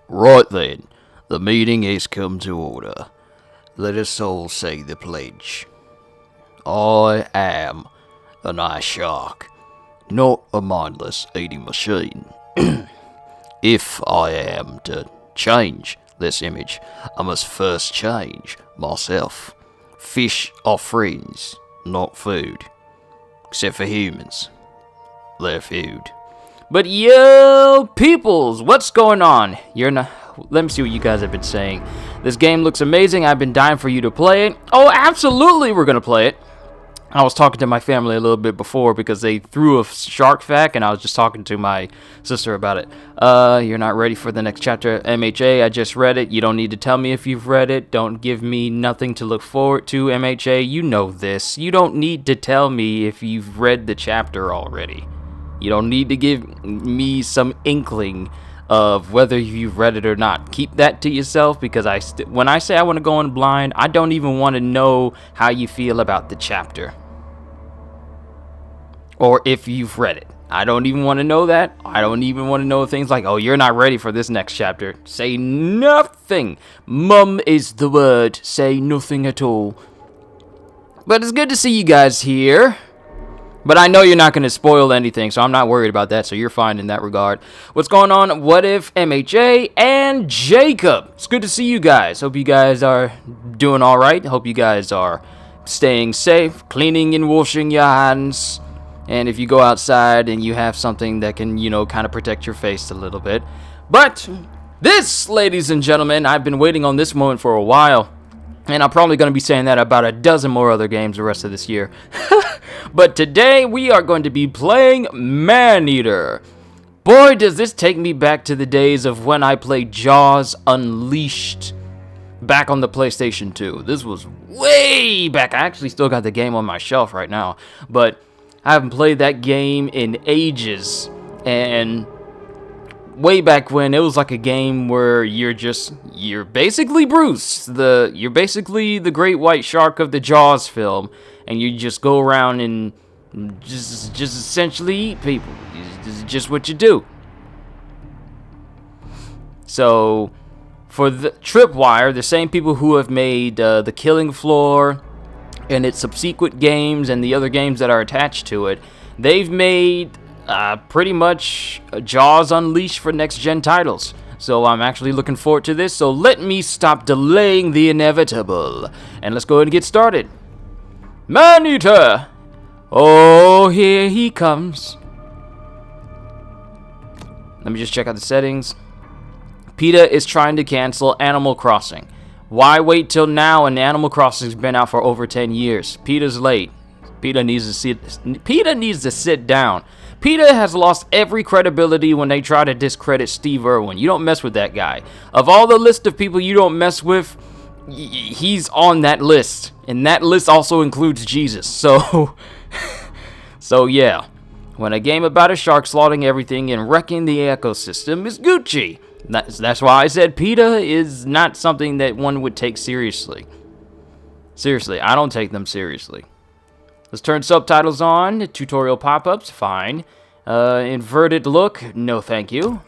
Right then, the meeting has come to order. Let us all say the pledge. I am an ice shark, not a mindless eating machine. If I am to change this image, I must first change myself. Fish are friends, not food. Except for humans. They're food. But yo, peoples, what's going on? Let me see what you guys have been saying. This game looks amazing. I've been dying for you to play it. Oh, absolutely, we're gonna play it. I was talking to my family a little bit before because they threw a shark fact, and I was just talking to my sister about it. You're not ready for the next chapter, MHA. I just read it. You don't need to tell me if you've read it. Don't give me nothing to look forward to, MHA. You know this. You don't need to tell me if you've read the chapter already. You don't need to give me some inkling of whether you've read it or not. Keep that to yourself, because when I say I want to go in blind, I don't even want to know how you feel about the chapter. Or if you've read it. I don't even want to know that. I don't even want to know things like, oh, you're not ready for this next chapter. Say nothing. Mum is the word. Say nothing at all. But it's good to see you guys here. But I know you're not going to spoil anything, so I'm not worried about that, so you're fine in that regard. What's going on? What if MHA and Jacob? It's good to see you guys. Hope you guys are doing all right. Hope you guys are staying safe, cleaning and washing your hands. And if you go outside and you have something that can, kind of protect your face a little bit. But this, ladies and gentlemen, I've been waiting on this moment for a while. And I'm probably going to be saying that about a dozen more other games the rest of this year. But today we are going to be playing Maneater. Boy, does this take me back to the days of when I played Jaws Unleashed back on the PlayStation 2. This was way back. I actually still got the game on my shelf right now. But I haven't played that game in ages. And way back when, it was like a game where you're basically Bruce. You're basically the great white shark of the Jaws film. And you just go around and just essentially eat people. This is just what you do. So, for the Tripwire, the same people who have made The Killing Floor and its subsequent games and the other games that are attached to it, they've made pretty much Jaws Unleashed for next-gen titles. So I'm actually looking forward to this. So let me stop delaying the inevitable. And let's go ahead and get started. Maneater! Oh, here he comes. Let me just check out the settings. PETA is trying to cancel Animal Crossing. Why wait till now? And Animal Crossing's been out for over 10 years. PETA's late. PETA needs to sit down. PETA has lost every credibility when they try to discredit Steve Irwin. You don't mess with that guy. Of all the list of people you don't mess with, he's on that list. And that list also includes Jesus. So yeah. When a game about a shark slaughtering everything and wrecking the ecosystem is Gucci. That's why I said PETA is not something that one would take seriously. Seriously, I don't take them seriously. Let's turn subtitles on. Tutorial pop-ups, fine. Inverted look, no thank you.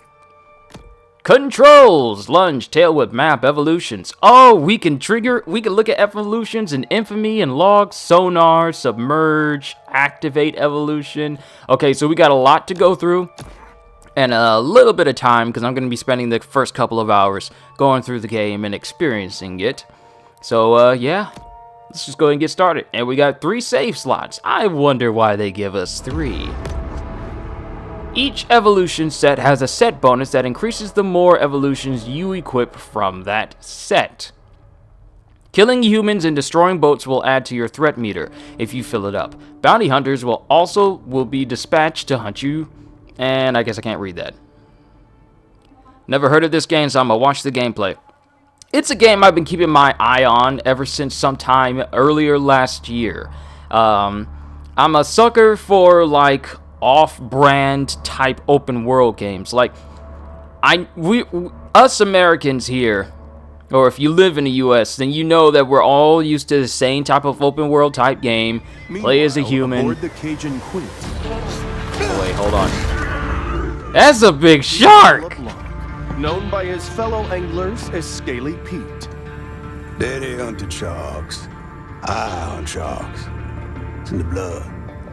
Controls, lunge, tail whip, map, evolutions. Oh, we can look at evolutions in infamy and log, sonar, submerge, activate evolution. Okay, so we got a lot to go through. And a little bit of time, because I'm going to be spending the first couple of hours going through the game and experiencing it. So, yeah. Let's just go ahead and get started. And we got 3 save slots. I wonder why they give us 3. Each evolution set has a set bonus that increases the more evolutions you equip from that set. Killing humans and destroying boats will add to your threat meter if you fill it up. Bounty hunters will be dispatched to hunt you. And I guess I can't read that. Never heard of this game, so I'm gonna watch the gameplay. It's a game I've been keeping my eye on ever since sometime earlier last year. I'm a sucker for like off-brand type open world games. Like us Americans here, or if you live in the US, then you know that we're all used to the same type of open world type game. Play as a human. Aboard the Cajun Queen. Oh, wait, hold on. That's a big shark! known by his fellow anglers as Scaly Pete. Daddy hunted sharks. I hunt sharks. It's in the blood.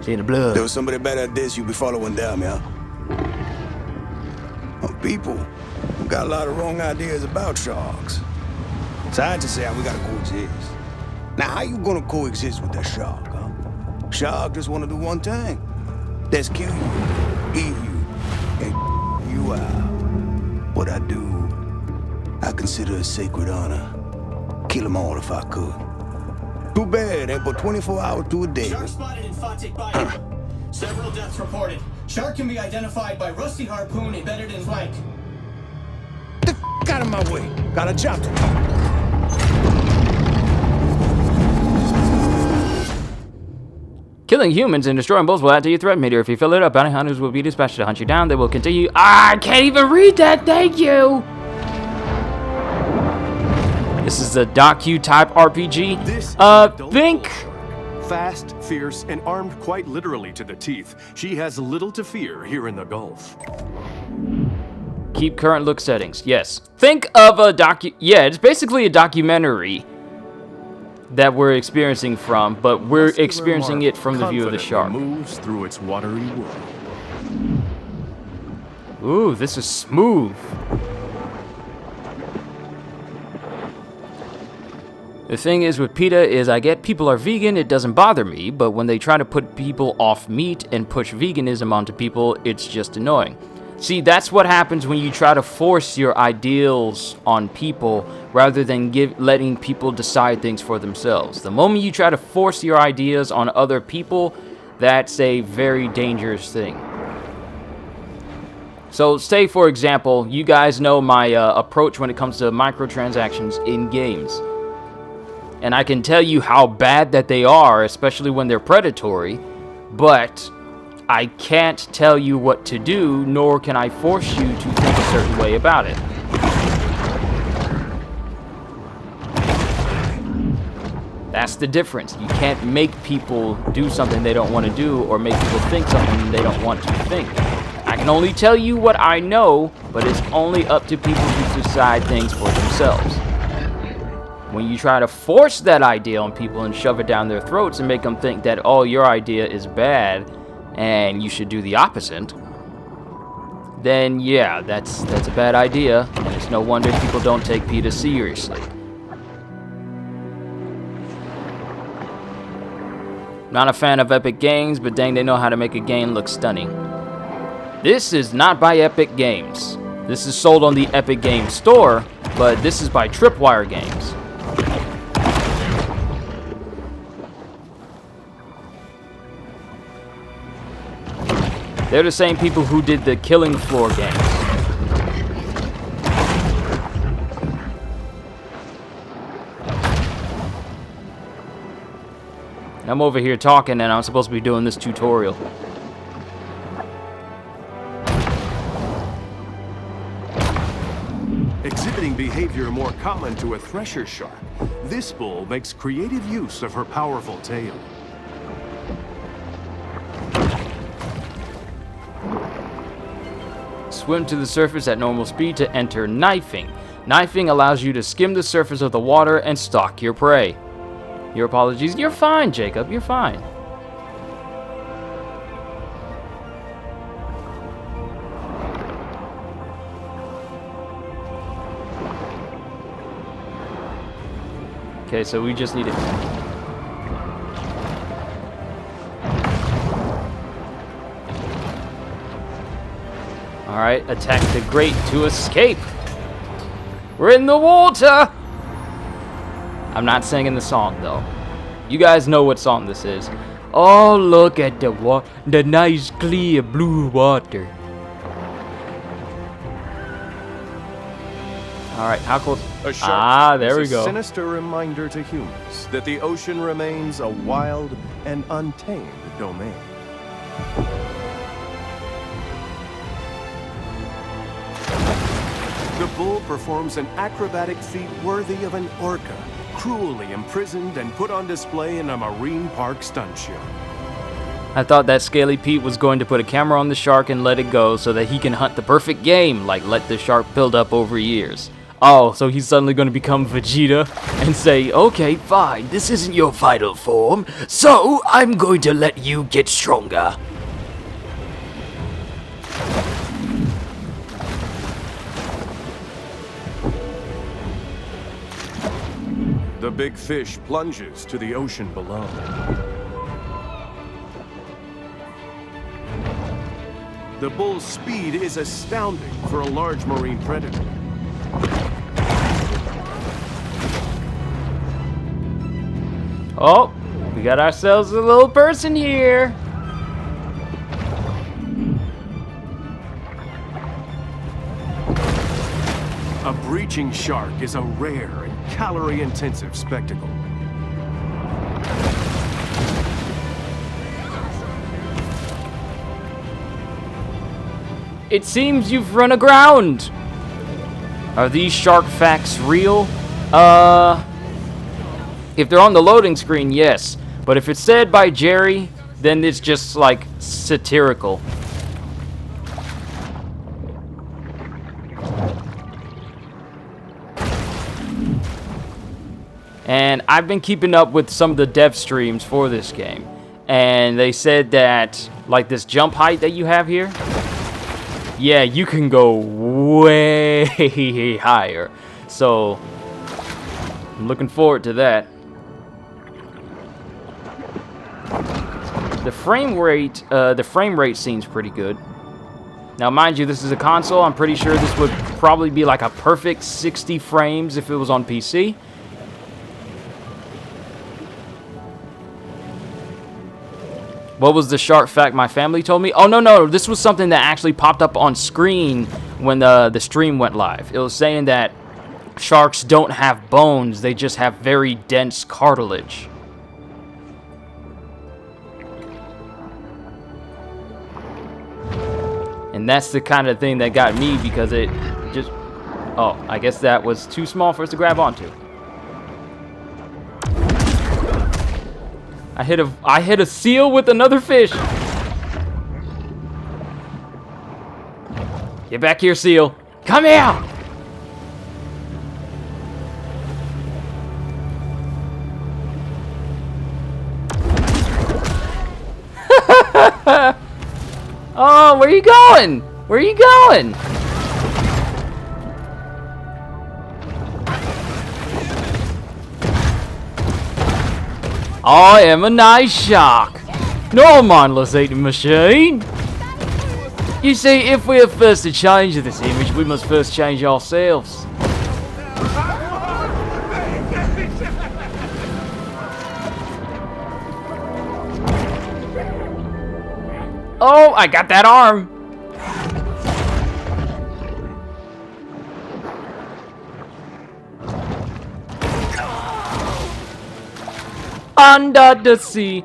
See the blood. There was somebody better at this you be following down, yeah? People got a lot of wrong ideas about sharks. So I just say we gotta coexist. Now, how you gonna coexist with that shark, huh? Shark just wanna do one thing. That's kill you, eat you, and you out. What I do, I consider a sacred honor. Kill them all if I could. Too bad, ain't but 24 hours to a day. Shark spotted in Fatik Bayou. Several deaths reported. Shark can be identified by rusty harpoon embedded in flank. Get the f out of my way. Got a job to do. Killing humans and destroying boats will add to your threat meter. If you fill it up, bounty hunters will be dispatched to hunt you down. They will continue. I can't even read that. Thank you. This is a docu-type RPG. This is an adult think. bull shark. Fast, fierce, and armed quite literally to the teeth, she has little to fear here in the Gulf. Keep current look settings. Yes. Think of a Yeah, it's basically a documentary that we're experiencing from, but we're experiencing it from the view of the shark. Moves through its watery world. Ooh, this is smooth. The thing is with PETA is I get people are vegan, it doesn't bother me, but when they try to put people off meat and push veganism onto people, it's just annoying. See, that's what happens when you try to force your ideals on people rather than letting people decide things for themselves. The moment you try to force your ideas on other people, that's a very dangerous thing. So, say for example, you guys know my approach when it comes to microtransactions in games. And I can tell you how bad that they are, especially when they're predatory, but I can't tell you what to do, nor can I force you to think a certain way about it. That's the difference. You can't make people do something they don't want to do, or make people think something they don't want to think. I can only tell you what I know, but it's only up to people to decide things for themselves. When you try to force that idea on people and shove it down their throats and make them think that, oh, your idea is bad and you should do the opposite, then yeah, that's a bad idea, and it's no wonder people don't take PETA seriously. Not a fan of Epic Games, but dang, they know how to make a game look stunning. This is not by Epic Games. This is sold on the Epic Games Store, but this is by Tripwire Games. They're the same people who did the Killing Floor games. I'm over here talking and I'm supposed to be doing this tutorial. Exhibiting behavior more common to a thresher shark, this bull makes creative use of her powerful tail. Swim to the surface at normal speed to enter knifing. Knifing allows you to skim the surface of the water and stalk your prey. Your apologies. You're fine, Jacob. You're fine. Okay, so we just need it. Alright, attack the grate to escape. We're in the water! I'm not singing the song, though. You guys know what song this is. Oh, look at the nice, clear blue water. Alright, how close? A shark there we is go. a sinister reminder to humans that the ocean remains a wild and untamed domain. The bull performs an acrobatic feat worthy of an orca, cruelly imprisoned and put on display in a marine park stunt show. I thought that Scaly Pete was going to put a camera on the shark and let it go so that he can hunt the perfect game, like let the shark build up over years. Oh, so he's suddenly going to become Vegeta and say, okay, fine, this isn't your final form, so I'm going to let you get stronger. The big fish plunges to the ocean below. The bull's speed is astounding for a large marine predator. Oh, we got ourselves a little person here. A breaching shark is a rare and calorie-intensive spectacle. It seems you've run aground. Are these shark facts real? If they're on the loading screen, yes. But if it's said by Jerry, then it's just like satirical. And I've been keeping up with some of the dev streams for this game. And they said that, like this jump height that you have here, yeah, you can go way higher. So, I'm looking forward to that. The frame rate seems pretty good. Now, mind you, this is a console. I'm pretty sure this would probably be like a perfect 60 frames if it was on PC. What was the shark fact my family told me? Oh, no, this was something that actually popped up on screen when the stream went live. It was saying that sharks don't have bones, they just have very dense cartilage. And that's the kind of thing that got me because it just... Oh, I guess that was too small for us to grab onto. I hit a seal with another fish. Get back here, seal. Come here. Oh, where are you going? Where are you going? I am a nice shark, no mindless eating machine. You see, if we are first to change this image, we must first change ourselves. Oh, I got that arm. Under the sea.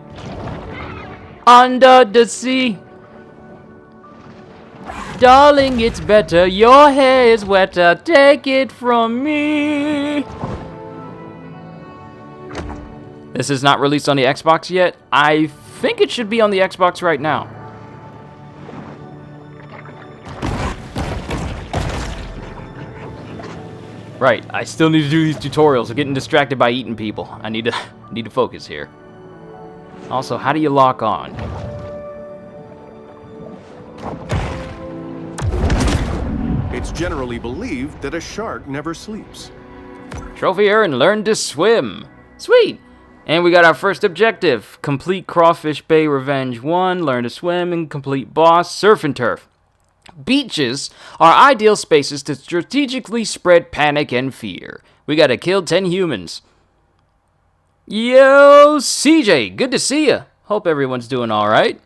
Under the sea. Darling, it's better. Your hair is wetter. Take it from me. This is not released on the Xbox yet. I think it should be on the Xbox right now. Right, I still need to do these tutorials. I'm getting distracted by eating people. I need to focus here. Also, how do you lock on? It's generally believed that a shark never sleeps. Trophy earned, learn to swim. Sweet! And we got our first objective. Complete Crawfish Bay Revenge 1, learn to swim, and complete boss, Surf and Turf. Beaches are ideal spaces to strategically spread panic and fear. We gotta kill 10 humans. Yo, CJ, good to see ya. Hope everyone's doing alright.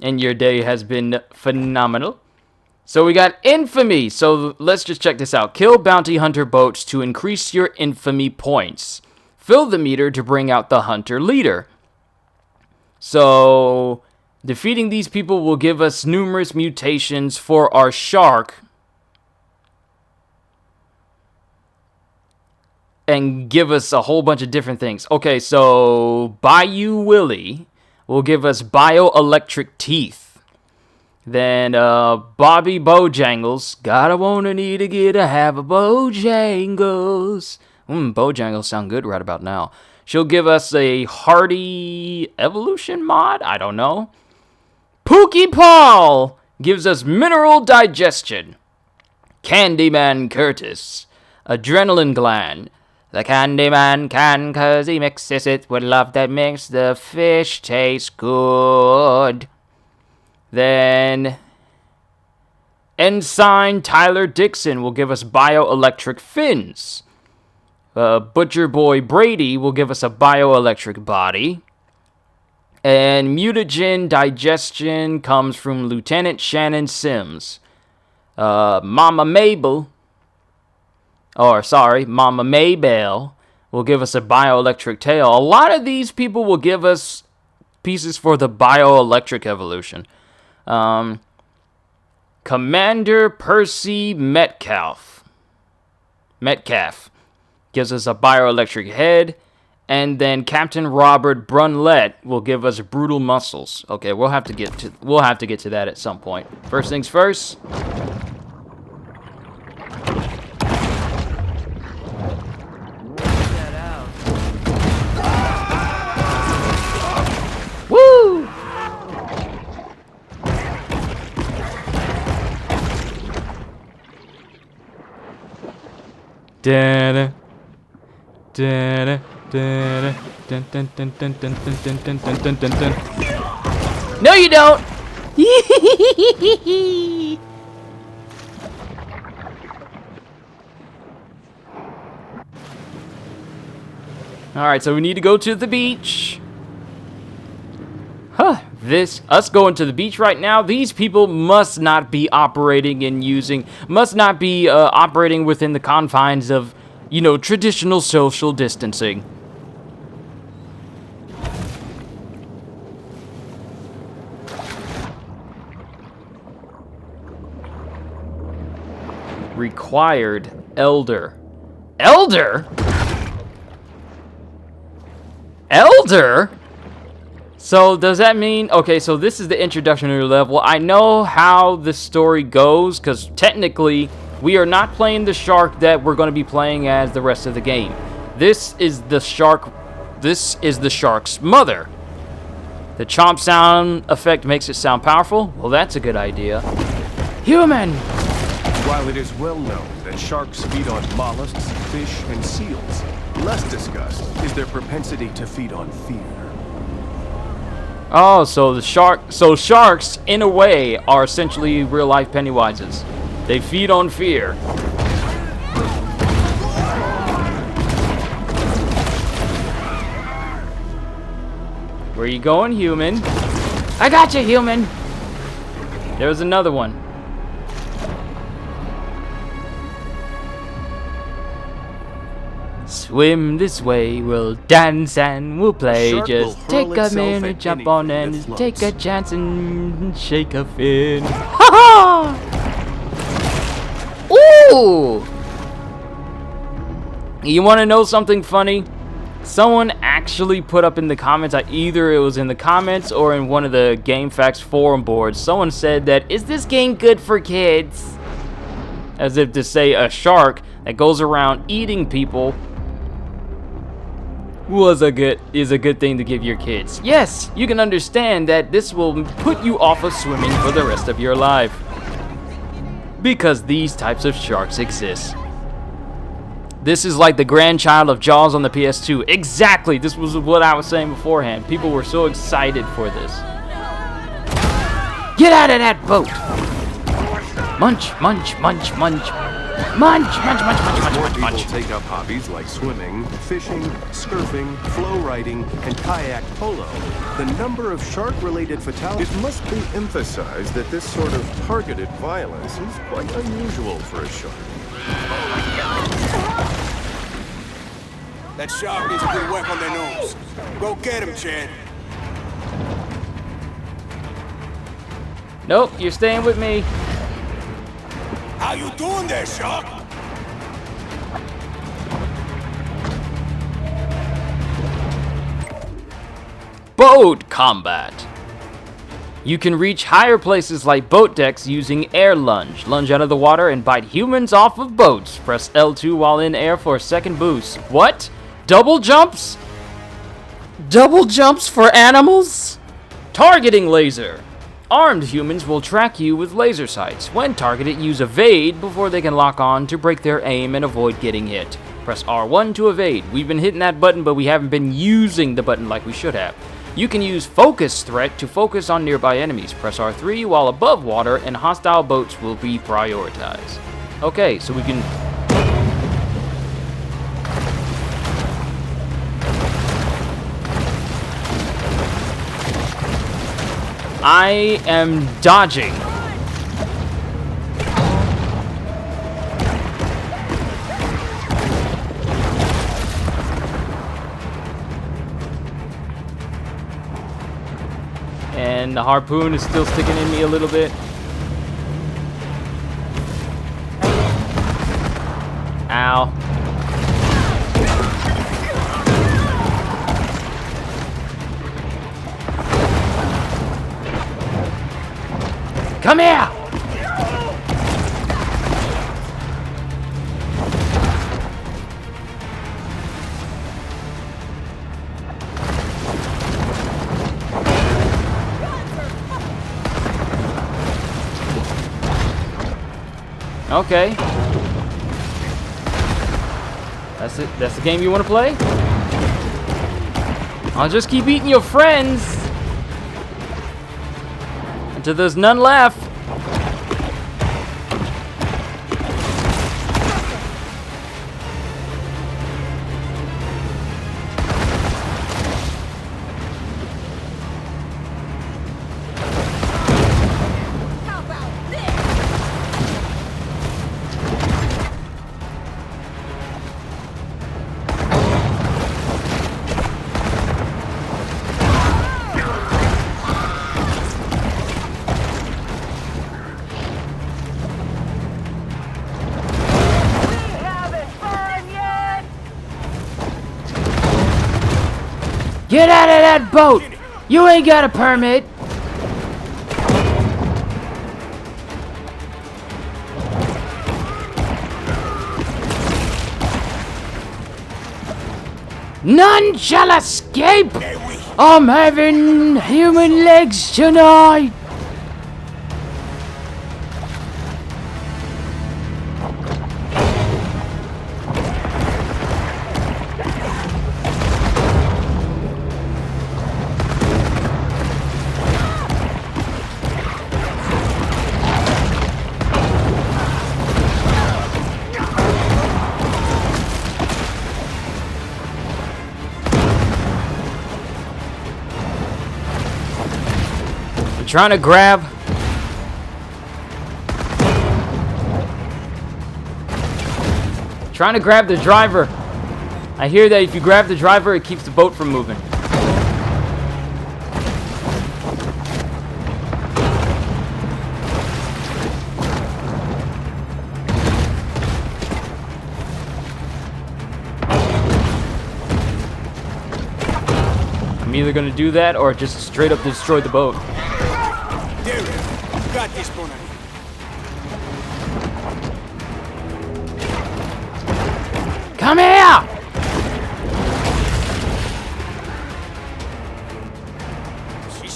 And your day has been phenomenal. So we got infamy. So let's just check this out. Kill bounty hunter boats to increase your infamy points. Fill the meter to bring out the hunter leader. So defeating these people will give us numerous mutations for our shark. And give us a whole bunch of different things. Okay, so Bayou Willie will give us bioelectric teeth. Then Bobby Bojangles, gotta wanna need to get a have a Bojangles. Bojangles sound good right about now. She'll give us a Hardy Evolution mod? I don't know. Pookie Paul gives us mineral digestion. Candyman Curtis, adrenaline gland. The Candyman can 'cause he mixes it with love that makes the fish taste good. Then Ensign Tyler Dixon will give us bioelectric fins. Butcher Boy Brady will give us a bioelectric body. And mutagen digestion comes from Lieutenant Shannon Sims. Mama Maybell will give us a bioelectric tail. A lot of these people will give us pieces for the bioelectric evolution. Commander Percy Metcalf gives us a bioelectric head. And then Captain Robert Brunlett will give us brutal muscles. Okay, we'll have to get to that at some point. First things first. Woo! Da-da. Da-da. No, you don't. All right, so we need to go to the beach. Us going to the beach right now, these people must not be operating within the confines of, traditional social distancing. Required elder. Elder? So does that mean, okay, so this is the introductory level. I know how the story goes, because technically we are not playing the shark that we're going to be playing as the rest of the game. This is the shark's mother. The chomp sound effect makes it sound powerful. Well, that's a good idea. Human! While it is well known that sharks feed on mollusks, fish, and seals, less discussed is their propensity to feed on fear. Oh, so sharks, in a way, are essentially real-life Pennywises. They feed on fear. Where you going, human? I got you, human! There's another one. Swim this way, we'll dance and we'll play. Shark Just will take hurl a itself minute, at jump on anything and that take a floats. chance and shake a fin. Ha ha! Ooh! You want to know something funny? Someone actually put up in the comments, either it was in the comments or in one of the GameFAQs forum boards, someone said that, is this game good for kids? As if to say a shark that goes around eating people is a good thing to give your kids. Yes, you can understand that this will put you off of swimming for the rest of your life. Because these types of sharks exist. This is like the grandchild of Jaws on the PS2. Exactly, this was what I was saying beforehand. People were so excited for this. Get out of that boat! Munch, munch, munch, munch. Munch, munch, munch, munch, munch, More munch, people munch. take up hobbies like swimming, fishing, surfing, flow riding, and kayak polo. The number of shark-related fatalities... It must be emphasized that this sort of targeted violence is quite unusual for a shark. That shark needs a good whack on their nose. Go get him, Chad. Nope, you're staying with me. How you doing there, shark? boat combat. You can reach higher places like boat decks using air lunge. Lunge out of the water and bite humans off of boats. Press L2 while in air for a second boost. What? Double jumps? Double jumps for animals? Targeting laser. Armed humans will track you with laser sights. When targeted, use evade before they can lock on to break their aim and avoid getting hit. Press R1 to evade. We've been hitting that button, but we haven't been using the button like we should have. You can use focus threat to focus on nearby enemies. Press R3 while above water and hostile boats will be prioritized. Okay, so we can... I am dodging. And the harpoon is still sticking in me a little bit. Ow. Come here! Okay. That's it. That's the game you want to play? I'll just keep eating your friends until there's none left. Get out of that boat! You ain't got a permit! None shall escape! I'm having human legs tonight! Trying to grab. Trying to grab the driver. I hear that if you grab the driver, it keeps the boat from moving. I'm either gonna do that or just straight up destroy the boat. Got this, Bonnie. Come here!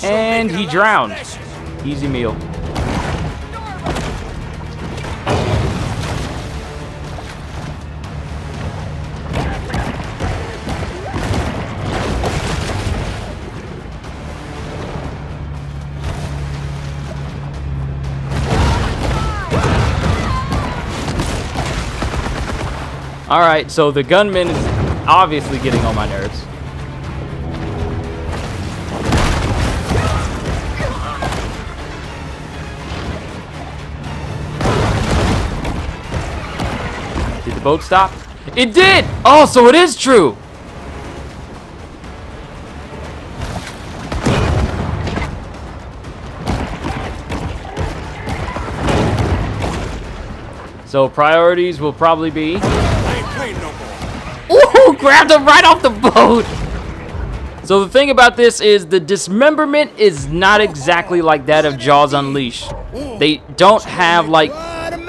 And he drowned. Easy meal. Alright, so the gunman is obviously getting on my nerves. Did the boat stop? It did! Oh, so it is true! So priorities will probably be... Ooh, grabbed him right off the boat! So the thing about this is the dismemberment is not exactly like that of Jaws Unleashed. They don't have like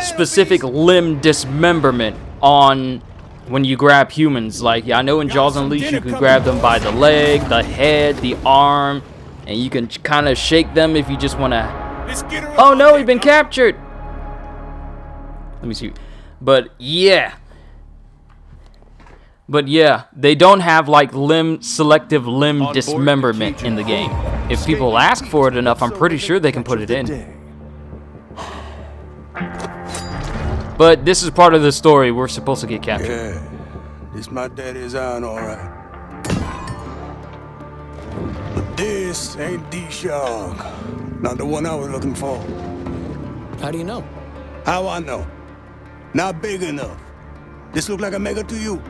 specific limb dismemberment on when you grab humans. Like, yeah, I know in Jaws Unleashed you can grab them by the leg, the head, the arm, and you can kind of shake them if you just want to. Oh no, we've been captured. Let me see. But yeah, they don't have like selective limb dismemberment in the game. If people ask for it enough, I'm pretty sure they can put it in. But this is part of the story. We're supposed to get captured. Yeah, this my daddy's iron, all right. But this ain't the shark. Not the one I was looking for. How do you know? How I know? Not big enough. This look like a mega to you?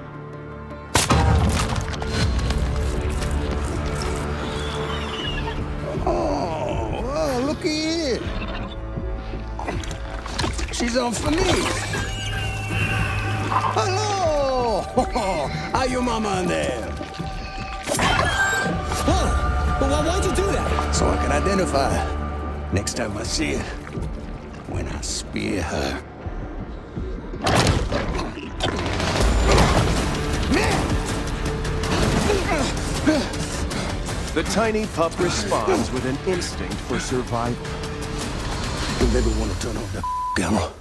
Oh, well, looky here. She's on for me. Hello! How your mama in there? Whoa! But why'd you do that? So I can identify her next time I see her. When I spear her. The tiny pup responds with an instinct for survival. You never want to turn off that camera.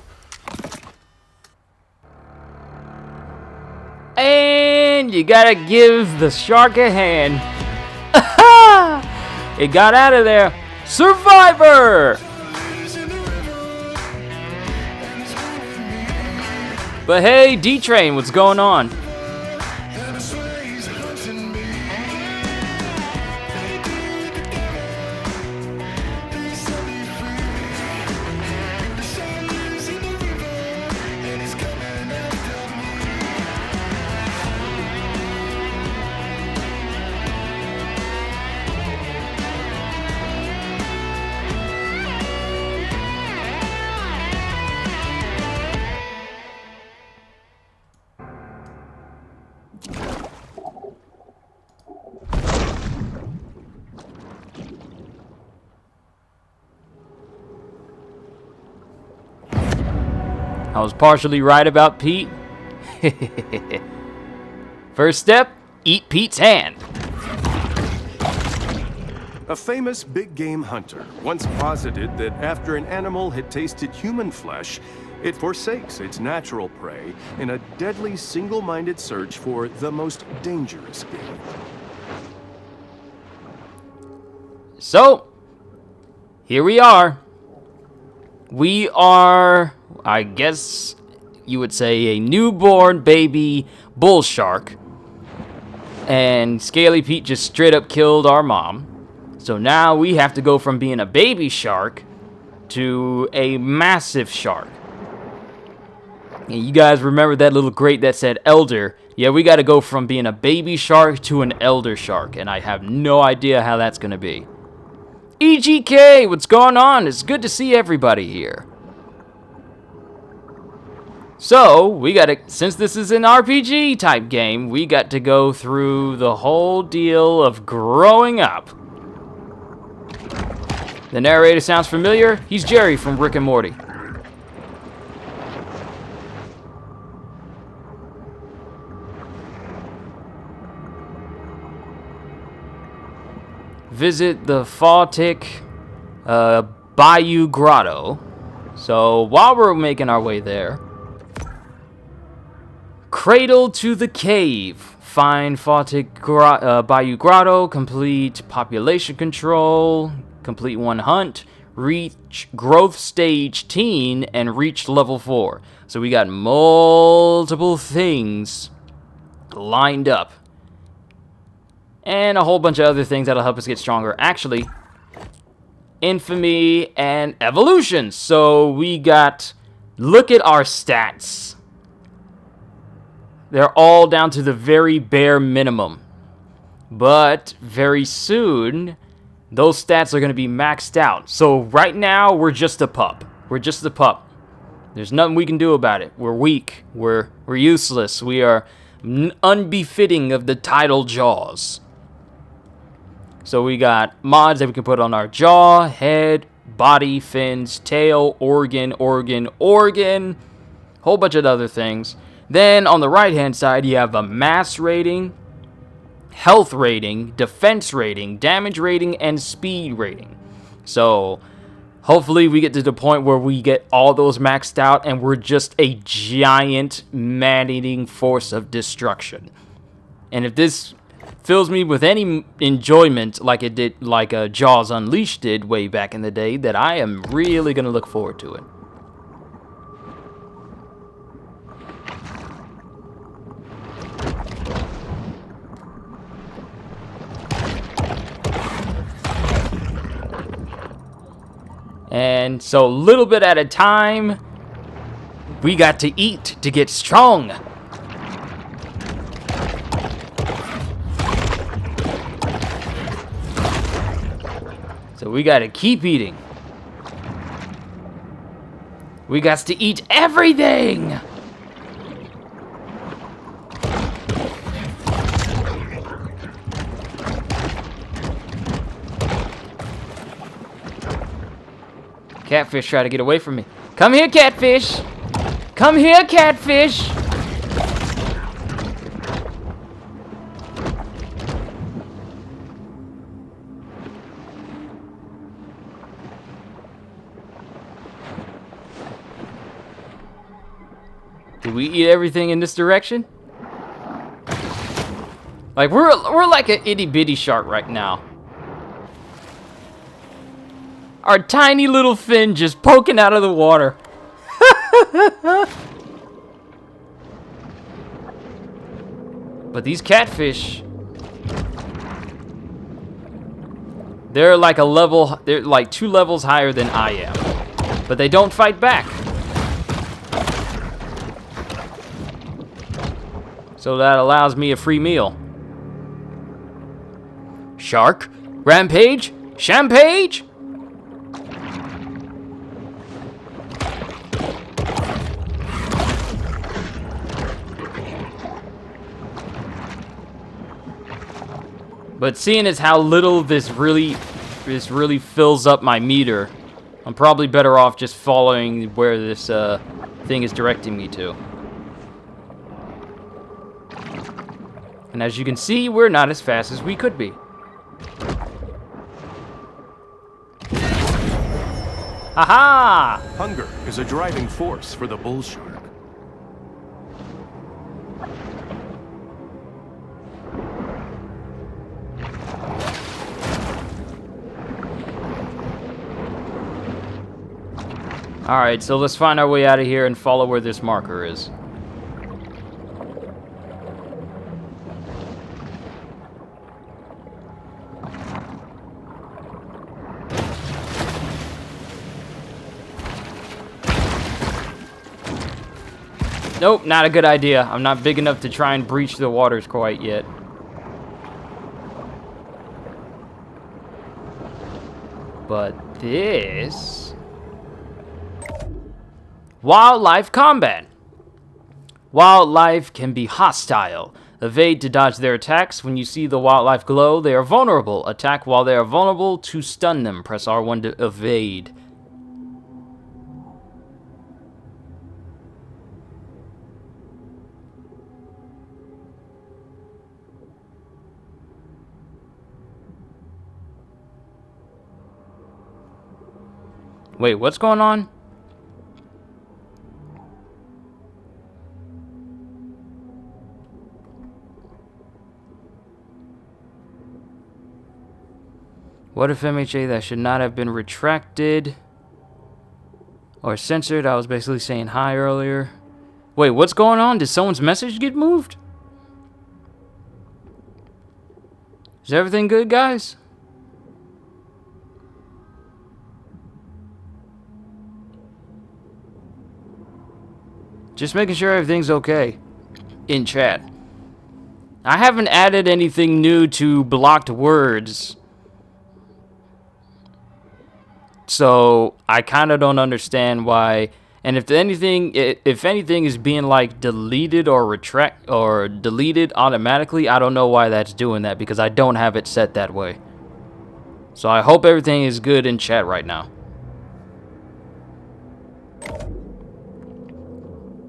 And you gotta give the shark a hand. It got out of there. Survivor! But hey, D-Train, what's going on? I was partially right about Pete. First step, eat Pete's hand. A famous big game hunter once posited that after an animal had tasted human flesh, it forsakes its natural prey in a deadly single-minded search for the most dangerous game. So, here we are. We are, I guess you would say, a newborn baby bull shark. And Scaly Pete just straight up killed our mom. So now we have to go from being a baby shark to a massive shark. And you guys remember that little grate that said elder? Yeah, we got to go from being a baby shark to an elder shark. And I have no idea how that's going to be. EGK, what's going on? It's good to see everybody here. So, we gotta, since this is an RPG type game, we got to go through the whole deal of growing up. The narrator sounds familiar. He's Jerry from Rick and Morty. Visit the Faltic Bayou Grotto. So while we're making our way there, cradle to the cave. Find Faltic Bayou Grotto. Complete population control. Complete one hunt. Reach growth stage teen and reach level 4. So we got multiple things lined up. And a whole bunch of other things that'll help us get stronger. Actually, infamy and evolution. So we got, look at our stats. They're all down to the very bare minimum. But very soon, those stats are going to be maxed out. So right now, we're just a pup. We're just a pup. There's nothing we can do about it. We're weak. We're useless. We are unbefitting of the title Jaws. So we got mods that we can put on our jaw, head, body, fins, tail, organ, whole bunch of other things. Then on the right hand side, you have a mass rating, health rating, defense rating, damage rating, and speed rating. So hopefully we get to the point where we get all those maxed out and we're just a giant man-eating force of destruction. And if this fills me with any enjoyment like it did, like Jaws Unleashed did way back in the day, that I am really going to look forward to it. And so, little bit at a time, we got to eat to get strong. So we got to keep eating. We got to eat everything. Catfish try to get away from me. Come here, catfish. Come here, catfish. Did we eat everything in this direction? Like we're like an itty bitty shark right now. Our tiny little fin just poking out of the water. But these catfish, they're like they're like 2 levels higher than I am. But they don't fight back. So that allows me a free meal. Shark, rampage, champage. But seeing as how little this really fills up my meter, I'm probably better off just following where this thing is directing me to. And as you can see, we're not as fast as we could be. Aha! Hunger is a driving force for the bull shark. Alright, so let's find our way out of here and follow where this marker is. Nope, not a good idea. I'm not big enough to try and breach the waters quite yet. But this... Wildlife combat. Wildlife can be hostile. Evade to dodge their attacks. When you see the wildlife glow, they are vulnerable. Attack while they are vulnerable to stun them. Press R1 to evade. Wait, what's going on? What if MHA that should not have been retracted or censored? I was basically saying hi earlier. Wait, what's going on? Did someone's message get moved? Is everything good, guys? Just making sure everything's okay in chat. I haven't added anything new to blocked words. So I kind of don't understand why. And if anything is being like deleted or deleted automatically, I don't know why that's doing that because I don't have it set that way. So I hope everything is good in chat right now.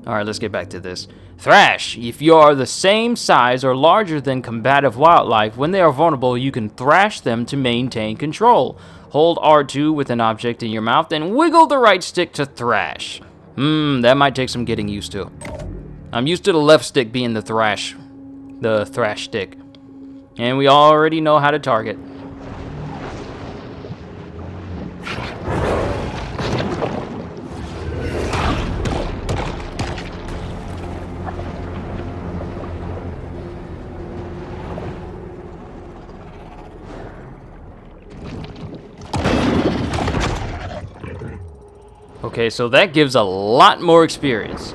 Alright, let's get back to this. Thrash. If you are the same size or larger than combative wildlife, when they are vulnerable, you can thrash them to maintain control. Hold R2 with an object in your mouth and wiggle the right stick to thrash. That might take some getting used to. I'm used to the left stick being the thrash stick. And we already know how to target. Okay, so that gives a lot more experience.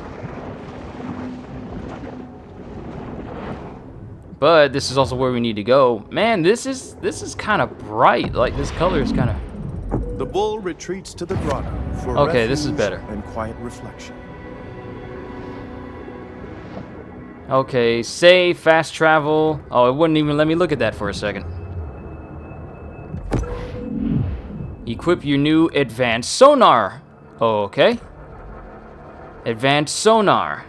But this is also where we need to go. Man, this is kind of bright. Like, this color is kind of... The bull retreats to the grotto for okay, this is refuge better. and quiet reflection. Okay, save, fast travel. Oh, it wouldn't even let me look at that for a second. Equip your new advanced sonar. Okay. Advanced sonar.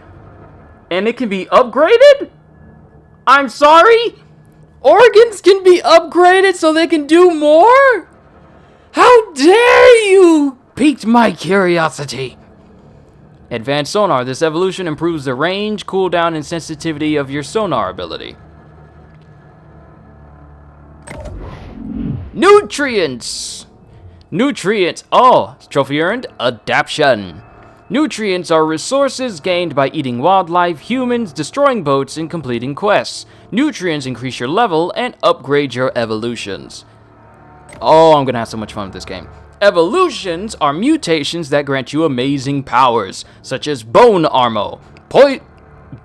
And it can be upgraded? I'm sorry? Organs can be upgraded so they can do more? How dare you! Piqued my curiosity. Advanced sonar. This evolution improves the range, cooldown, and sensitivity of your sonar ability. Nutrients. Nutrients. Oh, trophy earned. Adaption. Nutrients are resources gained by eating wildlife, humans, destroying boats, and completing quests. Nutrients increase your level and upgrade your evolutions. Oh, I'm gonna have so much fun with this game. Evolutions are mutations that grant you amazing powers, such as bone armor.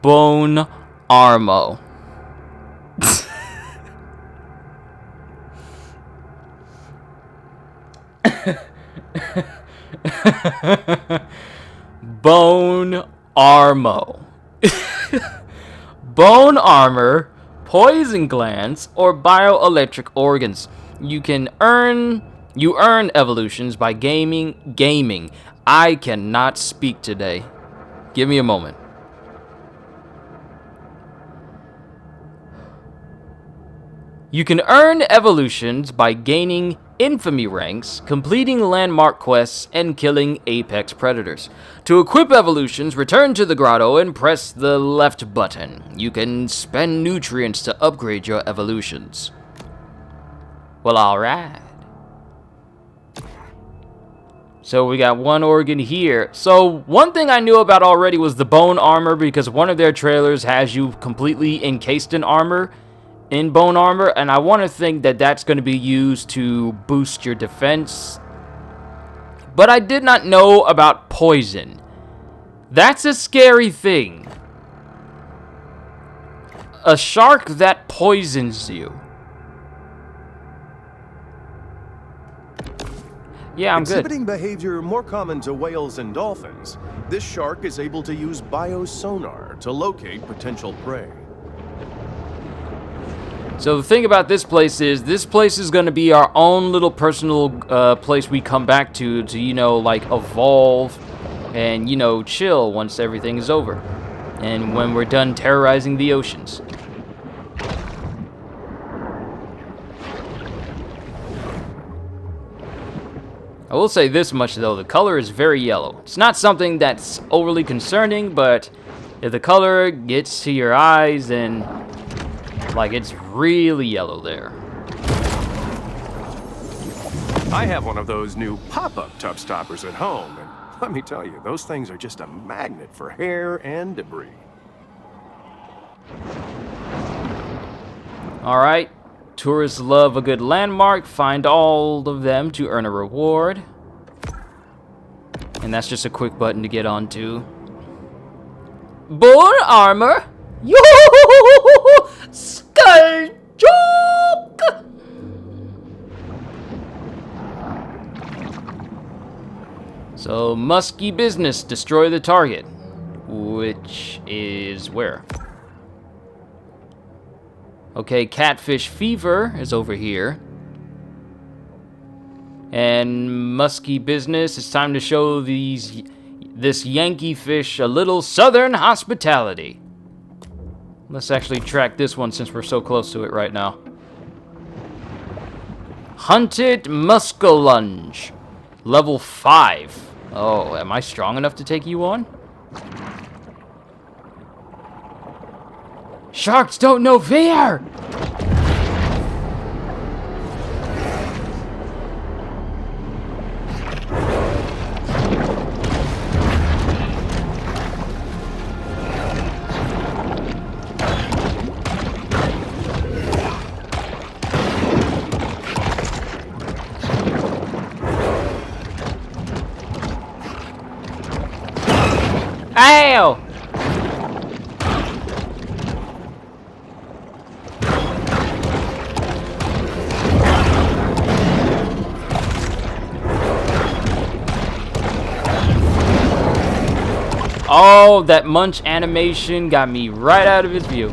Bone armor. Bone armor. Bone armor, poison glands, or bioelectric organs. You earn evolutions by gaming. I cannot speak today. Give me a moment. You can earn evolutions by gaining infamy ranks, completing landmark quests, and killing apex predators. To equip evolutions, return to the grotto and press the left button. You can spend nutrients to upgrade your evolutions. Well, alright. So we got one organ here. So one thing I knew about already was the bone armor, because one of their trailers has you completely encased in armor. In bone armor, and I want to think that that's going to be used to boost your defense. But I did not know about poison. That's a scary thing. A shark that poisons you. Yeah, I'm good. Exhibiting behavior more common to whales and dolphins, this shark is able to use biosonar to locate potential prey. So the thing about this place is going to be our own little personal place we come back to, you know, like evolve and, you know, chill once everything is over. And when we're done terrorizing the oceans. I will say this much though, the color is very yellow. It's not something that's overly concerning, but if the color gets to your eyes, then like it's really yellow there. I have one of those new pop-up tub stoppers at home, and let me tell you, those things are just a magnet for hair and debris. Alright, tourists love a good landmark. Find all of them to earn a reward. And that's just a quick button to get onto. Bone armor! Yo! Skull joke! So, musky business, destroy the target. Which is where? Okay, catfish fever is over here. And musky business, it's time to show this Yankee fish a little southern hospitality. Let's actually track this one since we're so close to it right now. Hunted Muskellunge. Level 5. Oh, am I strong enough to take you on? Sharks don't know fear! Ow! Oh, that munch animation got me right out of his view.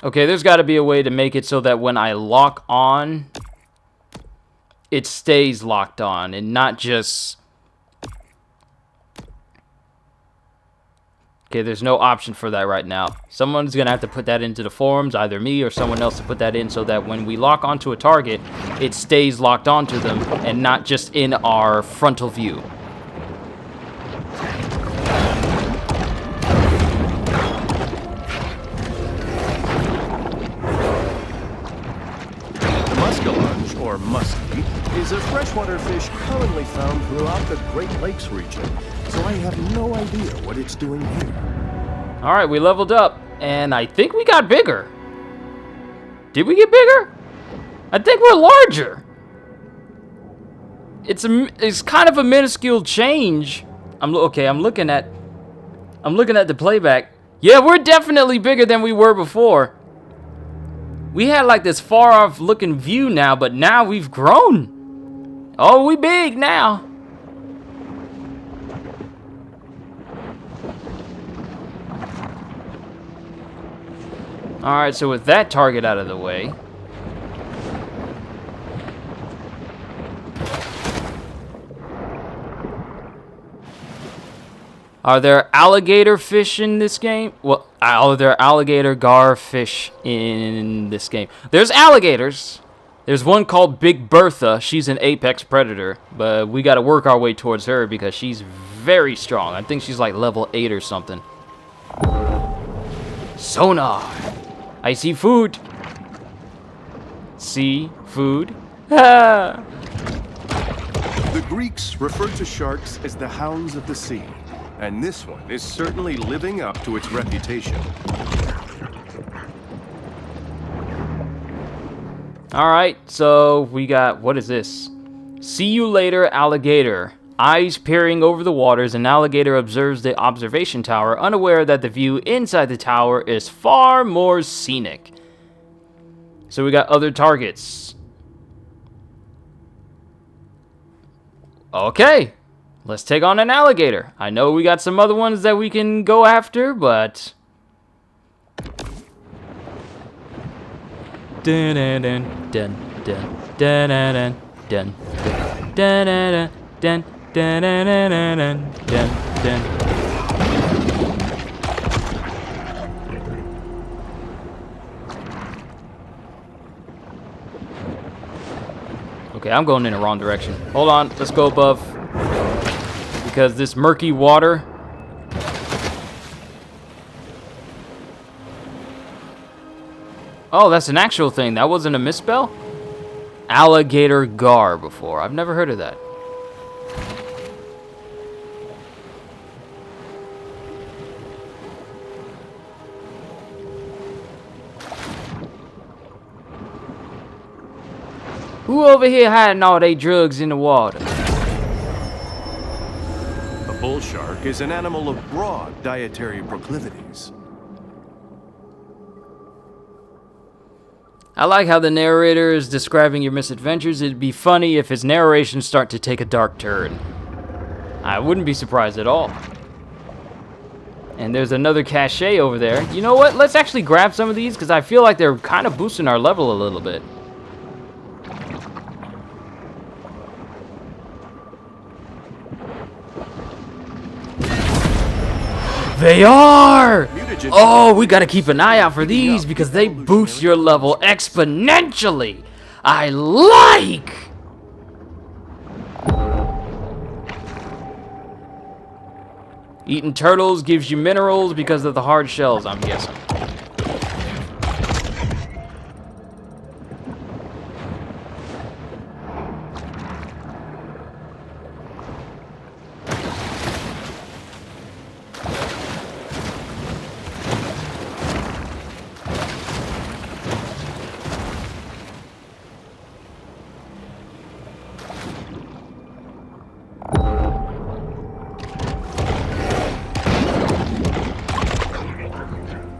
Okay, there's got to be a way to make it so that when I lock on, it stays locked on and not just... Okay, there's no option for that right now. Someone's going to have to put that into the forums, either me or someone else to put that in so that when we lock onto a target, it stays locked onto them and not just in our frontal view. Muskellunge, or muskie, is a freshwater fish commonly found throughout the Great Lakes region, so I have no idea what it's doing here. Alright, we leveled up, and I think we got bigger. Did we get bigger? I think we're larger. It's kind of a minuscule change. I'm looking at the playback. Yeah, we're definitely bigger than we were before. We had like this far off looking view now, but now we've grown. Oh, we big now. Alright, so with that target out of the way, are there alligator fish in this game? Well, are there alligator gar fish in this game? There's alligators. There's one called Big Bertha. She's an apex predator, but we got to work our way towards her because she's very strong. I think she's like level 8 or something. Sonar. I see food. See food. Ah. The Greeks referred to sharks as the hounds of the sea, and this one is certainly living up to its reputation. Alright, so we got, what is this? See you later, alligator. Eyes peering over the waters, an alligator observes the observation tower, unaware that the view inside the tower is far more scenic. So we got other targets. Okay, let's take on an alligator. I know we got some other ones that we can go after, but... Dun dun dun dun dun dun dun dun dun dun dun dun dun dun dun. Okay, I'm going in the wrong direction. Hold on, let's go above. Because this murky water... Oh, that's an actual thing. That wasn't a misspell? Alligator gar before. I've never heard of that. Who over here hiding all they drugs in the water? A bull shark is an animal of broad dietary proclivities. I like how the narrator is describing your misadventures. It'd be funny if his narration start to take a dark turn. I wouldn't be surprised at all. And there's another cache over there. You know what? Let's actually grab some of these because I feel like they're kind of boosting our level a little bit. They are! Oh, we gotta keep an eye out for these because they boost your level exponentially. I like! Eating turtles gives you minerals because of the hard shells, I'm guessing.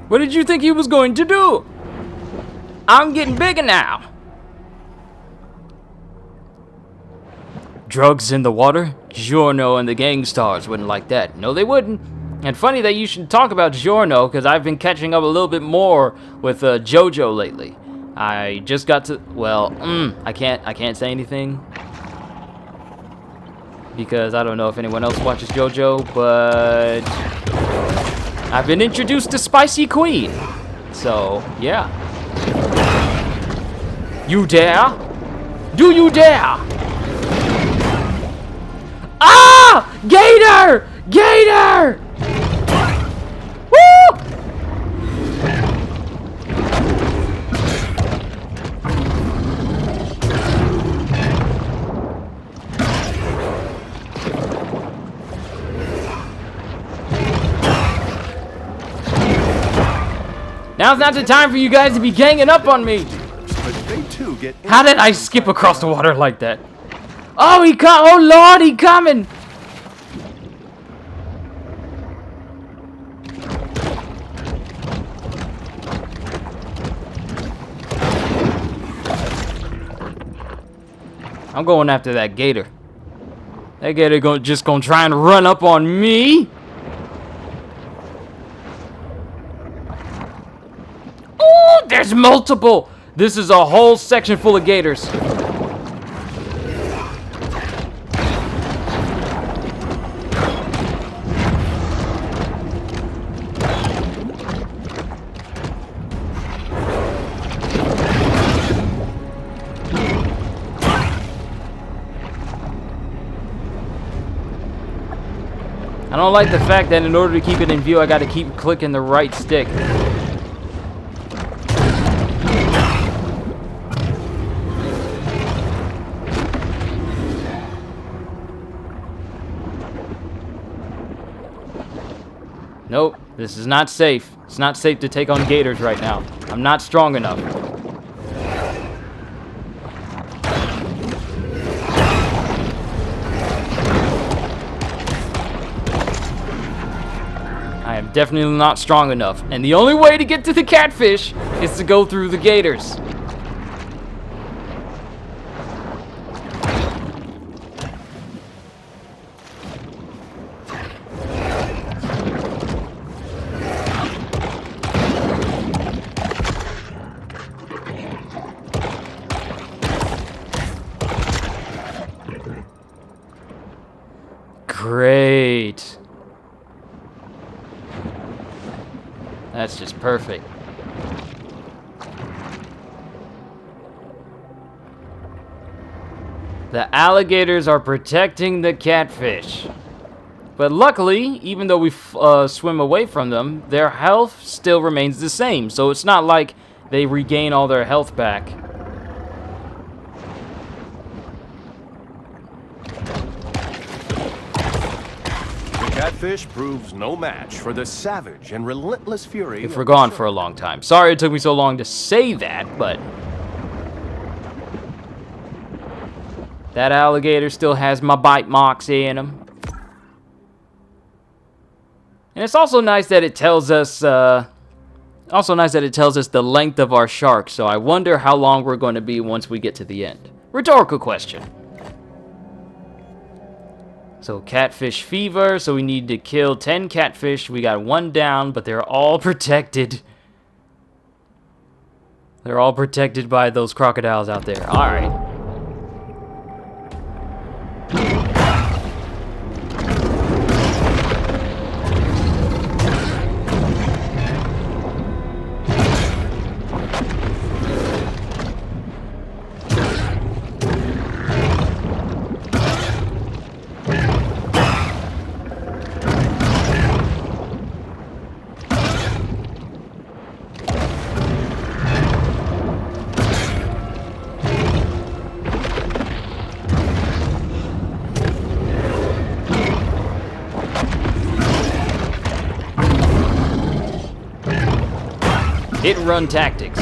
What did you think he was going to do? I'm getting bigger now. Drugs in the water? Giorno and the gang stars wouldn't like that. No, they wouldn't. And funny that you should talk about Giorno, because I've been catching up a little bit more with JoJo lately. I just got to, well, I can't say anything. Because I don't know if anyone else watches JoJo, but I've been introduced to Spicy Queen. So, yeah. You dare? Do you dare? Ah! Gator! Gator! Woo! Now's not the time for you guys to be ganging up on me. But they too get. How did I skip across the water like that? Oh, oh Lord, he coming. I'm going after that gator. That gator just gonna try and run up on me. Ooh, there's multiple. This is a whole section full of gators. I don't like the fact that in order to keep it in view, I gotta keep clicking the right stick. Nope, this is not safe. It's not safe to take on gators right now. I'm not strong enough. I am definitely not strong enough. And the only way to get to the catfish is to go through the gators. Great. That's just perfect. The alligators are protecting the catfish. But luckily, even though we swim away from them, their health still remains the same. So it's not like they regain all their health back. Catfish proves no match for the savage and relentless fury. If we're gone for a long time. Sorry it took me so long to say that, but that alligator still has my bite marks in him. And it's also nice that it tells us the length of our shark, so I wonder how long we're going to be once we get to the end. Rhetorical question. So catfish fever, so we need to kill 10 catfish. We got 1 down, but they're all protected. They're all protected by those crocodiles out there. Alright. Hit and run tactics.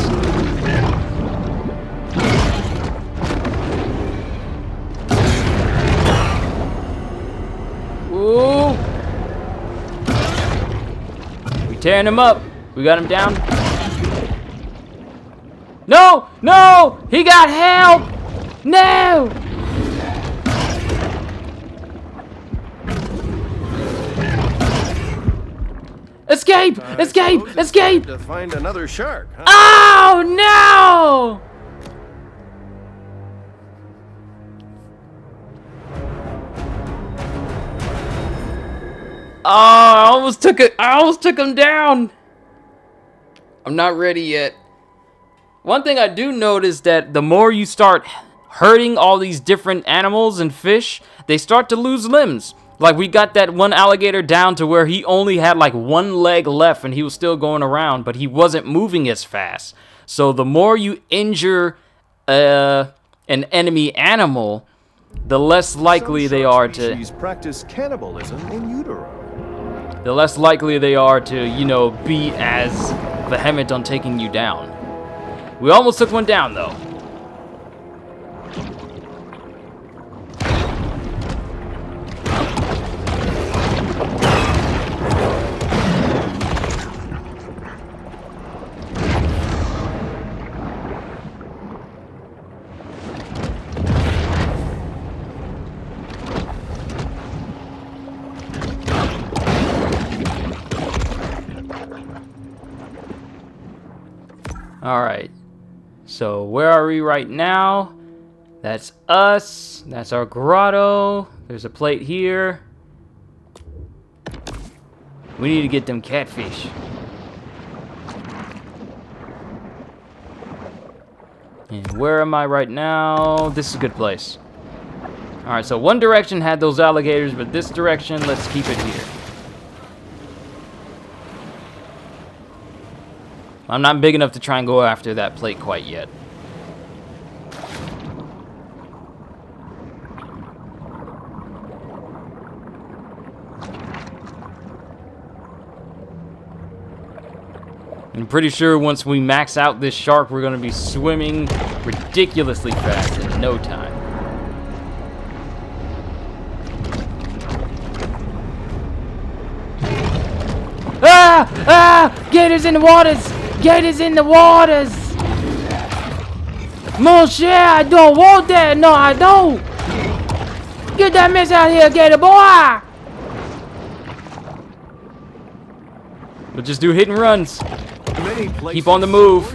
Ooh. We tearing him up. We got him down. No! No! He got help! No! Escape! Escape! Escape! To find another shark, huh? Oh no! Oh, I almost took it. I almost took him down. I'm not ready yet. One thing I do notice that the more you start hurting all these different animals and fish, they start to lose limbs. Like, we got that one alligator down to where he only had like 1 leg left and he was still going around, but he wasn't moving as fast. So the more you injure an enemy animal, the less likely they are to practice cannibalism in utero. the less likely they are to, you know, be as vehement on taking you down. We almost took one down though. Alright, so where are we right now? That's us. That's our grotto. There's a plate here. We need to get them catfish. And where am I right now? This is a good place. Alright, so one direction had those alligators, but this direction, let's keep it here. I'm not big enough to try and go after that plate quite yet. I'm pretty sure once we max out this shark, we're going to be swimming ridiculously fast in no time. Ah! Ah! Gators in the waters! Gators in the waters! Monsieur, I don't want that! No, I don't! Get that mess out here, gator boy! We'll just do hit and runs. Keep on the move.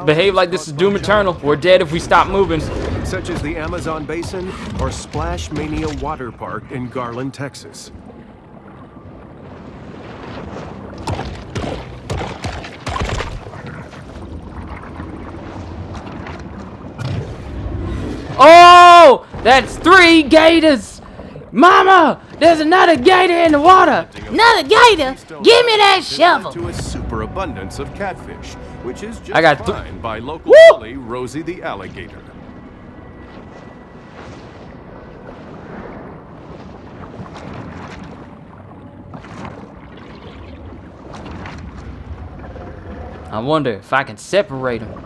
Behave like this is Doom Eternal. We're dead if we stop moving. Such as the Amazon Basin or Splash Mania Water Park in Garland, Texas. Oh! That's 3 gators! Mama! There's another gator in the water! Another gator? Give me that shovel! To a superabundance of catfish, which is just I got fine by local Woo! bully Rosie the alligator. I wonder if I can separate them.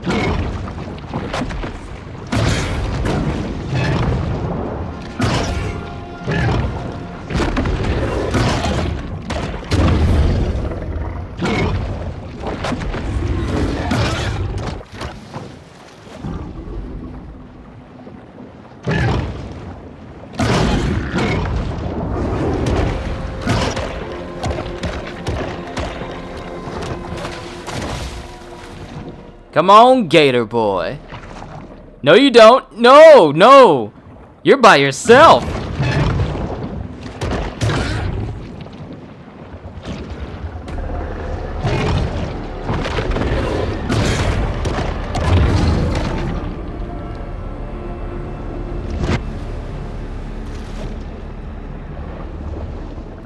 Come on, Gator boy. No, you don't. No, no. You're by yourself.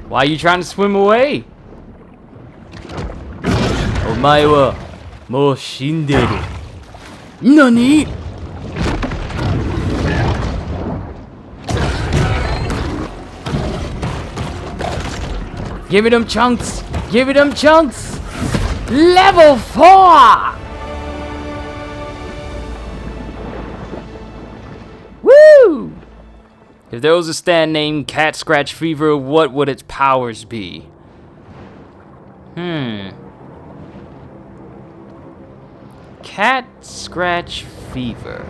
Why are you trying to swim away? Omae wa mou shinderu. Nani? Give me them chunks. Give me them chunks. Level 4. Woo! If there was a stand named Cat Scratch Fever, what would its powers be? Cat Scratch Fever.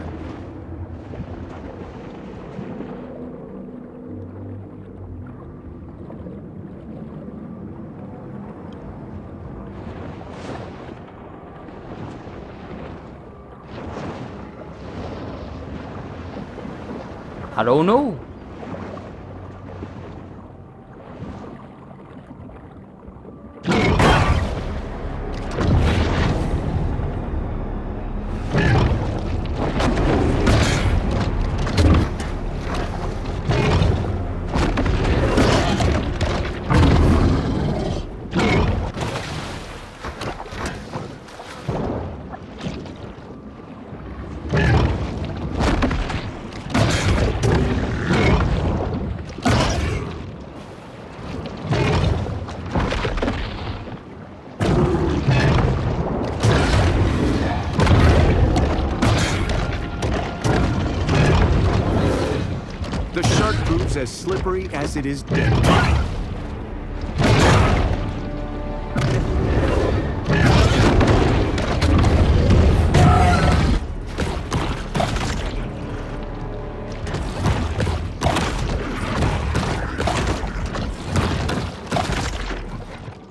I don't know. The shark proves as slippery as it is deadly.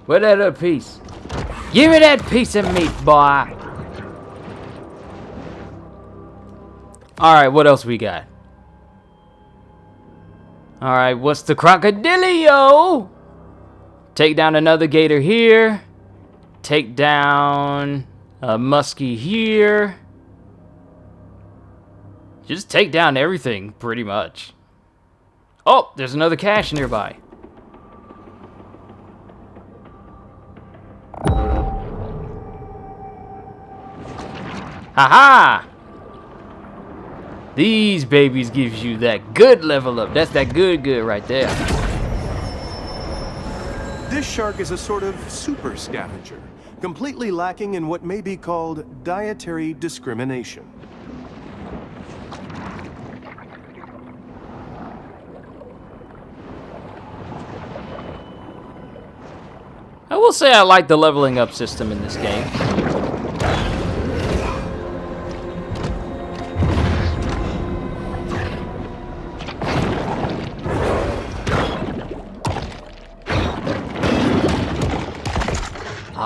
Where that other piece? Give me that piece of meat, boy. Alright, what else we got? Alright, what's the crocodilio? Take down another gator here. Take down a muskie here. Just take down everything, pretty much. Oh, there's another cache nearby. Haha! These babies gives you that good level up. That's that good right there. This shark is a sort of super scavenger, completely lacking in what may be called dietary discrimination. I will say I like the leveling up system in this game.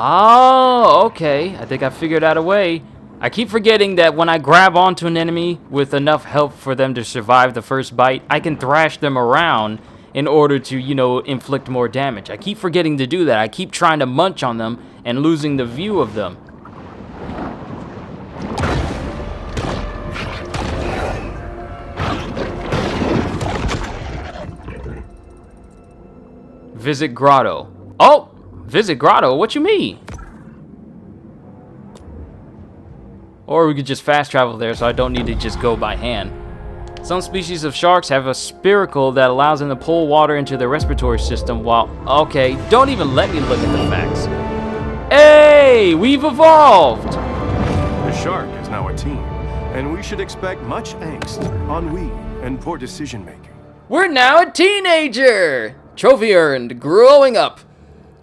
Oh, okay. I think I figured out a way. I keep forgetting that when I grab onto an enemy with enough help for them to survive the first bite, I can thrash them around in order to, you know, inflict more damage. I keep forgetting to do that. I keep trying to munch on them and losing the view of them. Visit Grotto. Oh! Visit Grotto? What you mean? Or we could just fast travel there so I don't need to just go by hand. Some species of sharks have a spiracle that allows them to pull water into their respiratory system while... Okay, don't even let me look at the facts. Hey! We've evolved! The shark is now a team, and we should expect much angst, ennui, and poor decision-making. We're now a teenager! Trophy earned, growing up.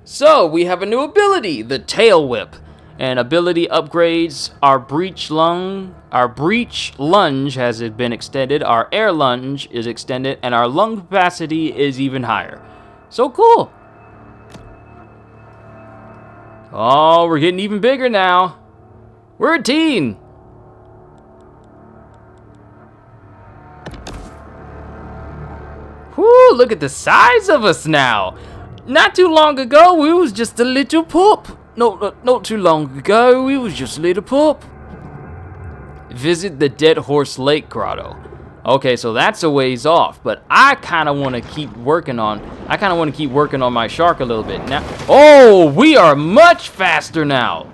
So, we have a new ability, the Tail Whip. And ability upgrades, our breach lunge has been extended, our air lunge is extended, and our lung capacity is even higher. So cool. Oh, we're getting even bigger now. We're a team. Whoo, look at the size of us now. Not too long ago, we was just a little pup. Not too long ago, we was just a little pup. Visit the Dead Horse Lake Grotto. Okay, so that's a ways off, but I kind of want to keep working on my shark a little bit. Now, oh, we are much faster now.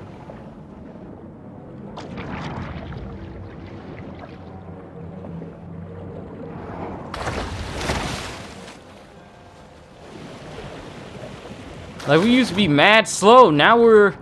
Like, we used to be mad slow, now we're...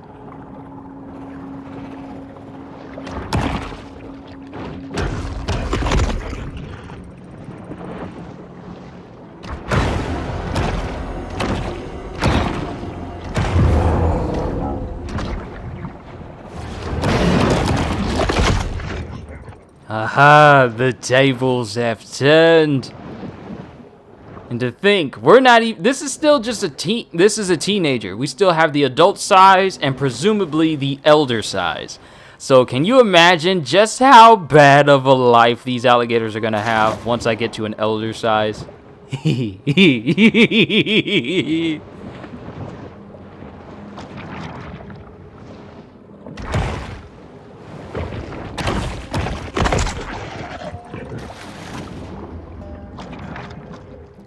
Aha, the tables have turned. And to think, we're not even, this is still just this is a teenager. We still have the adult size and presumably the elder size. So can you imagine just how bad of a life these alligators are gonna have once I get to an elder size?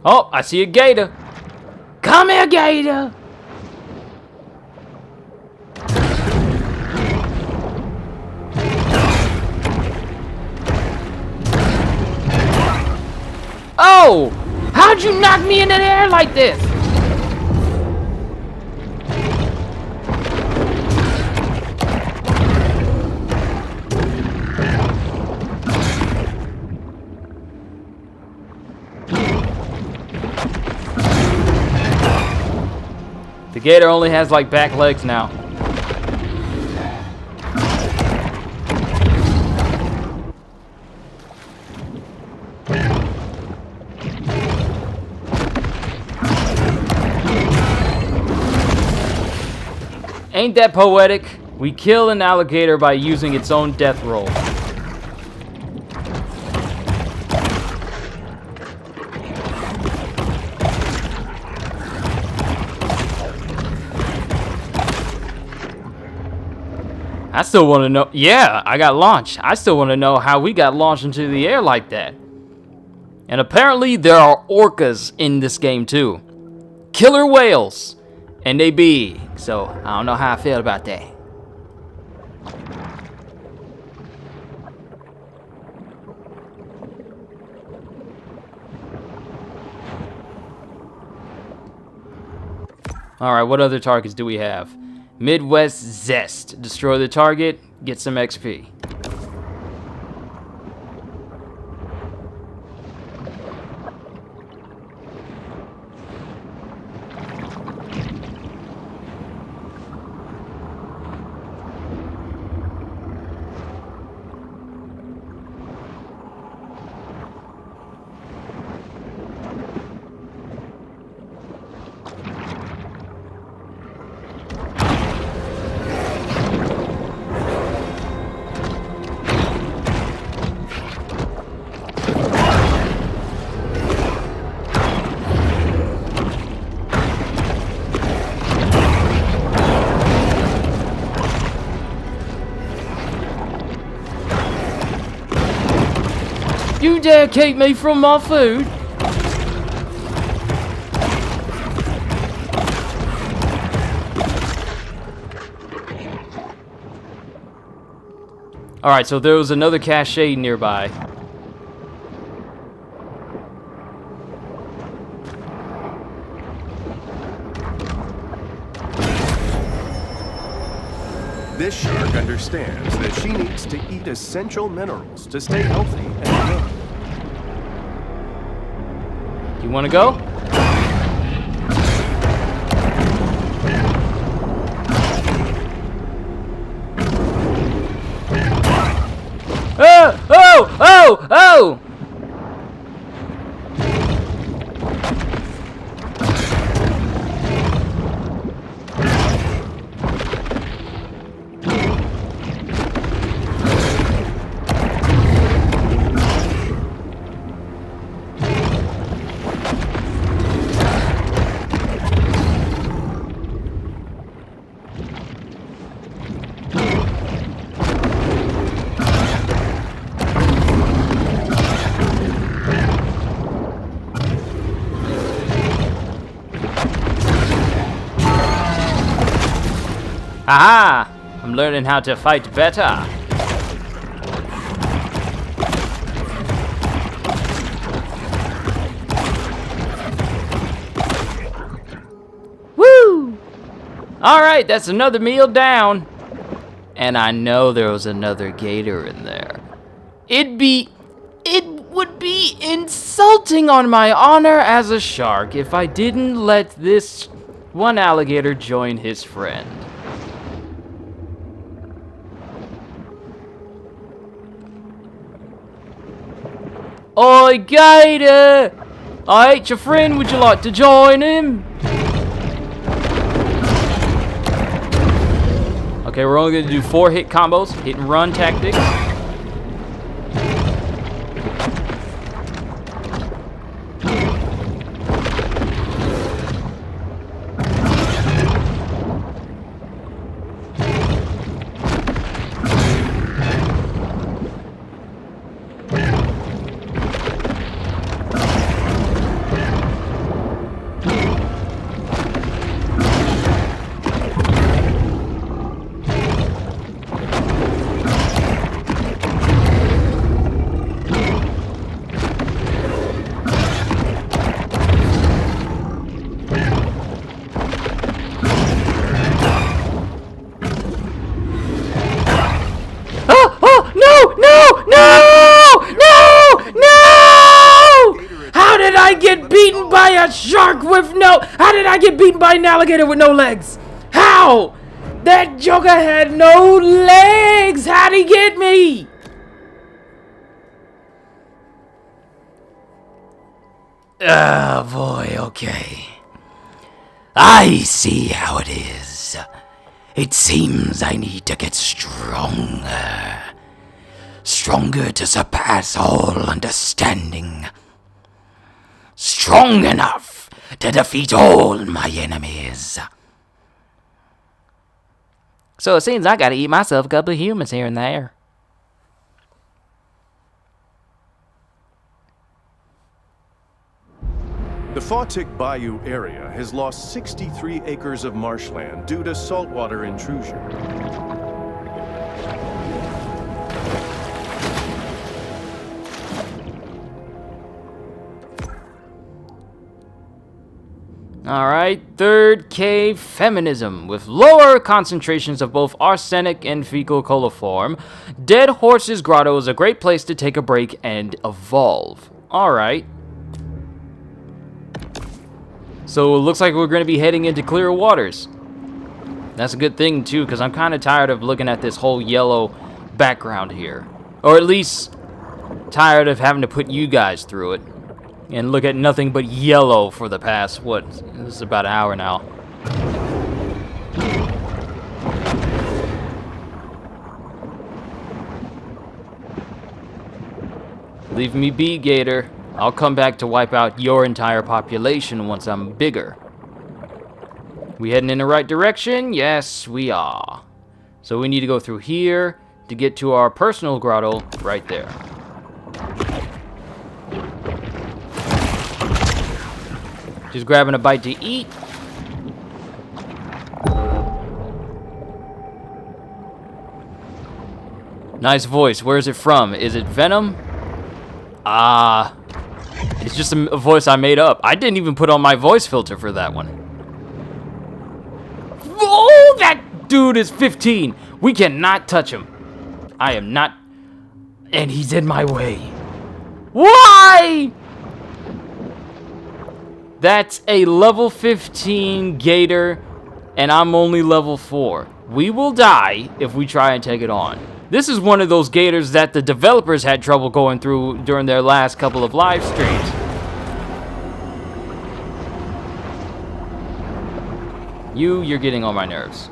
Oh, I see a gator. Come here, gator. Oh! How'd you knock me into the air like this? The gator only has like back legs now. Ain't that poetic? We kill an alligator by using its own death roll. I still want to know. Yeah, I got launched. I still want to know how we got launched into the air like that. And apparently there are orcas in this game too. Killer whales. And they big. So I don't know how I feel about that. Alright, what other targets do we have? Midwest Zest. Destroy the target, get some XP. You dare keep me from my food? Alright, so there was another cache nearby. This shark understands that she needs to eat essential minerals to stay healthy and young. You wanna go? Oh! Oh! Oh! Oh! Aha! I'm learning how to fight better. Woo! Alright, that's another meal down. And I know there was another gator in there. It would be insulting on my honor as a shark if I didn't let this one alligator join his friend. Oi, gator! I ate your friend, would you like to join him? Okay, we're only gonna do 4 hit combos, hit and run tactics. Shark with no... How did I get beaten by an alligator with no legs? How? That joker had no legs. How'd he get me? Ah, boy, okay. I see how it is. It seems I need to get stronger. Stronger to surpass all understanding. Strong enough to defeat all my enemies. So it seems I gotta eat myself a couple of humans here and there. The Fawtick Bayou area has lost 63 acres of marshland due to saltwater intrusion. Alright, third cave, feminism. With lower concentrations of both arsenic and fecal coliform, Dead Horse's Grotto is a great place to take a break and evolve. Alright. So it looks like we're going to be heading into clearer waters. That's a good thing too, because I'm kind of tired of looking at this whole yellow background here. Or at least tired of having to put you guys through it. And look at nothing but yellow for the past, what, this is about an hour now. Leave me be, Gator. I'll come back to wipe out your entire population once I'm bigger. We heading in the right direction? Yes, we are. So we need to go through here to get to our personal grotto right there. Just grabbing a bite to eat. Nice voice. Where is it from? Is it Venom? It's just a voice I made up. I didn't even put on my voice filter for that one. Oh, that dude is 15. We cannot touch him. I am not. And he's in my way. Why? That's a level 15 gator, and I'm only level 4. We will die if we try and take it on. This is one of those gators that the developers had trouble going through during their last couple of live streams. You're getting on my nerves.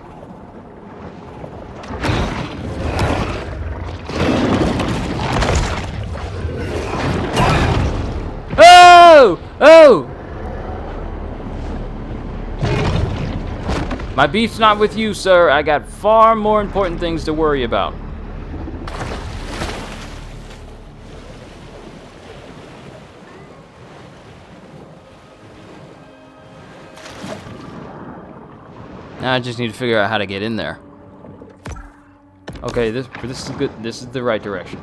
Oh! Oh! My beef's not with you, sir. I got far more important things to worry about. Now I just need to figure out how to get in there. Okay, this is good. This is the right direction.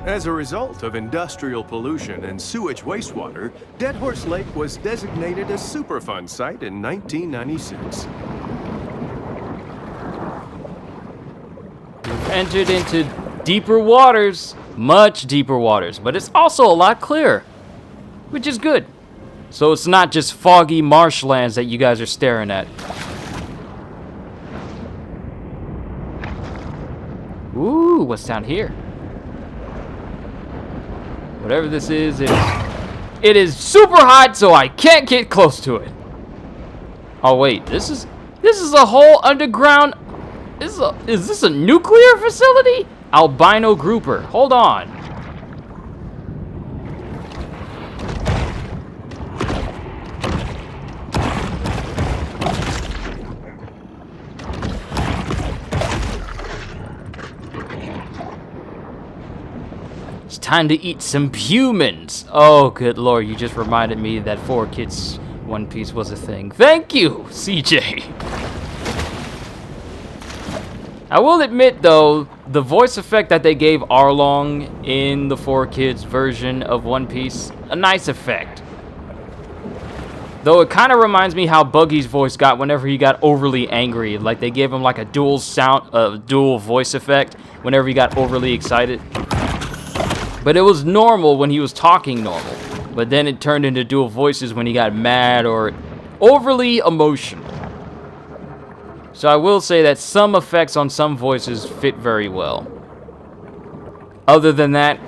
As a result of industrial pollution and sewage wastewater, Dead Horse Lake was designated a Superfund site in 1996. We've entered into deeper waters, much deeper waters, but it's also a lot clearer, which is good. So it's not just foggy marshlands that you guys are staring at. Ooh, what's down here? Whatever this is, it is super hot, so I can't get close to it. Oh wait, this is a whole underground. Is this a nuclear facility? Albino grouper. Hold on. It's time to eat some humans. Oh, good lord, you just reminded me that 4Kids One Piece was a thing. Thank you, CJ. I will admit, though, the voice effect that they gave Arlong in the 4Kids version of One Piece, a nice effect. Though it kind of reminds me how Buggy's voice got whenever he got overly angry. Like they gave him like a dual voice effect whenever he got overly excited. But it was normal when he was talking normal. But then it turned into dual voices when he got mad or overly emotional. So I will say that some effects on some voices fit very well. Other than that,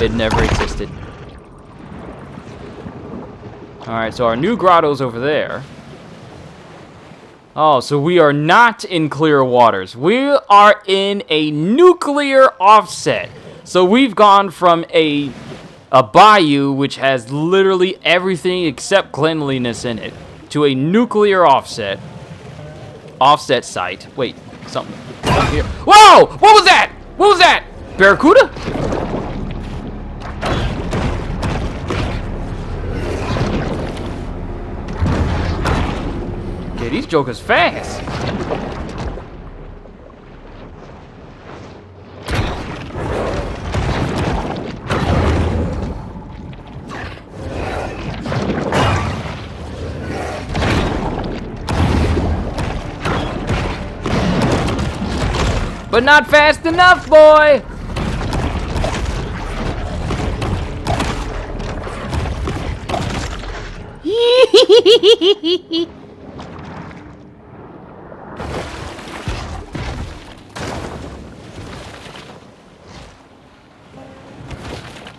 it never existed. Alright, so our new grotto's over there. Oh, so we are not in clear waters. We are in a nuclear offset. So we've gone from a bayou, which has literally everything except cleanliness in it, to a nuclear offset site. Wait, something here. Whoa! What was that? What was that? Barracuda? Okay, these jokers fast. But not fast enough, boy!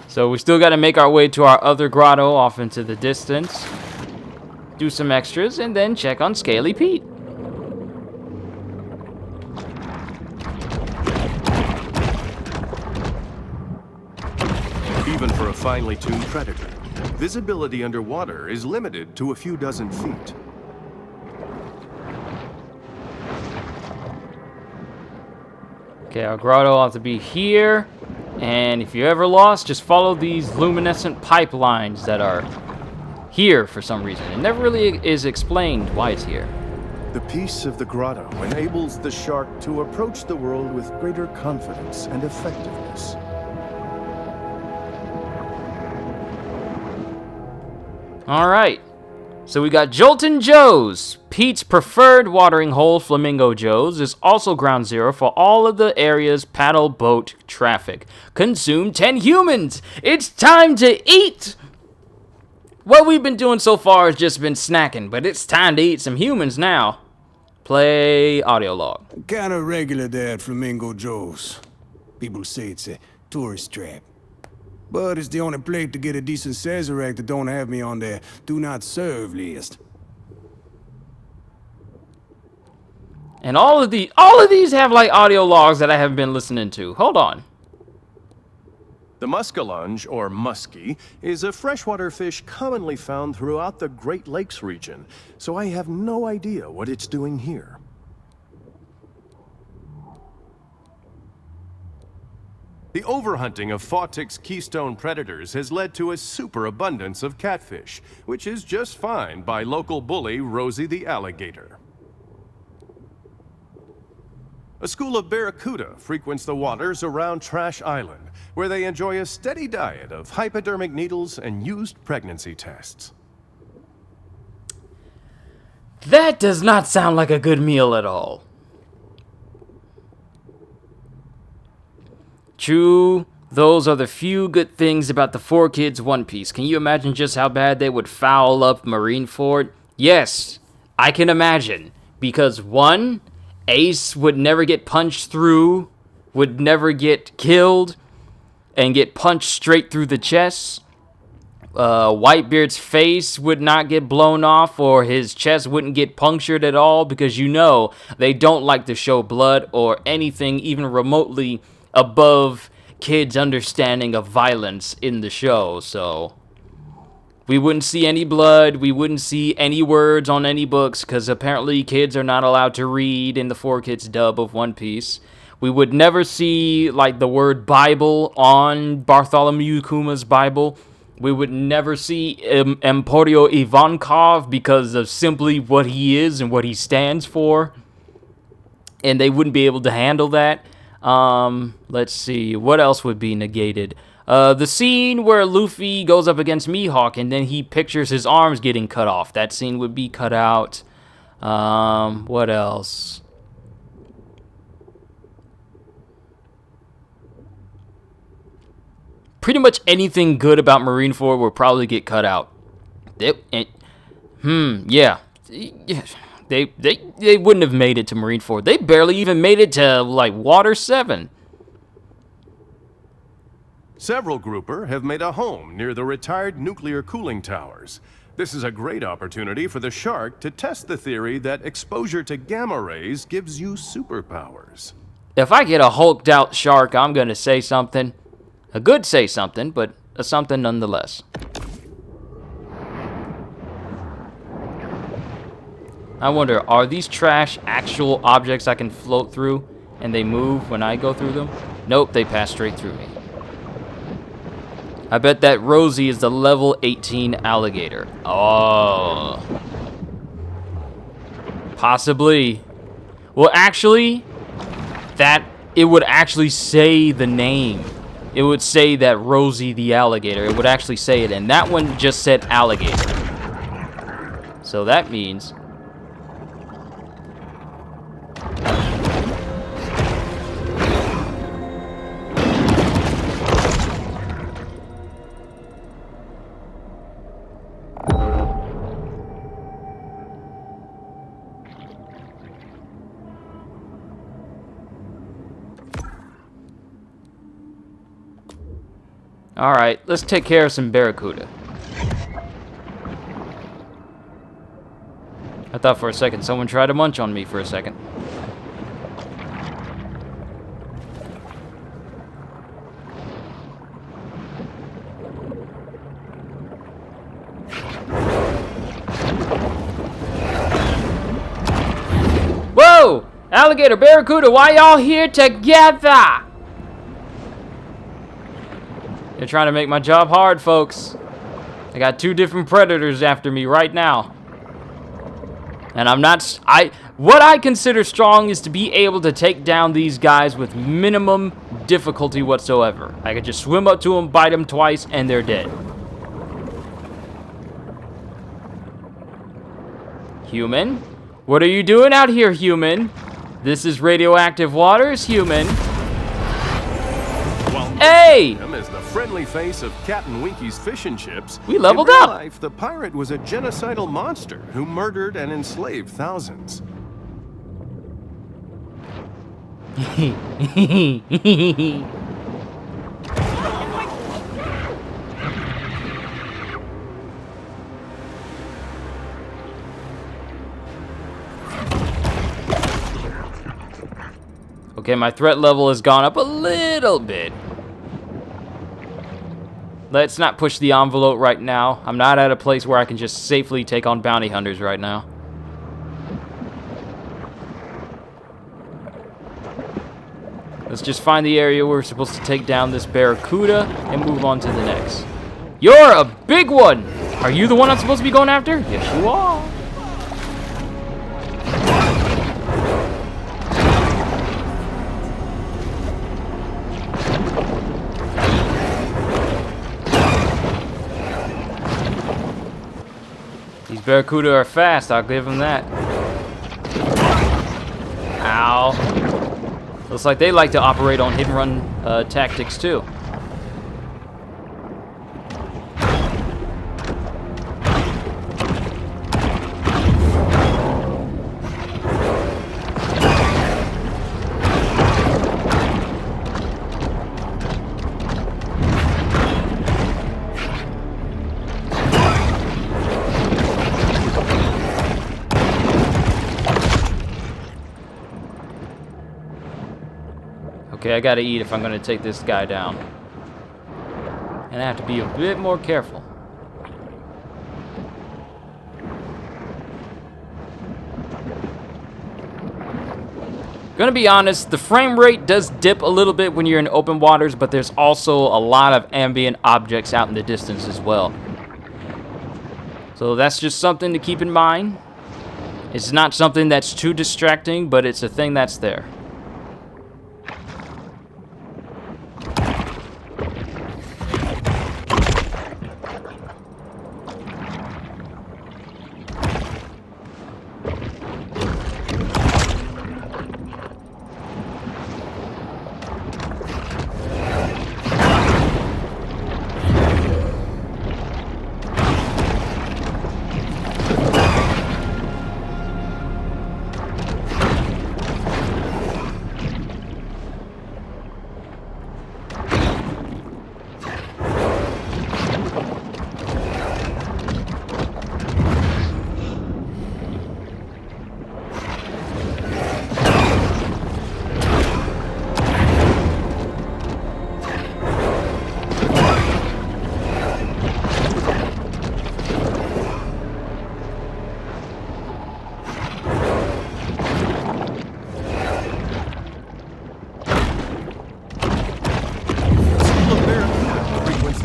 So we still got to make our way to our other grotto off into the distance, do some extras, and then check on Scaly Pete. Even for a finely tuned predator, visibility underwater is limited to a few dozen feet. Okay, our grotto ought to be here. And if you're ever lost, just follow these luminescent pipelines that are here for some reason. It never really is explained why it's here. The peace of the grotto enables the shark to approach the world with greater confidence and effectiveness. All right. So we got Joltin' Joe's, Pete's preferred watering hole. Flamingo Joe's is also ground zero for all of the area's paddle boat traffic. Consume 10 humans. It's time to eat. What we've been doing so far has just been snacking, but it's time to eat some humans now. Play audio log. Kinda regular there at Flamingo Joe's. People say it's a tourist trap. But it's the only place to get a decent Sazerac that don't have me on their do not serve list. And all of these have like audio logs that I haven't been listening to. Hold on. The muskellunge, or muskie, is a freshwater fish commonly found throughout the Great Lakes region, so I have no idea what it's doing here. The overhunting of Fawtick's keystone predators has led to a superabundance of catfish, which is just fine by local bully Rosie the alligator. A school of barracuda frequents the waters around Trash Island, where they enjoy a steady diet of hypodermic needles and used pregnancy tests. That does not sound like a good meal at all. True, those are the few good things about the 4Kids One Piece. Can you imagine just how bad they would foul up Marineford? Yes, I can imagine. Because one, Ace would never get punched through, would never get killed, and get punched straight through the chest. Whitebeard's face would not get blown off, or his chest wouldn't get punctured at all, because you know they don't like to show blood or anything even remotely above kids' understanding of violence in the show. So we wouldn't see any blood, we wouldn't see any words on any books, because apparently kids are not allowed to read in the 4Kids dub of One Piece. We would never see, like, the word Bible on Bartholomew Kuma's Bible. We would never see Emporio Ivankov because of simply what he is and what he stands for. And they wouldn't be able to handle that. Let's see, what else would be negated? The scene where Luffy goes up against Mihawk and then he pictures his arms getting cut off. That scene would be cut out. What else? Pretty much anything good about Marineford will probably get cut out. Yeah. They wouldn't have made it to Marineford. They barely even made it to, like, Water 7. Several grouper have made a home near the retired nuclear cooling towers. This is a great opportunity for the shark to test the theory that exposure to gamma rays gives you superpowers. If I get a hulked out shark, I'm going to say something. A good say something, but a something nonetheless. I wonder, are these trash actual objects I can float through and they move when I go through them? Nope, they pass straight through me. I bet that Rosie is the level 18 alligator. Oh. Possibly. Well, actually, it would actually say the name. It would say that Rosie the alligator. It would actually say it, and that one just said alligator. So that means... Alright, let's take care of some barracuda. I thought for a second someone tried to munch on me for a second. Whoa! Alligator, barracuda, why y'all here together? They're trying to make my job hard, folks. I got two different predators after me right now. And what I consider strong is to be able to take down these guys with minimum difficulty whatsoever. I could just swim up to them, bite them twice, and they're dead. Human? What are you doing out here, human? This is radioactive waters, human. Hey! As the friendly face of Captain Winky's fish and chips, we leveled in real up. life, the pirate was a genocidal monster who murdered and enslaved thousands. Okay, my threat level has gone up a little bit. Let's not push the envelope right now. I'm not at a place where I can just safely take on bounty hunters right now. Let's just find the area where we're supposed to take down this barracuda and move on to the next. You're a big one! Are you the one I'm supposed to be going after? Yes, you are. These barracuda are fast, I'll give them that. Ow. Looks like they like to operate on hit and run tactics too. Okay, I gotta eat if I'm gonna take this guy down. And I have to be a bit more careful. Gonna be honest, the frame rate does dip a little bit when you're in open waters, but there's also a lot of ambient objects out in the distance as well. So that's just something to keep in mind. It's not something that's too distracting, but it's a thing that's there.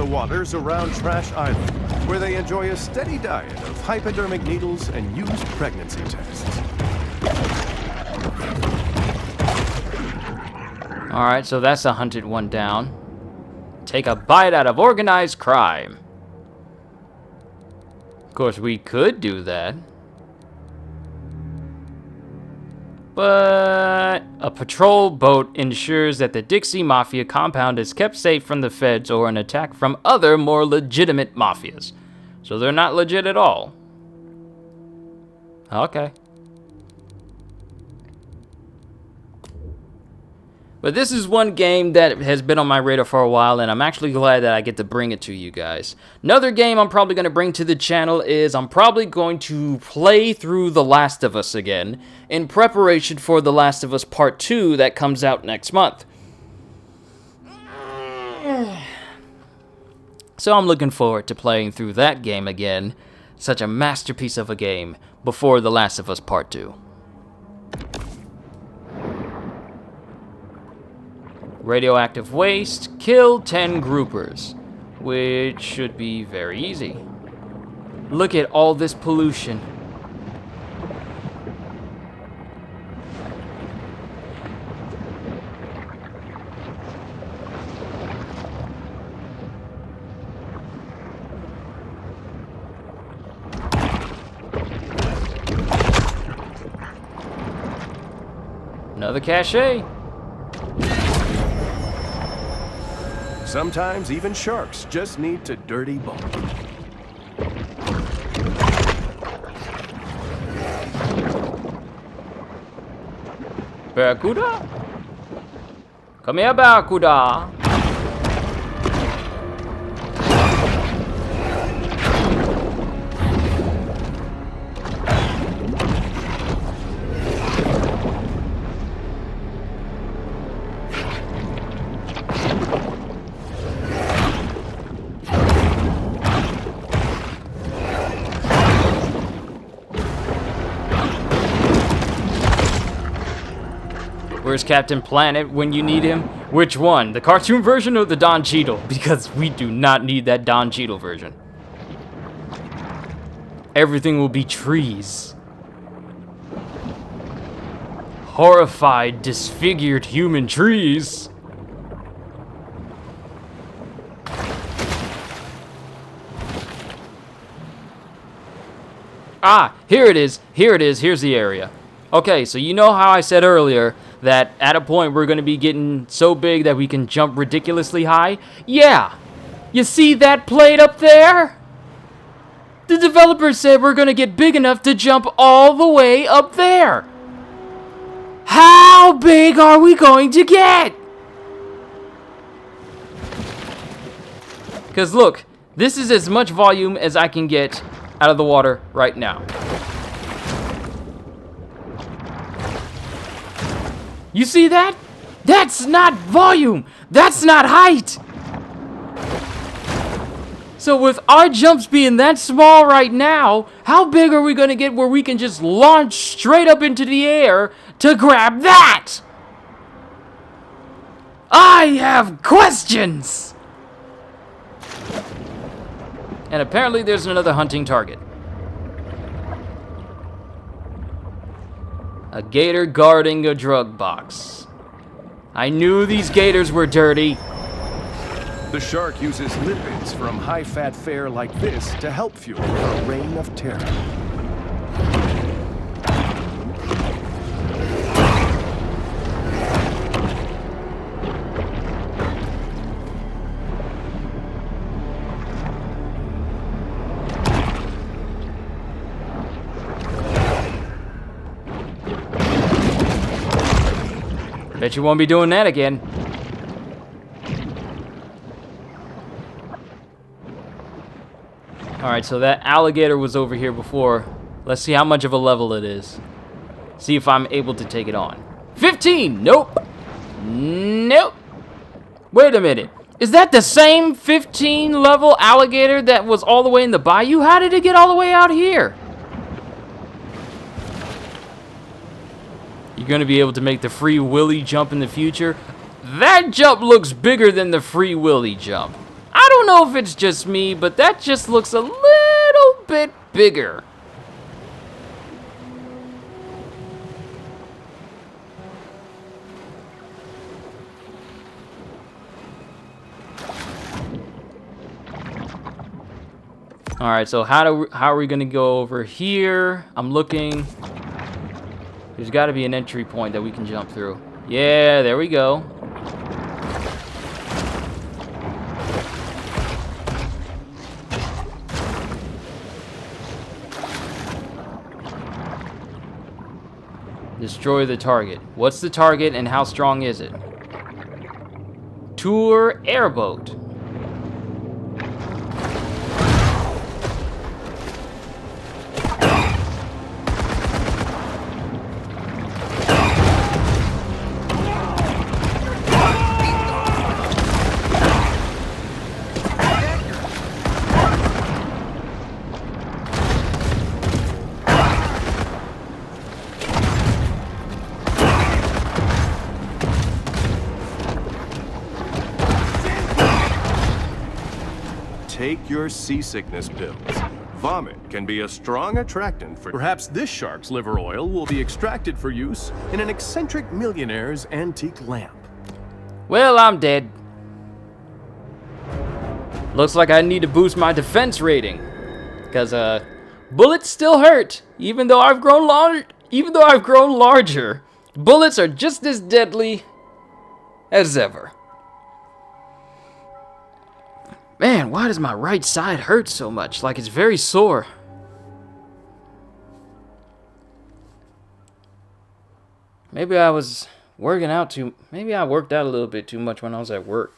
Waters around Trash Island, where they enjoy a steady diet of hypodermic needles and used pregnancy tests. Alright, so that's a hunted one down. Take a bite out of organized crime. Of course, we could do that. But a patrol boat ensures that the Dixie Mafia compound is kept safe from the feds or an attack from other more legitimate mafias. So they're not legit at all. Okay. But this is one game that has been on my radar for a while, and I'm actually glad that I get to bring it to you guys. Another game I'm probably going to bring to the channel is I'm probably going to play through The Last of Us again in preparation for The Last of Us Part 2 that comes out next month. So I'm looking forward to playing through that game again. Such a masterpiece of a game before The Last of Us Part 2. Radioactive waste, kill 10 groupers, which should be very easy. Look at all this pollution. Another cache. Sometimes even sharks just need to dirty bulk. Barracuda? Come here, Barracuda. Where's Captain Planet when you need him? Which one? The cartoon version or the Don Cheadle? Because we do not need that Don Cheadle version. Everything will be trees. Horrified, disfigured human trees. Ah, here it is. Here it is. Here's the area. Okay, so you know how I said earlier that at a point we're going to be getting so big that we can jump ridiculously high? Yeah. You see that plate up there? The developer said we're going to get big enough to jump all the way up there. How big are we going to get? Because look, this is as much volume as I can get out of the water right now. You see that? That's not volume. That's not height. So with our jumps being that small right now, how big are we going to get where we can just launch straight up into the air to grab that? I have questions. And apparently there's another hunting target. A gator guarding a drug box. I knew these gators were dirty. The shark uses lipids from high-fat fare like this to help fuel a reign of terror. Bet you won't be doing that again. Alright, so that alligator was over here before. Let's see how much of a level it is. See if I'm able to take it on. 15! Nope. Nope. Wait a minute. Is that the same 15 level alligator that was all the way in the bayou? How did it get all the way out here? You're going to be able to make the Free Willy jump in the future. That jump looks bigger than the Free Willy jump. I don't know if it's just me, but that just looks a little bit bigger. All right, so how are we going to go over here? I'm looking. There's got to be an entry point that we can jump through. Yeah, there we go. Destroy the target. What's the target and how strong is it? Tour airboat. Take your seasickness pills. Vomit can be a strong attractant for... Perhaps this shark's liver oil will be extracted for use in an eccentric millionaire's antique lamp. Well, I'm dead. Looks like I need to boost my defense rating. Because, bullets still hurt. Even though I've grown larger, bullets are just as deadly as ever. Man, why does my right side hurt so much? Like it's very sore. Maybe I was working out maybe I worked out a little bit too much when I was at work.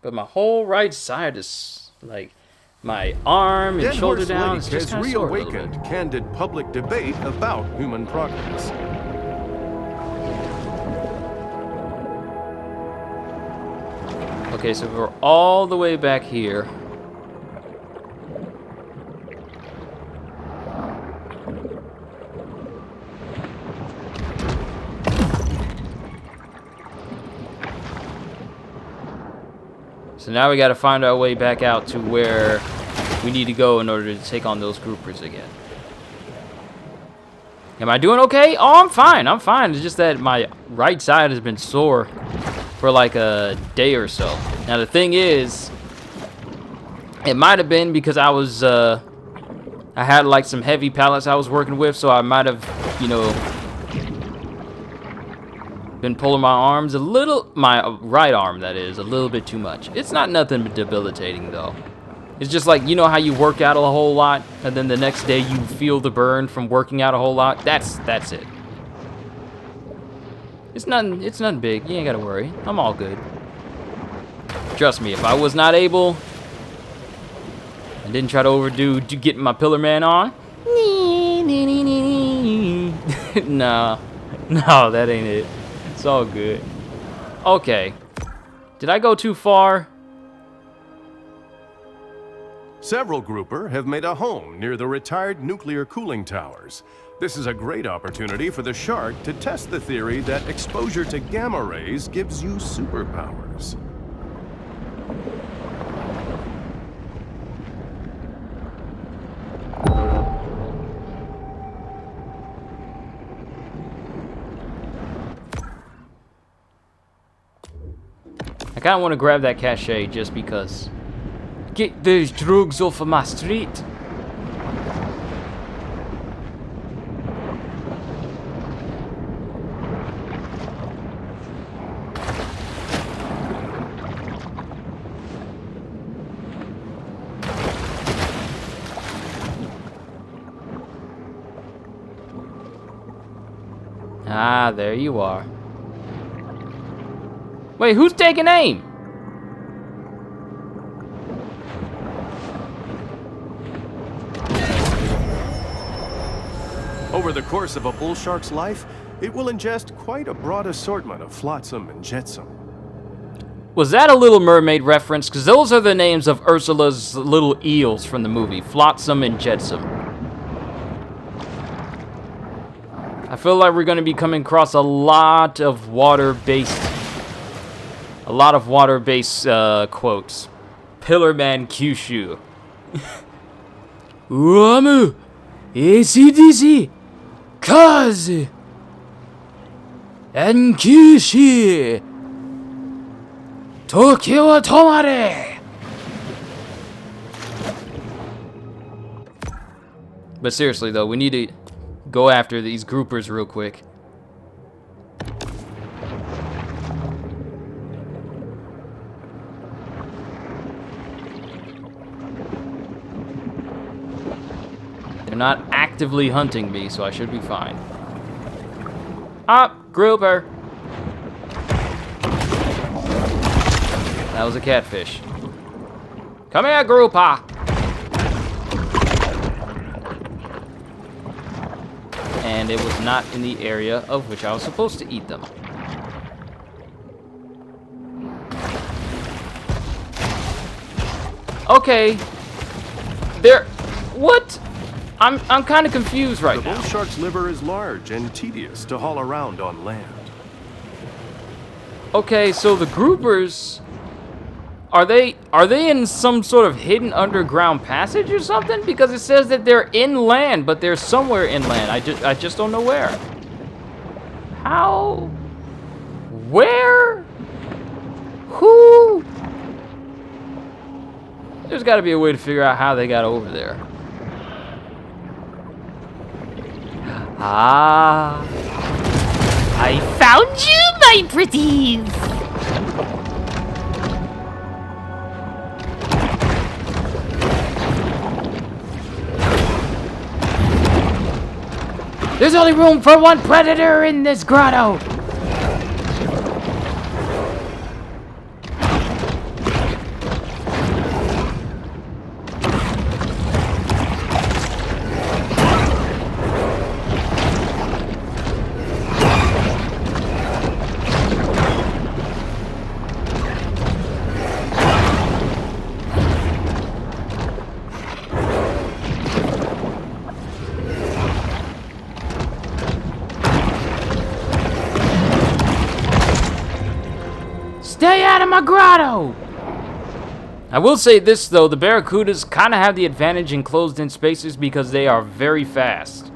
But my whole right side is like my arm and shoulder down is just kind of sore a little bit. Reawakened candid public debate about human progress. Okay, so we're all the way back here. So now we gotta find our way back out to where we need to go in order to take on those groupers again. Am I doing okay? Oh, I'm fine. I'm fine. It's just that my right side has been sore for like a day or so. Now the thing is, it might have been because I was, I had like some heavy pallets I was working with, so I might have, you know, been pulling my arms a little, my right arm that is, a little bit too much. It's not nothing debilitating though. It's just like, you know how you work out a whole lot and then the next day you feel the burn from working out a whole lot? That's it. It's nothing big. You ain't gotta worry. I'm all good. Trust me, if I was not able and didn't try to overdo getting my Pillar Man on. No, that ain't it. It's all good. Okay. Did I go too far? Several grouper have made a home near the retired nuclear cooling towers. This is a great opportunity for the shark to test the theory that exposure to gamma rays gives you superpowers. I kind of want to grab that cachet just because. Get those drugs off of my street. Ah, there you are. Wait, who's taking aim? Over the course of a bull shark's life, it will ingest quite a broad assortment of flotsam and jetsam. Was that a Little Mermaid reference? Because those are the names of Ursula's little eels from the movie, Flotsam and Jetsam. I feel like we're going to be coming across a lot of water-based quotes. Pillar Man Kyushu. Uamu! ACDC! Kaze! And Kyushi! Tokyo wa tomare! But seriously though, we need to go after these groupers real quick. They're not actively hunting me, so I should be fine. Up, grouper! That was a catfish. Come here, grouper! And it was not in the area of which I was supposed to eat them. Okay. What? I'm kind of confused right now. The bull shark's liver is large and tedious to haul around on land. Okay, so the groupers, are they in some sort of hidden underground passage or something? Because it says that they're inland, but they're somewhere inland. I just don't know where. How? Where? Who? There's got to be a way to figure out how they got over there. Ah. I found you, my pretties! There's only room for one predator in this grotto. Stay out of my grotto! I will say this, though. The Barracudas kind of have the advantage in closed-in spaces because they are very fast.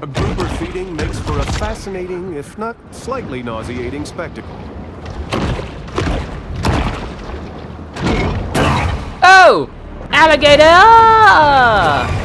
A grouper feeding makes for a fascinating, if not slightly nauseating, spectacle. Oh! Alligator! Ah!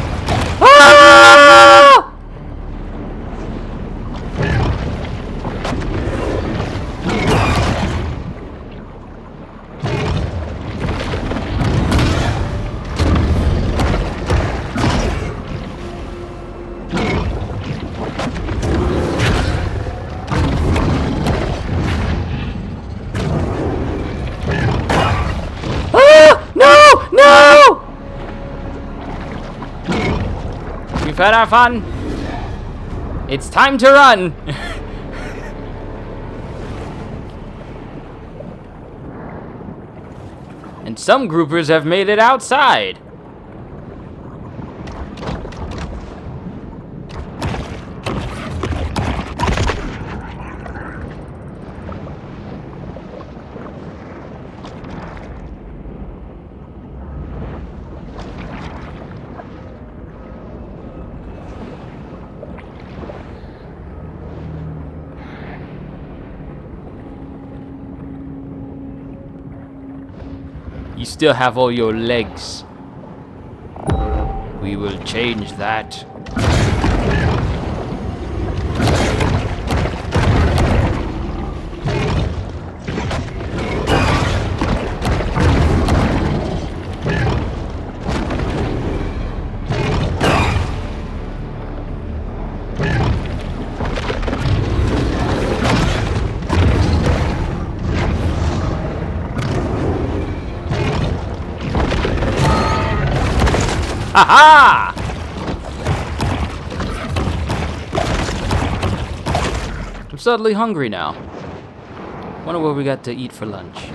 No! We've had our fun. It's time to run. And some groupers have made it outside. You still have all your legs. We will change that. Ha-ha! I'm suddenly hungry now. Wonder what we got to eat for lunch.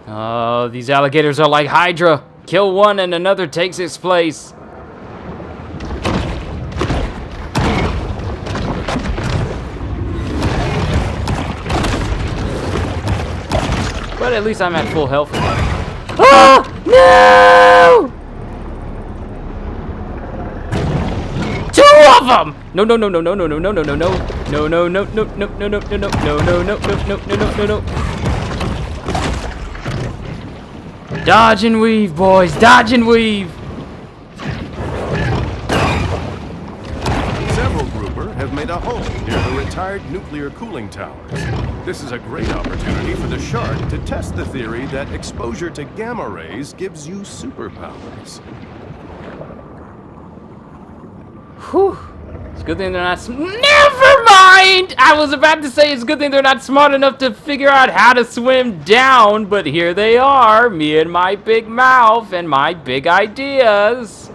Oh, these alligators are like Hydra. Kill one and another takes its place. But at least I'm at full health. Oh, no! Two of them! No, no, no, no, no, no, no, no, no, no, no. No, no, no, no, no, no, no, no, no, no, no, no, no, no, no, no, no. Dodge and weave, boys. Dodge and weave. Several grouper have made a home near the retired nuclear cooling towers. This is a great opportunity for the shark to test the theory that exposure to gamma rays gives you superpowers. Whew. It's a good thing they're not. Never mind! I was about to say it's a good thing they're not smart enough to figure out how to swim down, but here they are, me and my big mouth and my big ideas.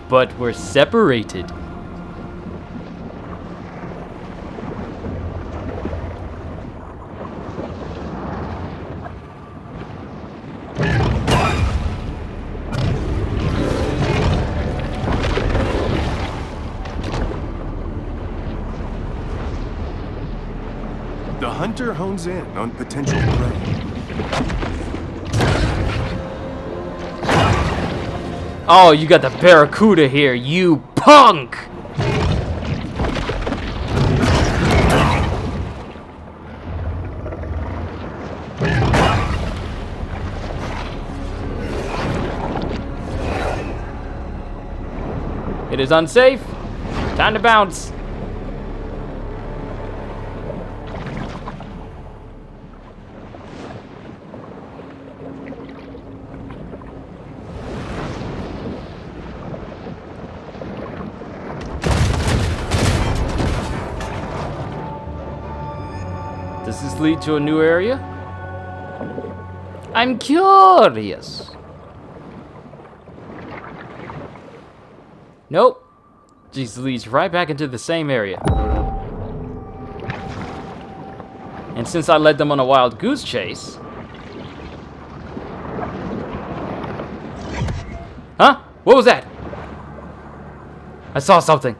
But we're separated. The hunter hones in on potential prey. Oh, you got the Barracuda here, you punk! It is unsafe. Time to bounce. this lead to a new area? I'm curious. Nope. Just leads right back into the same area. And since I led them on a wild goose chase... Huh? What was that? I saw something.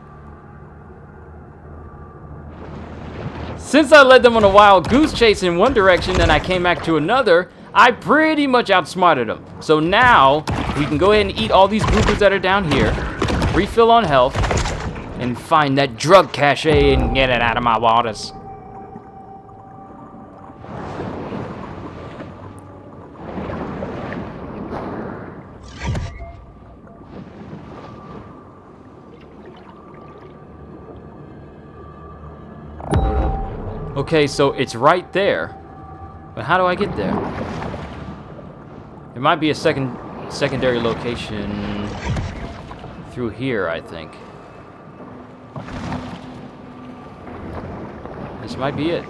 Since I led them on a wild goose chase in one direction and I came back to another, I pretty much outsmarted them. So now, we can go ahead and eat all these groupers that are down here, refill on health, and find that drug cache and get it out of my waters. Okay, so it's right there. But how do I get there? There might be a secondary location through here, I think. This might be it.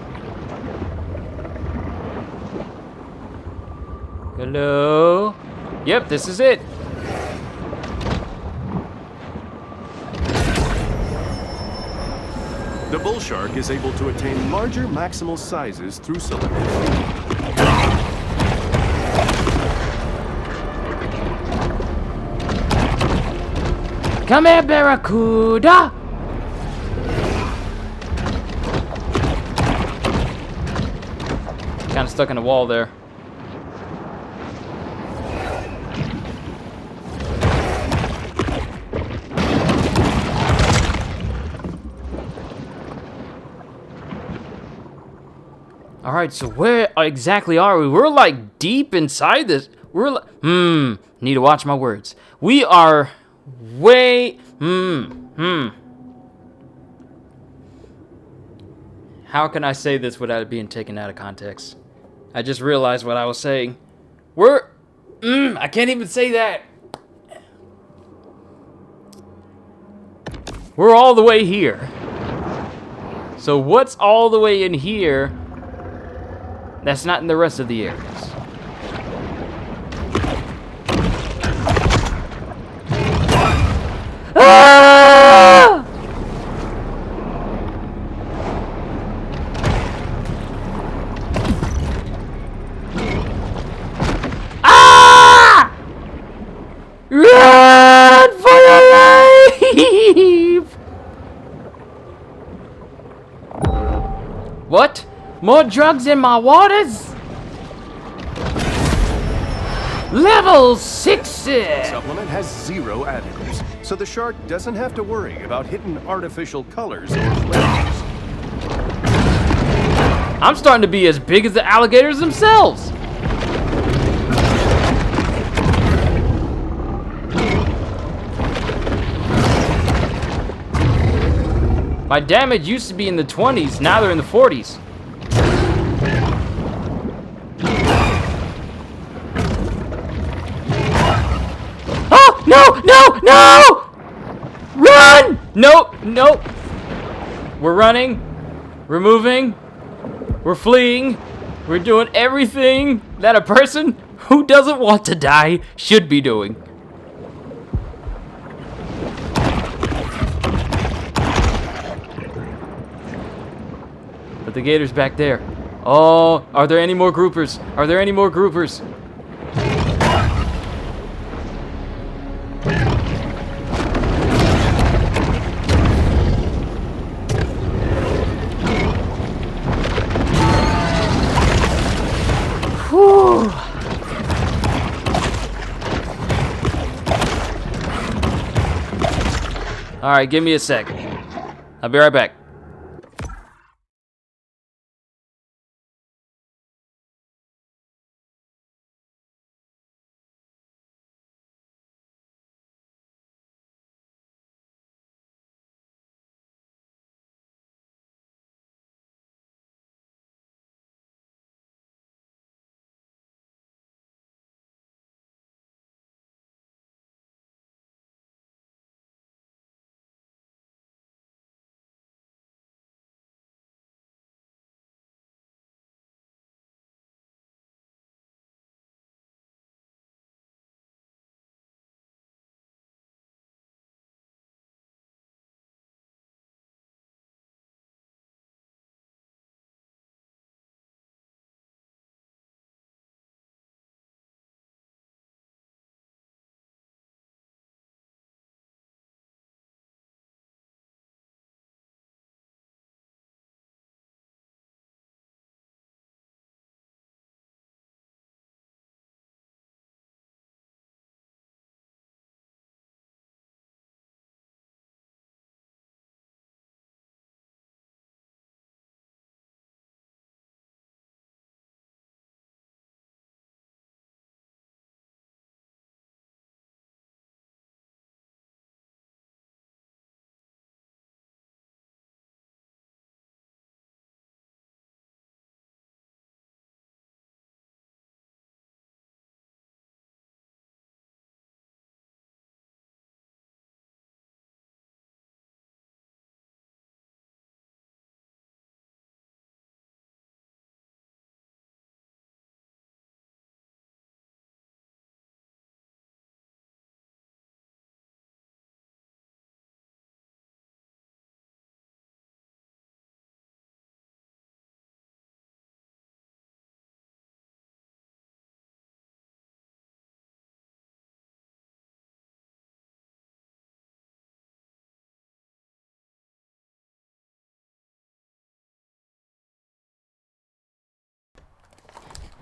Hello? Yep, this is it. The bull shark is able to attain larger maximal sizes through selective feeding. Come here, Barracuda! Kind of stuck in the wall there. Alright, so where exactly are we? We're like deep inside this. We're like, need to watch my words. We are way, How can I say this without it being taken out of context? I just realized what I was saying. I can't even say that. We're all the way here. So what's all the way in here that's not in the rest of the areas? Ah! Ah! Run for your life! What? More drugs in my waters? Level 6! Supplement has 0 additives, so the shark doesn't have to worry about hitting artificial colors or flavors. I'm starting to be as big as the alligators themselves. My damage used to be in the 20s, now they're in the 40s. Oh, no, no, no! Run! Nope, nope. We're running. We're moving. We're fleeing. We're doing everything that a person who doesn't want to die should be doing. But the gator's back there. Oh, are there any more groupers? Are there any more groupers? Whew. All right, give me a sec. I'll be right back.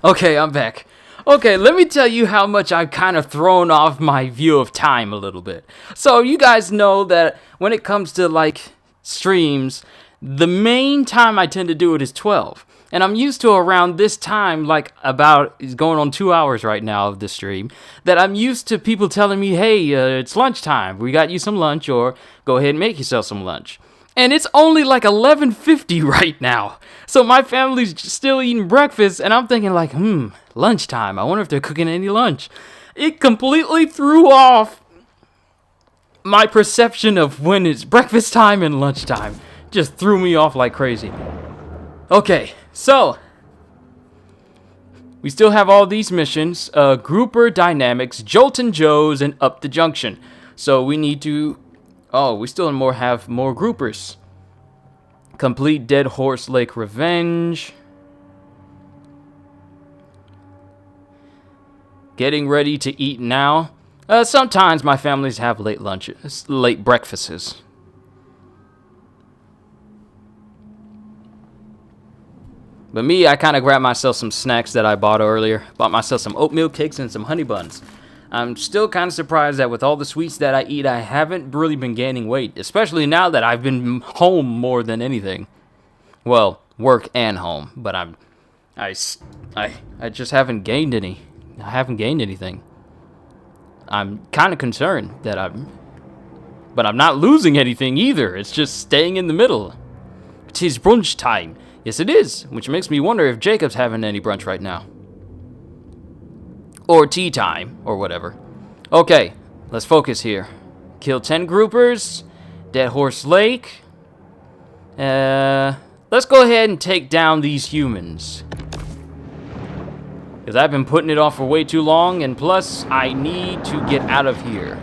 Okay, I'm back. Okay, let me tell you how much I've kind of thrown off my view of time a little bit. So you guys know that when it comes to like streams, the main time I tend to do it is 12. And I'm used to around this time, like about, it's going on 2 hours right now of the stream, that I'm used to people telling me, hey, it's lunchtime. We got you some lunch, or go ahead and make yourself some lunch. And it's only like 11:50 right now. So my family's still eating breakfast, and I'm thinking like, lunchtime. I wonder if they're cooking any lunch. It completely threw off my perception of when it's breakfast time and lunchtime. Just threw me off like crazy. Okay, so we still have all these missions, Grouper Dynamics, Joltin' Joe's, and Up the Junction. So we need to, we still have more groupers. Complete Dead Horse Lake Revenge. Getting ready to eat now. Sometimes my families have late breakfasts. But me, I kind of grabbed myself some snacks that I bought earlier. Bought myself some oatmeal cakes and some honey buns. I'm still kind of surprised that with all the sweets that I eat, I haven't really been gaining weight. Especially now that I've been home more than anything. Well, work and home. But I just haven't gained any. I haven't gained anything. I'm kind of concerned that but I'm not losing anything either. It's just staying in the middle. It is brunch time. Yes, it is, which makes me wonder if Jacob's having any brunch right now. Or tea time, or whatever. Okay, let's focus here. Kill 10 groupers. Dead Horse Lake. Let's go ahead and take down these humans. Because I've been putting it off for way too long, and plus, I need to get out of here.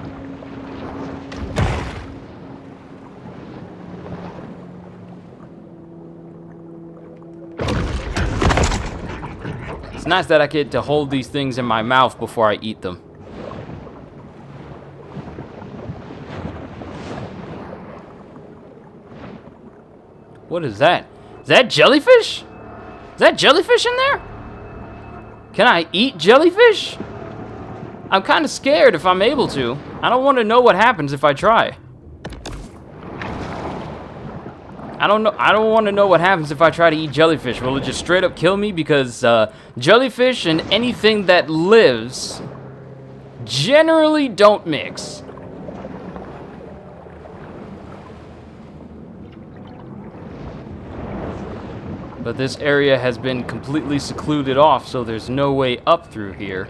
It's nice that I get to hold these things in my mouth before I eat them. What is that? Is that jellyfish? Is that jellyfish in there? Can I eat jellyfish? I'm kind of scared if I'm able to. I don't want to know what happens if I try. I don't want to know what happens if I try to eat jellyfish. Will it just straight up kill me? Because jellyfish and anything that lives generally don't mix. But this area has been completely secluded off, so there's no way up through here.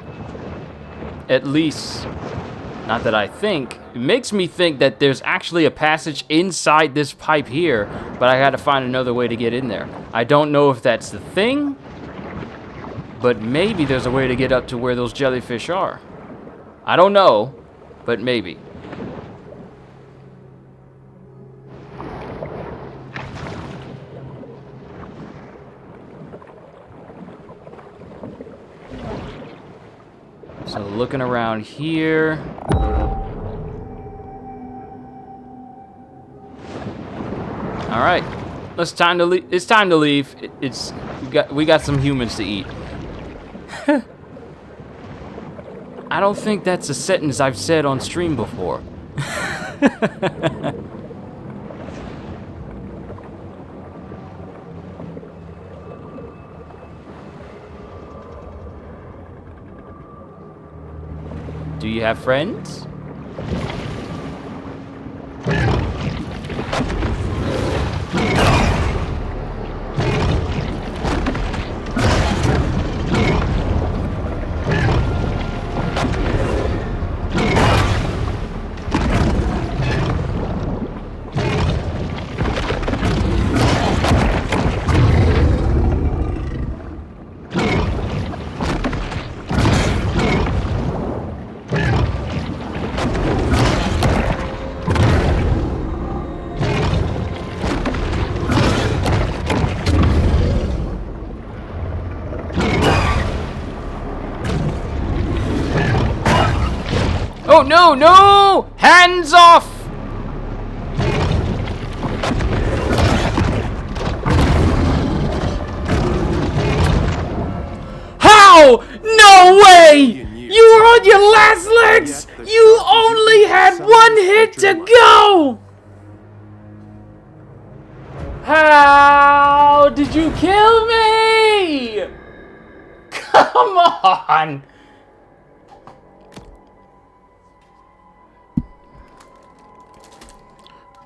At least, not that I think. It makes me think that there's actually a passage inside this pipe here, but I gotta find another way to get in there. I don't know if that's the thing, but maybe there's a way to get up to where those jellyfish are. I don't know, but maybe. So looking around here. All right, it's time to leave. It's time to leave. We got some humans to eat. I don't think that's a sentence I've said on stream before. Do you have friends? Oh, no, no! Hands off! Ha! No way! You were on your last legs! You only had one hit to go! How did you kill me? Come on!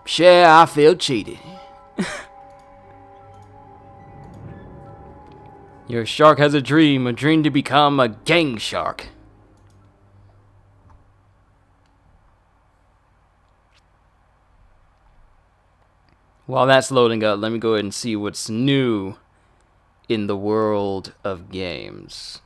Sure, I feel cheated. Your shark has a dream to become a gang shark. While that's loading up, let me go ahead and see what's new in the world of games.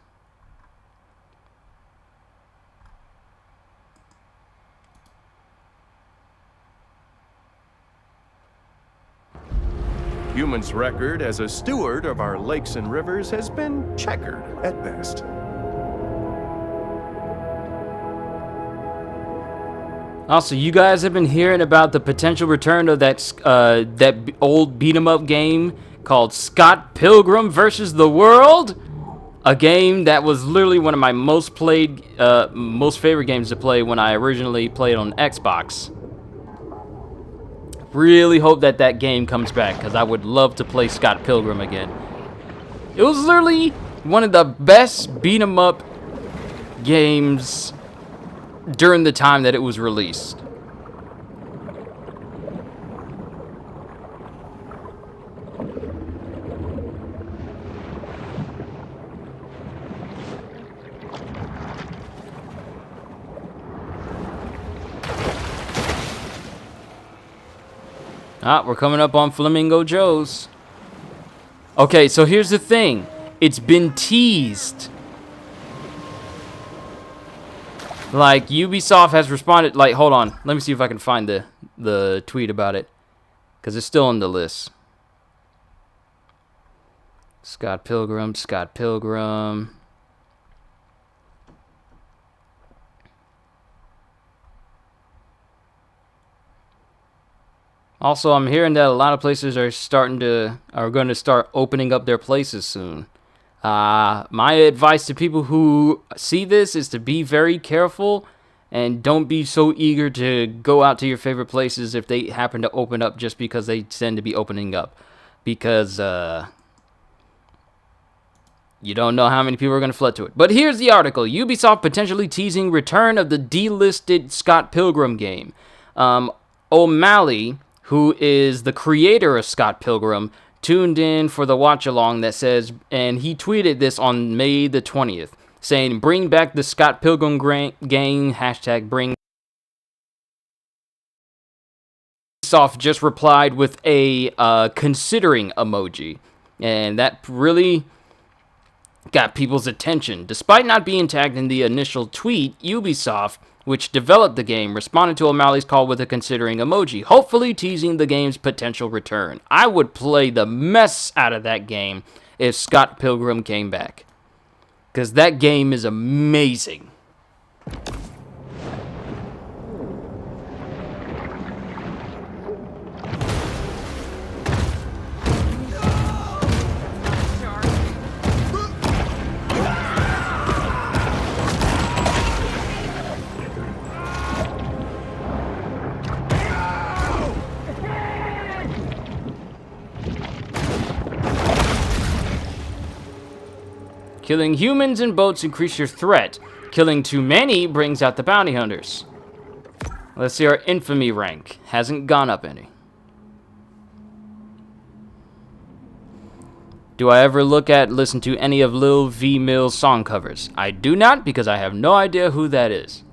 Humans' record as a steward of our lakes and rivers has been checkered at best. Also, you guys have been hearing about the potential return of that old beat-em-up game called Scott Pilgrim versus the World? A game that was literally one of my most favorite games to play when I originally played on Xbox. Really hope that game comes back, because I would love to play Scott Pilgrim again. It was literally one of the best beat-em-up games during the time that it was released. Ah, we're coming up on Flamingo Joe's. Okay, so here's the thing. It's been teased. Like, Ubisoft has responded, like, hold on. Let me see if I can find the tweet about it. Because it's still on the list. Scott Pilgrim, Scott Pilgrim. Also, I'm hearing that a lot of places are going to start opening up their places soon. My advice to people who see this is to be very careful and don't be so eager to go out to your favorite places if they happen to open up just because they tend to be opening up. Because you don't know how many people are going to flood to it. But here's the article. Ubisoft potentially teasing return of the delisted Scott Pilgrim game. O'Malley, who is the creator of Scott Pilgrim, tuned in for the watch-along that says, and he tweeted this on May the 20th, saying, bring back the Scott Pilgrim gang, hashtag bring. Ubisoft just replied with a considering emoji, and that really got people's attention. Despite not being tagged in the initial tweet, Ubisoft, which developed the game, responded to O'Malley's call with a considering emoji, hopefully teasing the game's potential return. I would play the mess out of that game if Scott Pilgrim came back, because that game is amazing. Killing humans and boats increase your threat. Killing too many brings out the bounty hunters. Let's see our infamy rank. Hasn't gone up any. Do I ever listen to any of Lil V Mill's song covers? I do not, because I have no idea who that is.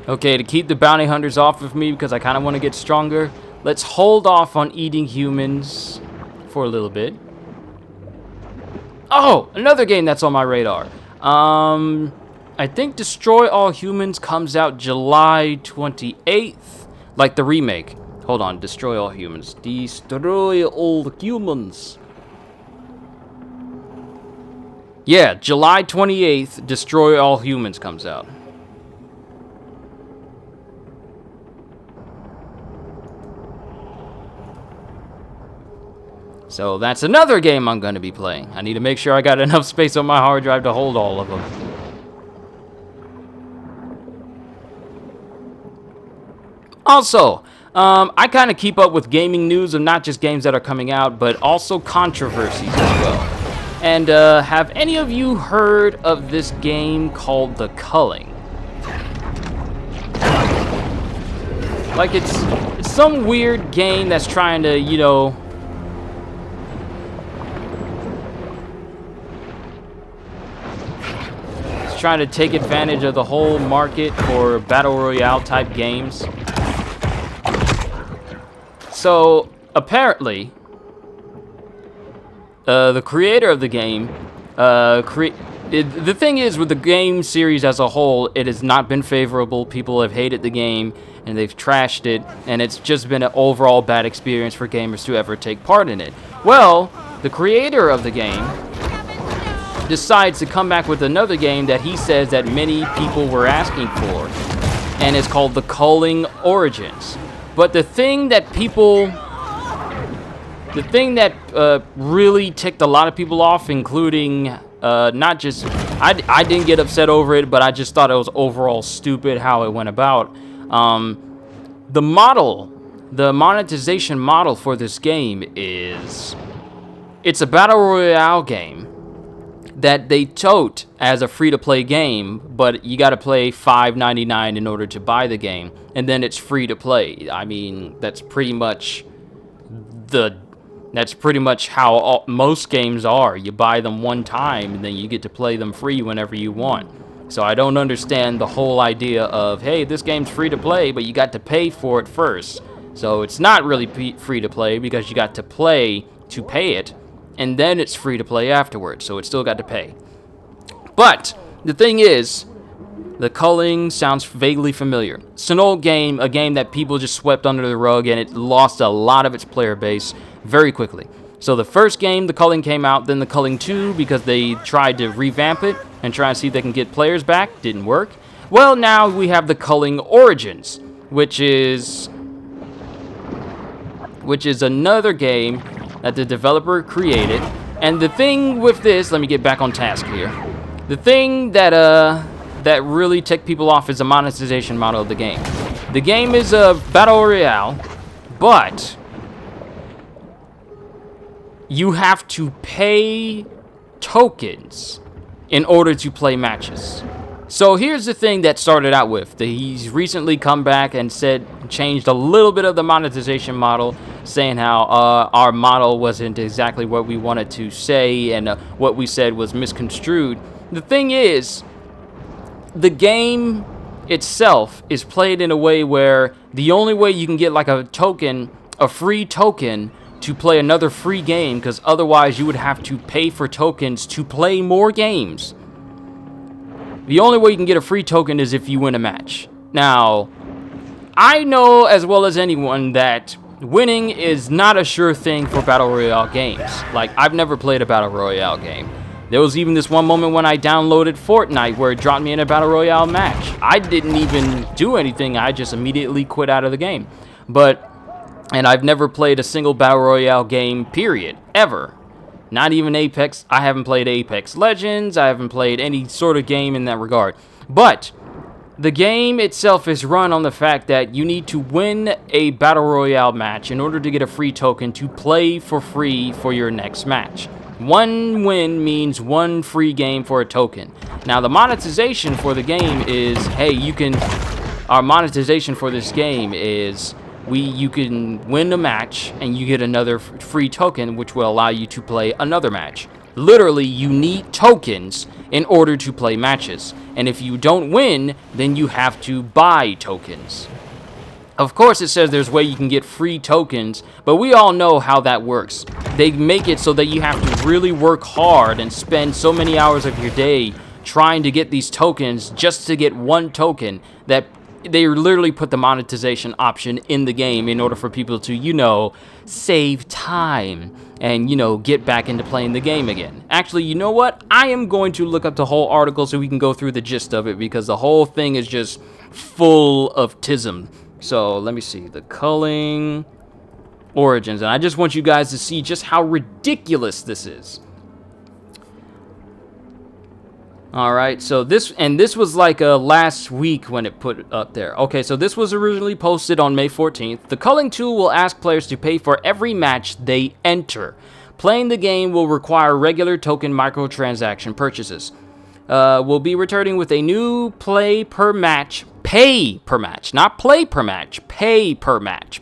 Okay, to keep the bounty hunters off of me, because I kind of want to get stronger, let's hold off on eating humans for a little bit. Oh, another game that's on my radar. I think Destroy All Humans comes out July 28th, like the remake. Hold on, Destroy All Humans. Destroy All Humans. Yeah, July 28th, Destroy All Humans comes out. So that's another game I'm going to be playing. I need to make sure I got enough space on my hard drive to hold all of them. Also, I kind of keep up with gaming news of not just games that are coming out, but also controversies as well. And have any of you heard of this game called The Culling? Like it's some weird game that's trying to, you know, it's trying to take advantage of the whole market for battle royale type games. So apparently, the creator of the game, the thing is with the game series as a whole, it has not been favorable. People have hated the game and they've trashed it, and it's just been an overall bad experience for gamers to ever take part in it. Well, the creator of the game decides to come back with another game that he says that many people were asking for, and it's called The Culling Origins. But the thing that really ticked a lot of people off, including not just, I didn't get upset over it, but I just thought it was overall stupid how it went about. The monetization model for this game is, it's a battle royale game that they tote as a free-to-play game, but you gotta play $5.99 in order to buy the game, and then it's free to play. I mean, that's pretty much how most games are. You buy them one time, and then you get to play them free whenever you want. So I don't understand the whole idea of, hey, this game's free to play, but you got to pay for it first. So it's not really free to play because you got to play to pay it, and then it's free to play afterwards, so it's still got to pay. But the thing is, The Culling sounds vaguely familiar. It's an old game, a game that people just swept under the rug, and it lost a lot of its player base very quickly. So the first game, The Culling, came out, then The Culling 2, because they tried to revamp it and try and see if they can get players back. Didn't work. Well, now we have The Culling Origins, which is another game that the developer created. And the thing with this, let me get back on task here. The thing that really ticked people off is the monetization model of the game. The game is a battle royale, but you have to pay tokens in order to play matches. So here's the thing that started out with. He's recently come back and changed a little bit of the monetization model, saying how our model wasn't exactly what we wanted to say, and what we said was misconstrued. The thing is, the game itself is played in a way where the only way you can get like a free token to play another free game, because otherwise you would have to pay for tokens to play more games. The only way you can get a free token is if you win a match. Now, I know as well as anyone that winning is not a sure thing for battle royale games. Like, I've never played a battle royale game. There was even this one moment when I downloaded Fortnite where it dropped me in a battle royale match. I didn't even do anything, I just immediately quit out of the game. And I've never played a single battle royale game, period, ever. Not even Apex. I haven't played Apex Legends. I haven't played any sort of game in that regard. But the game itself is run on the fact that you need to win a battle royale match in order to get a free token to play for free for your next match. One win means one free game for a token. Now, the monetization for the game is, our monetization for this game is, you can win a match and you get another free token, which will allow you to play another match. Literally, you need tokens in order to play matches. And if you don't win, then you have to buy tokens. Of course, it says there's a way you can get free tokens, but we all know how that works. They make it so that you have to really work hard and spend so many hours of your day trying to get these tokens just to get one token, that they literally put the monetization option in the game in order for people to, you know, save time and, you know, get back into playing the game again. Actually, you know what? I am going to look up the whole article so we can go through the gist of it, because the whole thing is just full of tism. So let me see, the culling origins, and I just want you guys to see just how ridiculous this is. All right, so this was like last week when it put up there. Okay, so this was originally posted on May 14th. The culling tool will ask players to pay for every match they enter. Playing the game will require regular token microtransaction purchases. We'll be returning with a new pay per match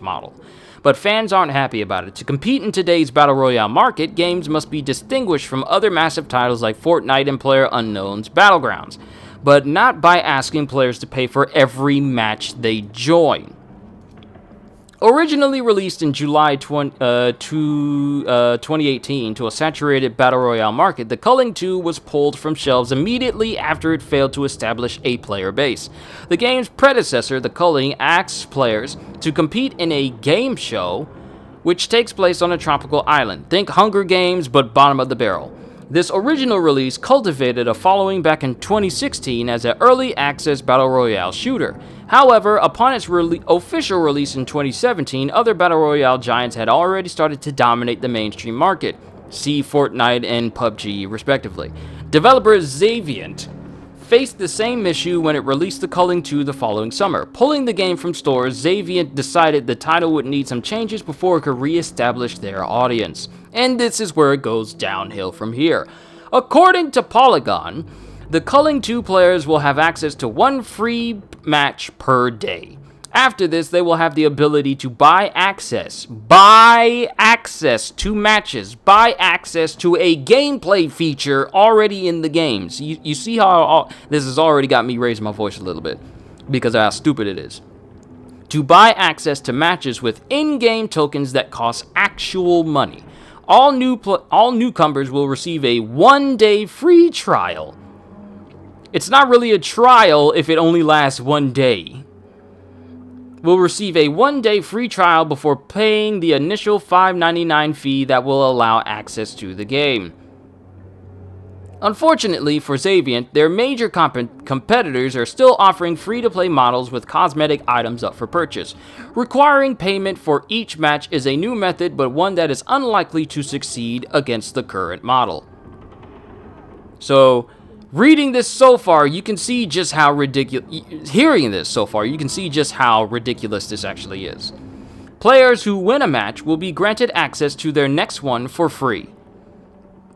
model. But fans aren't happy about it. To compete in today's Battle Royale market, games must be distinguished from other massive titles like Fortnite and PlayerUnknown's Battlegrounds, but not by asking players to pay for every match they join. Originally released in July 2018 to a saturated Battle Royale market, the Culling 2 was pulled from shelves immediately after it failed to establish a player base. The game's predecessor, the Culling, asks players to compete in a game show which takes place on a tropical island. Think Hunger Games, but bottom of the barrel. This original release cultivated a following back in 2016 as an early access Battle Royale shooter. However, upon its official release in 2017, other Battle Royale giants had already started to dominate the mainstream market. See Fortnite and PUBG, respectively. Developer Xavient faced the same issue when it released the Culling 2 the following summer. Pulling the game from stores, Xavient decided the title would need some changes before it could re-establish their audience. And this is where it goes downhill from here. According to Polygon, the Culling 2 players will have access to one free match per day. After this, they will have the ability to buy access to matches, buy access to a gameplay feature already in the games. You see how this has already got me raising my voice a little bit because of how stupid it is. To buy access to matches with in-game tokens that cost actual money. All newcomers will receive a one-day free trial. It's not really a trial if it only lasts one day. Will receive a one-day free trial before paying the initial $5.99 fee that will allow access to the game. Unfortunately for Xavient, their major competitors are still offering free-to-play models with cosmetic items up for purchase. Requiring payment for each match is a new method, but one that is unlikely to succeed against the current model. So, reading this so far, you can see just how ridiculous... Hearing this so far, you can see just how ridiculous this actually is. Players who win a match will be granted access to their next one for free.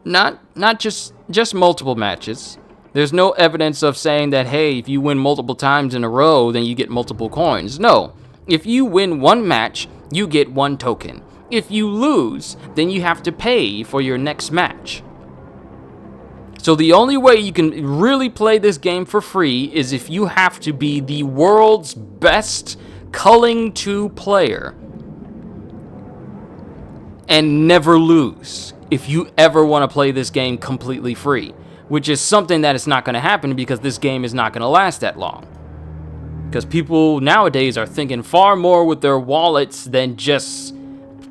Not just multiple matches. There's no evidence of saying that, hey, if you win multiple times in a row, then you get multiple coins. No. If you win one match, you get one token. If you lose, then you have to pay for your next match. So the only way you can really play this game for free is if you have to be the world's best Culling 2 player and never lose if you ever want to play this game completely free, which is something that is not going to happen because this game is not going to last that long. Because people nowadays are thinking far more with their wallets than just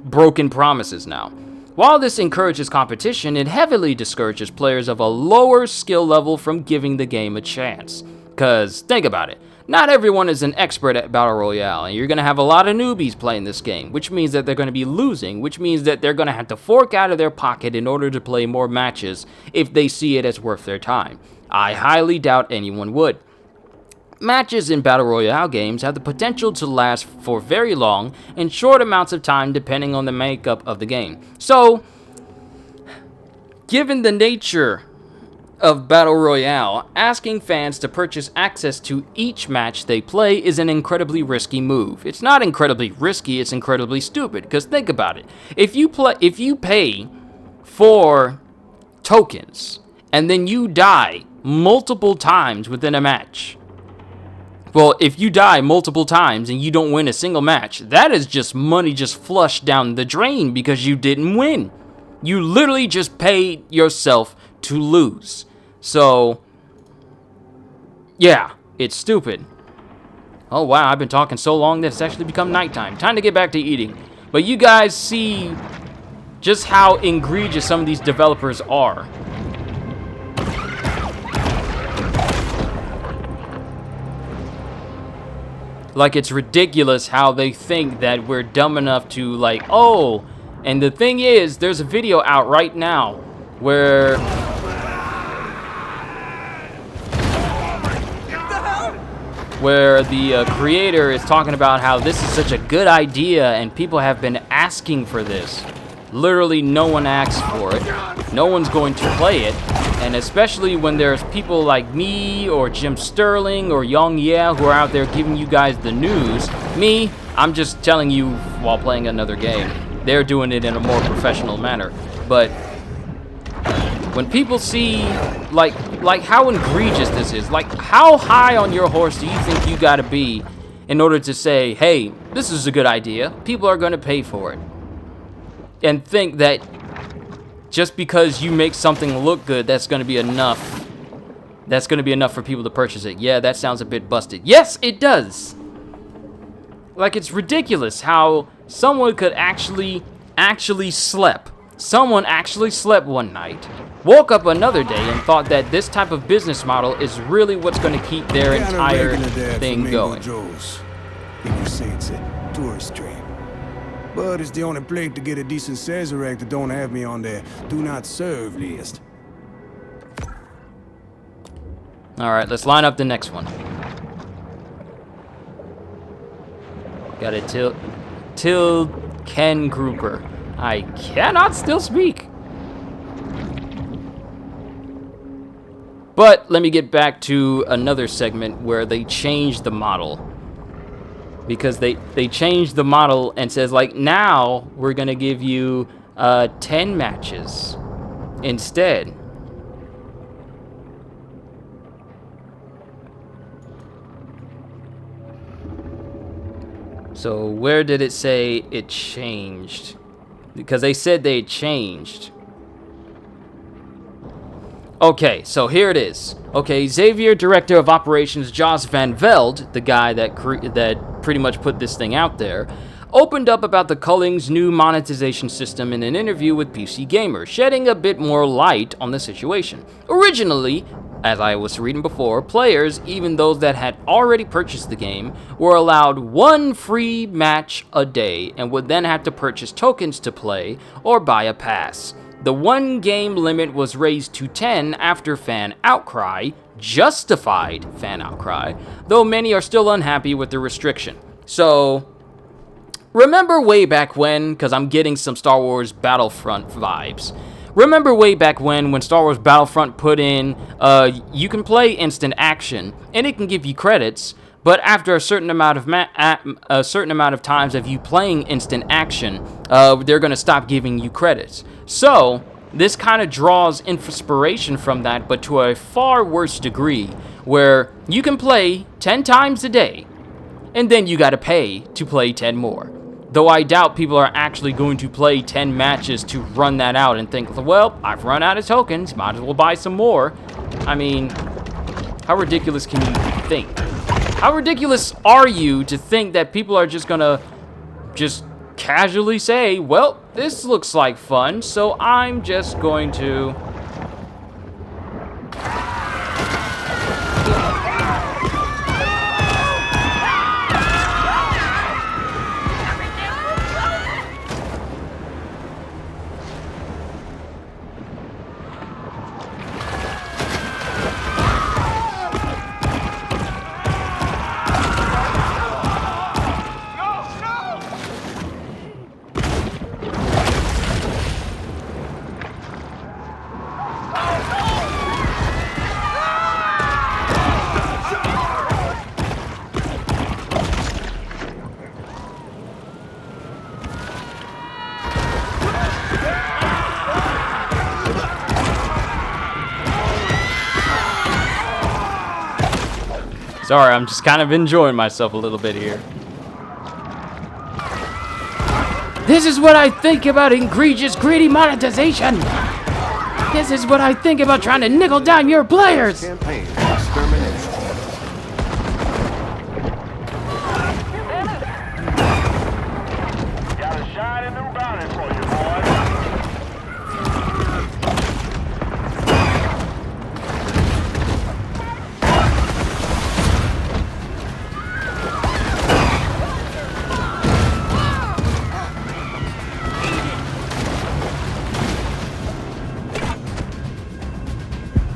broken promises now. While this encourages competition, it heavily discourages players of a lower skill level from giving the game a chance. Because, think about it, not everyone is an expert at Battle Royale, and you're going to have a lot of newbies playing this game, which means that they're going to be losing, which means that they're going to have to fork out of their pocket in order to play more matches if they see it as worth their time. I highly doubt anyone would. Matches in Battle Royale games have the potential to last for very long and short amounts of time depending on the makeup of the game. So, given the nature of Battle Royale, asking fans to purchase access to each match they play is an incredibly risky move. It's not incredibly risky, it's incredibly stupid, because think about it. If you pay for tokens, and then you die multiple times within a match, Well, if you die multiple times and you don't win a single match, that is just money just flushed down the drain because you didn't win. You literally just paid yourself to lose. So, yeah, it's stupid. Oh, wow, I've been talking so long that it's actually become nighttime. Time to get back to eating. But you guys see just how egregious some of these developers are. Like, it's ridiculous how they think that we're dumb enough to, like, oh, and the thing is, there's a video out right now where the creator is talking about how this is such a good idea and people have been asking for this. Literally, no one asks for it. No one's going to play it. And especially when there's people like me or Jim Sterling or Young Yeah who are out there giving you guys the news. Me, I'm just telling you while playing another game. They're doing it in a more professional manner. But when people see like how egregious this is, like how high on your horse do you think you gotta be in order to say, hey, this is a good idea, people are gonna pay for it. And think that just because you make something look good, that's gonna be enough. That's gonna be enough for people to purchase it. Yeah, that sounds a bit busted. Yes, it does. Like, it's ridiculous how someone could actually slept. Someone actually slept one night, woke up another day, and thought that this type of business model is really what's going to keep their entire thing going. You can say it's a tourist trap. But it's the only place to get a decent Sazerac that don't have me on their do not serve list. Alright, let's line up the next one. Got it, Till Ken Grouper. I cannot still speak. But let me get back to another segment where they changed the model. Because they changed the model and says, like, now we're going to give you 10 matches instead. So where did it say it changed? Because they said they changed. Okay, so here it is. Okay, Xavier, Director of Operations Jos van Veld, the guy that pretty much put this thing out there, opened up about the Culling's new monetization system in an interview with PC Gamer, shedding a bit more light on the situation. Originally, as I was reading before, players, even those that had already purchased the game, were allowed one free match a day and would then have to purchase tokens to play or buy a pass. The one game limit was raised to 10 after fan outcry, justified fan outcry, though many are still unhappy with the restriction. So, remember way back when, because I'm getting some Star Wars Battlefront vibes. Remember way back when Star Wars Battlefront put in, you can play instant action, and it can give you credits, but after a certain amount of times of you playing instant action, they're going to stop giving you credits. So, this kind of draws inspiration from that, but to a far worse degree, where you can play 10 times a day, and then you got to pay to play 10 more. Though I doubt people are actually going to play 10 matches to run that out and think, well, I've run out of tokens, might as well buy some more. I mean, how ridiculous can you think? How ridiculous are you to think that people are just gonna just casually say, well, this looks like fun, so I'm just going to... Sorry, I'm just kind of enjoying myself a little bit here. This is what I think about egregious, greedy monetization. This is what I think about trying to nickel dime your players. Campaign extermination. Got a shiny new bounty for you, boy.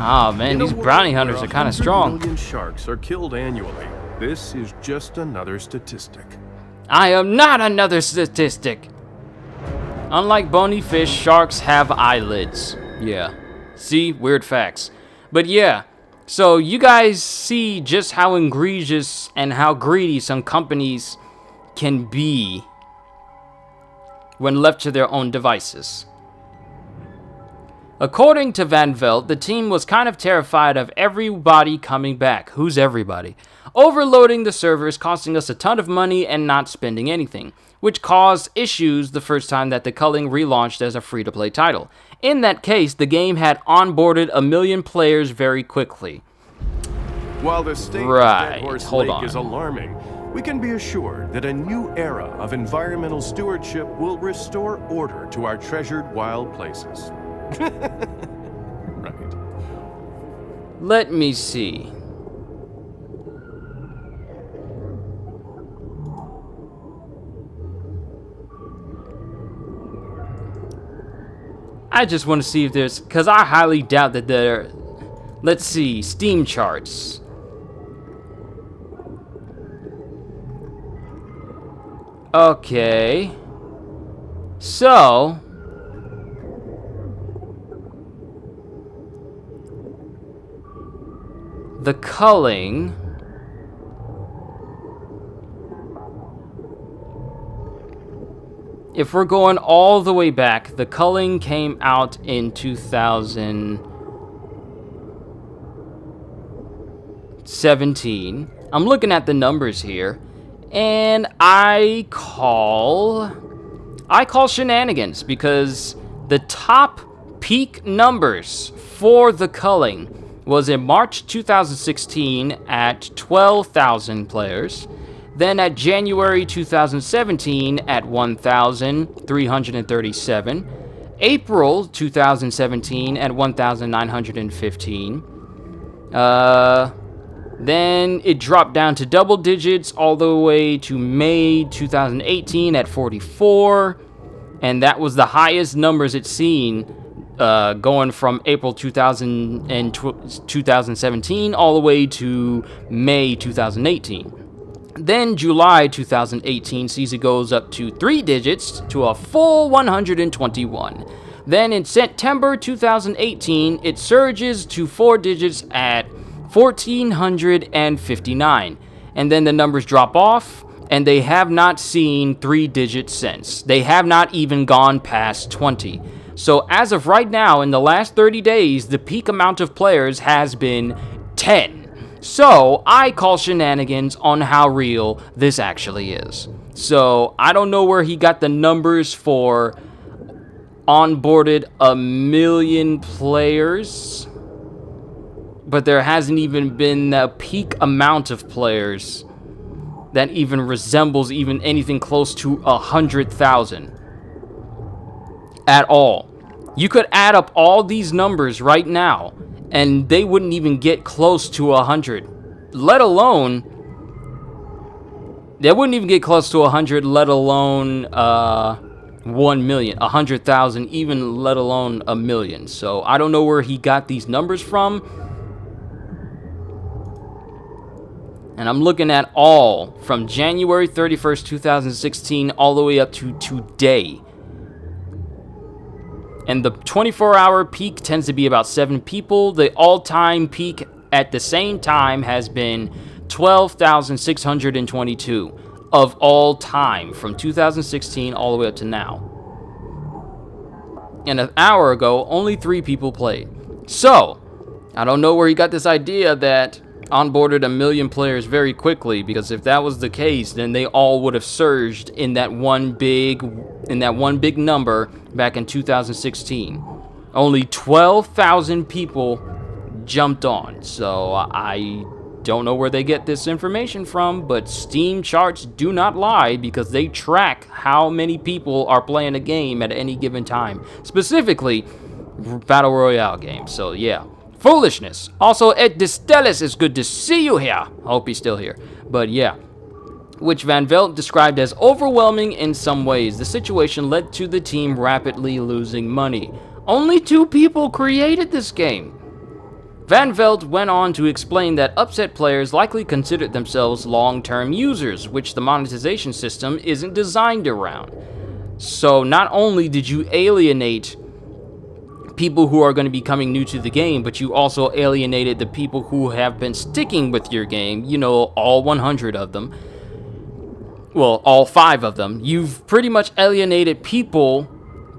Oh man, In a these world bounty where hunters are kind of 100 strong. million sharks are killed annually. This is just another statistic. I am not another statistic. Unlike bony fish, sharks have eyelids. Yeah. See? Weird facts. But yeah, so you guys see just how egregious and how greedy some companies can be when left to their own devices. According to Van Velt, the team was kind of terrified of everybody coming back. Who's everybody? Overloading the servers, costing us a ton of money and not spending anything, which caused issues the first time that the Culling relaunched as a free-to-play title. In that case, the game had onboarded 1 million players very quickly. While the state Right, of Dead Horse hold Lake on. is alarming, we can be assured that a new era of environmental stewardship will restore order to our treasured wild places. Right. Let me see. I just want to see if there's, because I highly doubt that there. Let's see, Steam charts. Okay. So. The Culling. If we're going all the way back, the Culling came out in 2017. I'm looking at the numbers here, and I call shenanigans, because the top peak numbers for the Culling was in March 2016 at 12,000 players. Then at January 2017 at 1,337. April 2017 at 1,915. Then it dropped down to double digits all the way to May 2018 at 44. And that was the highest numbers it's seen going from April 2017 all the way to May 2018. Then July 2018 sees it goes up to 3 digits to a full 121. Then in September 2018, it surges to 4 digits at 1,459. And then the numbers drop off, and they have not seen 3 digits since. They have not even gone past 20. So as of right now, in the last 30 days, the peak amount of players has been 10. So I call shenanigans on how real this actually is. So I don't know where he got the numbers for onboarded 1 million players, but there hasn't even been a peak amount of players that even resembles even anything close to 100,000 at all. You could add up all these numbers right now, and they wouldn't even get close to 100. Let alone, they wouldn't even get close to 100, let alone 1 million, 100,000, even let alone 1 million. So I don't know where he got these numbers from. And I'm looking at all from January 31st, 2016, all the way up to today. And the 24-hour peak tends to be about 7 people. The all-time peak at the same time has been 12,622 of all time from 2016 all the way up to now. And an hour ago, only 3 people played. So, I don't know where he got this idea that onboarded 1 million players very quickly, because if that was the case, then they all would have surged in that one big number back in 2016. Only 12,000 people jumped on. So I don't know where they get this information from, but Steam charts do not lie, because they track how many people are playing a game at any given time, specifically Battle Royale games. So yeah, foolishness. Also, Ed Distellis, is good to see you here. I hope he's still here. But yeah, which Van Velt described as overwhelming in some ways. The situation led to the team rapidly losing money. Only 2 people created this game. Van Velt went on to explain that upset players likely considered themselves long-term users, which the monetization system isn't designed around. So not only did you alienate people who are going to be coming new to the game, but you also alienated the people who have been sticking with your game, you know, all 100 of them. Well, all 5 of them. You've pretty much alienated people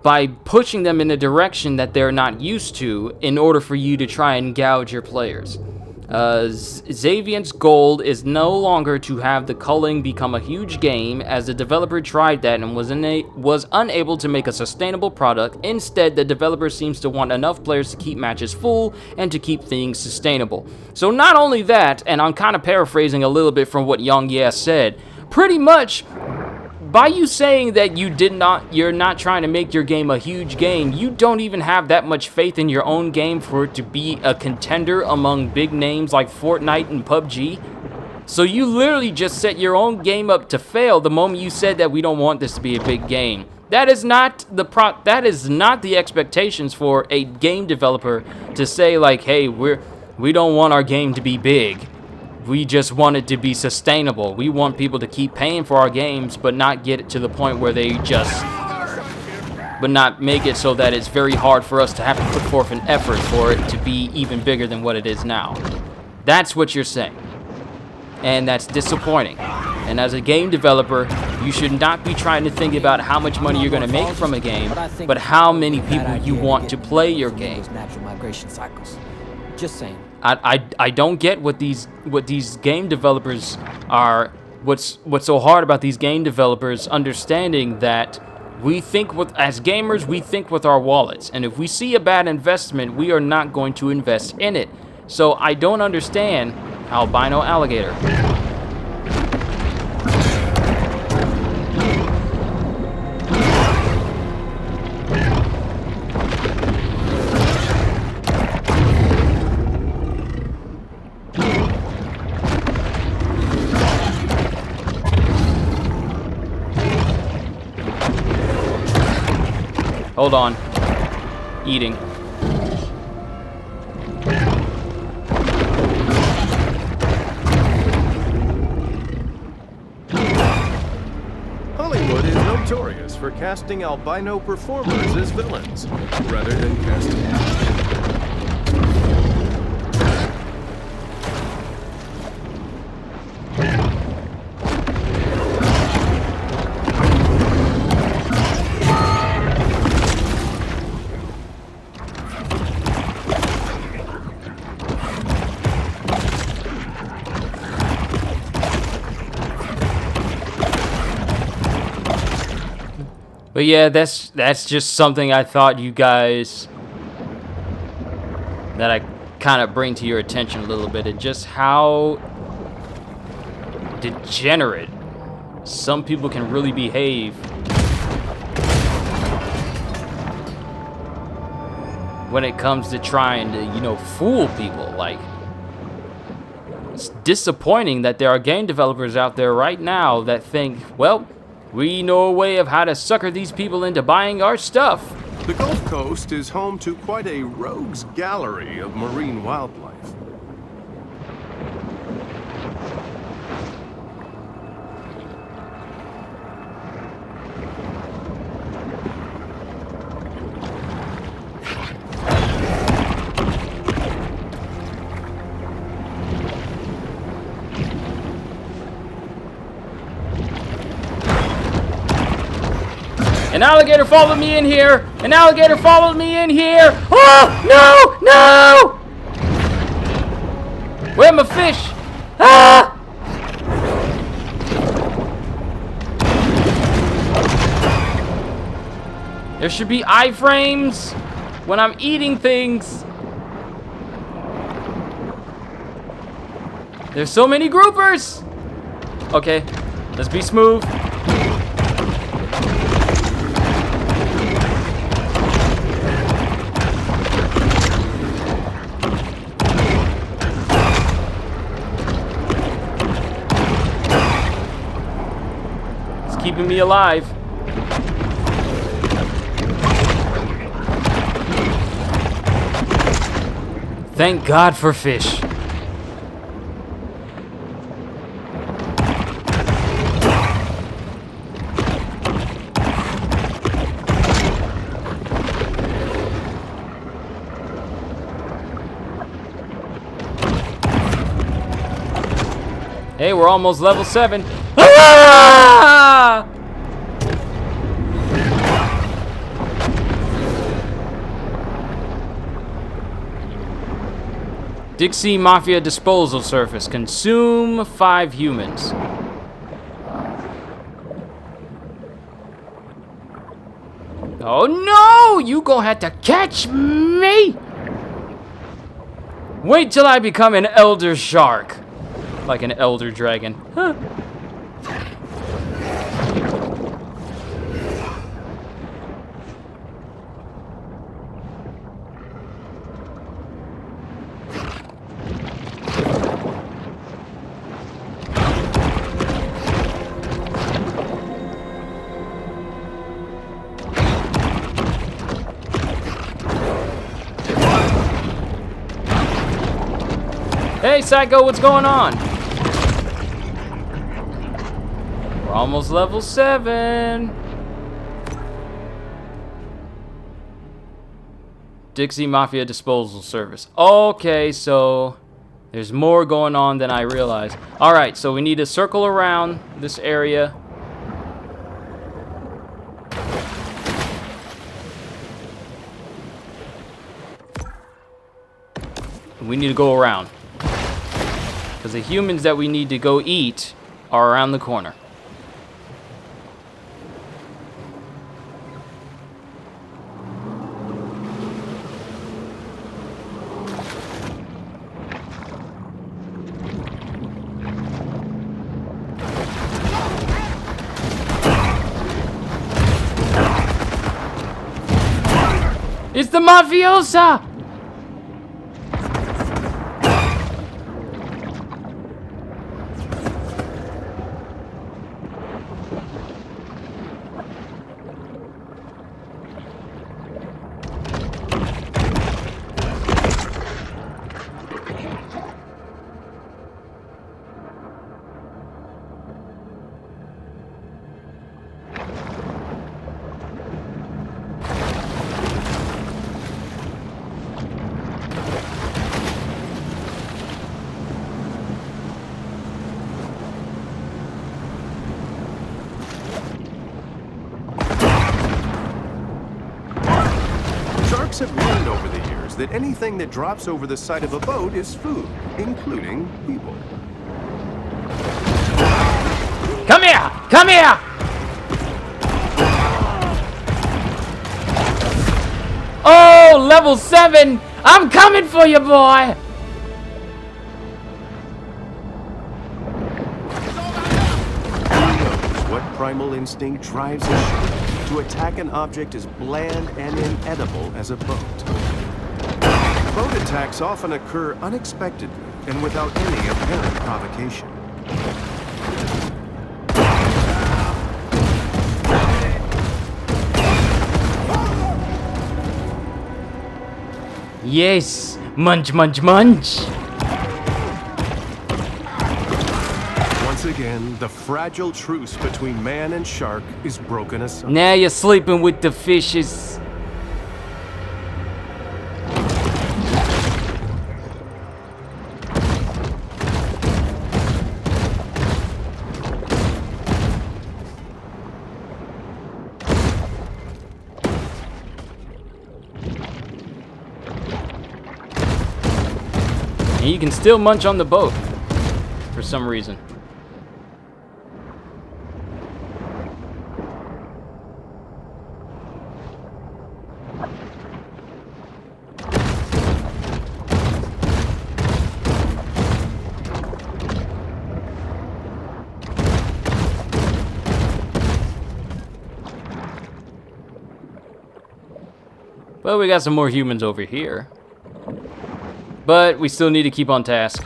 by pushing them in a direction that they're not used to in order for you to try and gouge your players. Xaviant's goal is no longer to have the culling become a huge game, as the developer tried that and was unable to make a sustainable product. Instead, the developer seems to want enough players to keep matches full and to keep things sustainable. So not only that, and I'm kind of paraphrasing a little bit from what Young Yes said, pretty much by you saying that you're not trying to make your game a huge game, you don't even have that much faith in your own game for it to be a contender among big names like Fortnite and PUBG. So you literally just set your own game up to fail the moment you said that we don't want this to be a big game. That is not the expectations for a game developer to say like, hey, we don't want our game to be big. We just want it to be sustainable. We want people to keep paying for our games, but not get it to the point where but not make it so that it's very hard for us to have to put forth an effort for it to be even bigger than what it is now. That's what you're saying. And that's disappointing. And as a game developer, you should not be trying to think about how much money you're going to make from a game, but how many people you want to play your game. Natural migration cycles. Just saying. I don't get what these game developers are. What's so hard about these game developers understanding that as gamers, we think with our wallets, and if we see a bad investment, we are not going to invest in it. So I don't understand albino alligator. Hold on. Eating. Hollywood is notorious for casting albino performers as villains, rather than casting... But yeah, that's just something I thought you guys, that I kind of bring to your attention a little bit, and just how degenerate some people can really behave when it comes to trying to, fool people. Like, it's disappointing that there are game developers out there right now that think, well, we know a way of how to sucker these people into buying our stuff. The Gulf Coast is home to quite a rogues gallery of marine wildlife. An alligator followed me in here! An alligator followed me in here! Oh, no! No! Where are my fish? Ah! There should be iframes when I'm eating things. There's so many groupers. Okay, let's be smooth. It's keeping me alive. Thank God for fish. Hey, we're almost level 7. Ah! Dixie Mafia disposal surface. Consume 5 humans. Oh no! You gonna have to catch me! Wait till I become an elder shark. Like an elder dragon. Huh. Hey, Psycho, what's going on? We're almost level 7. Dixie Mafia disposal service. Okay, so there's more going on than I realized. Alright, so we need to circle around this area. We need to go around. Because the humans that we need to go eat are around the corner. It's the mafiosa! Sharks have learned over the years that anything that drops over the side of a boat is food, including people. Come here! Come here! Oh, level 7! I'm coming for you, boy! What primal instinct drives a shark to attack an object as bland and inedible as a boat? Boat attacks often occur unexpectedly and without any apparent provocation. Yes! Munch, munch, munch! Once again, the fragile truce between man and shark is broken asunder. Now you're sleeping with the fishes. And you can still munch on the boat for some reason. Well, we got some more humans over here. But we still need to keep on task.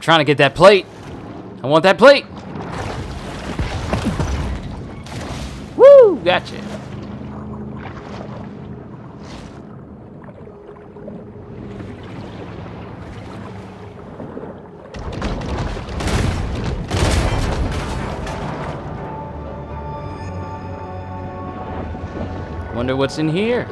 Trying to get that plate. I want that plate. Woo! Gotcha. Wonder what's in here.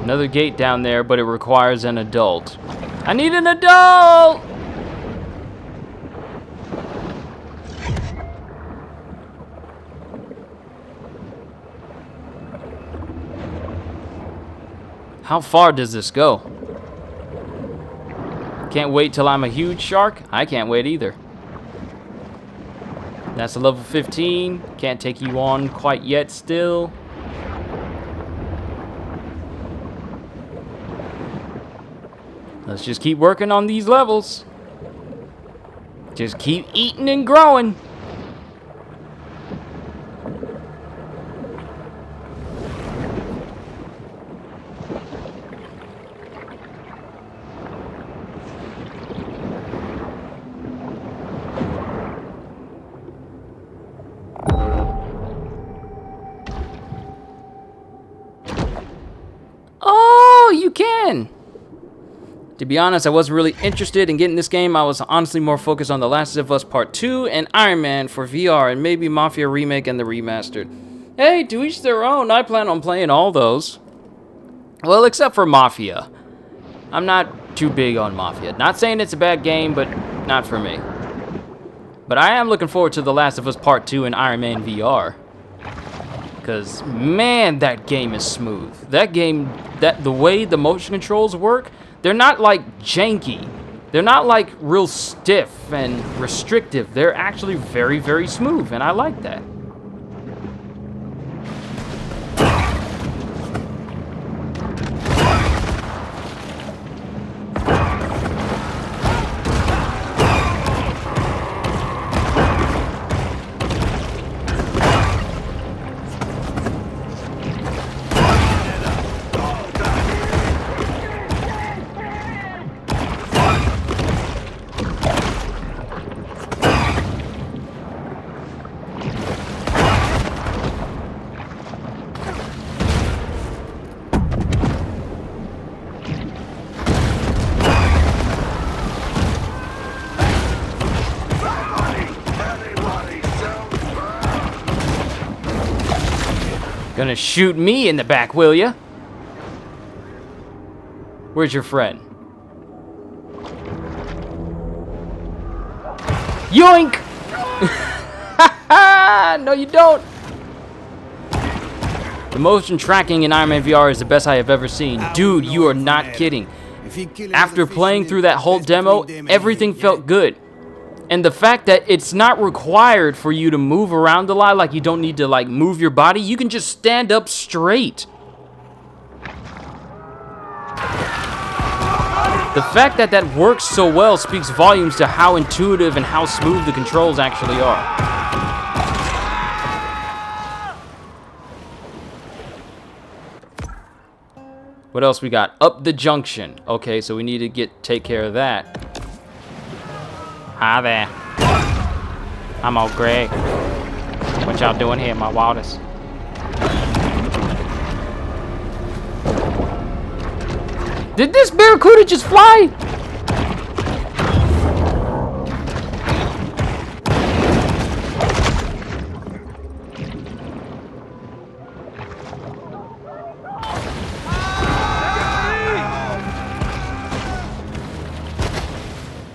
Another gate down there, but it requires an adult. I need an adult! How far does this go? Can't wait till I'm a huge shark? I can't wait either. That's a level 15. Can't take you on quite yet still. Let's just keep working on these levels. Just keep eating and growing. Oh, you can. To be honest, I wasn't really interested in getting this game. I was honestly more focused on The Last of Us Part 2 and Iron Man for VR and maybe Mafia Remake and the Remastered. Hey, to each their own. I plan on playing all those. Well, except for Mafia. I'm not too big on Mafia. Not saying it's a bad game, but not for me. But I am looking forward to The Last of Us Part 2 and Iron Man VR. Because, man, that game is smooth. That game, the way the motion controls work, they're not like janky. They're not like real stiff and restrictive. They're actually very, very smooth, and I like that. Gonna shoot me in the back, will ya? Where's your friend? Yoink! No, you don't. The motion tracking in Iron Man VR is the best I have ever seen. Dude, you are not kidding. After playing through that whole demo, everything felt good. And the fact that it's not required for you to move around a lot, like you don't need to like move your body, you can just stand up straight. The fact that that works so well speaks volumes to how intuitive and how smooth the controls actually are. What else we got? Up the junction. Okay, so we need to take care of that. Hi there. I'm all Greg. What y'all doing here in my waters? Did this barracuda just fly?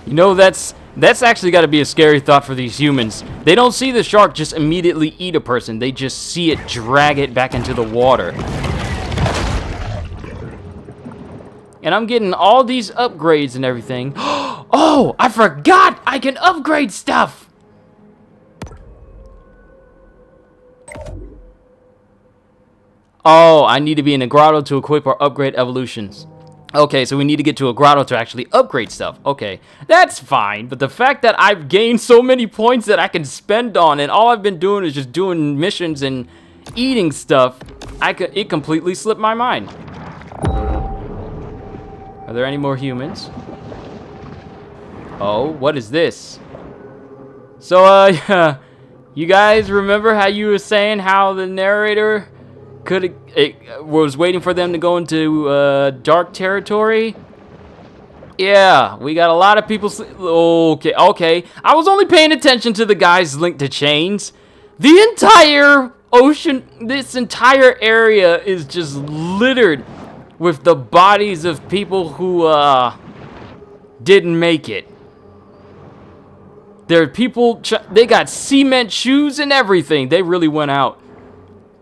You know, that's actually got to be a scary thought for these humans. They don't see the shark just immediately eat a person. They just see it drag it back into the water. And I'm getting all these upgrades and everything. Oh, I forgot! I can upgrade stuff! Oh, I need to be in a grotto to equip or upgrade evolutions. Okay, so we need to get to a grotto to actually upgrade stuff. Okay, that's fine. But the fact that I've gained so many points that I can spend on, and all I've been doing is just doing missions and eating stuff, it completely slipped my mind. Are there any more humans? Oh, what is this? So, you guys remember how you were saying how the narrator was waiting for them to go into dark territory? Yeah, we got a lot of people. Okay. I was only paying attention to the guys linked to chains. The entire ocean, this entire area is just littered with the bodies of people who didn't make it. There are people, they got cement shoes and everything. They really went out.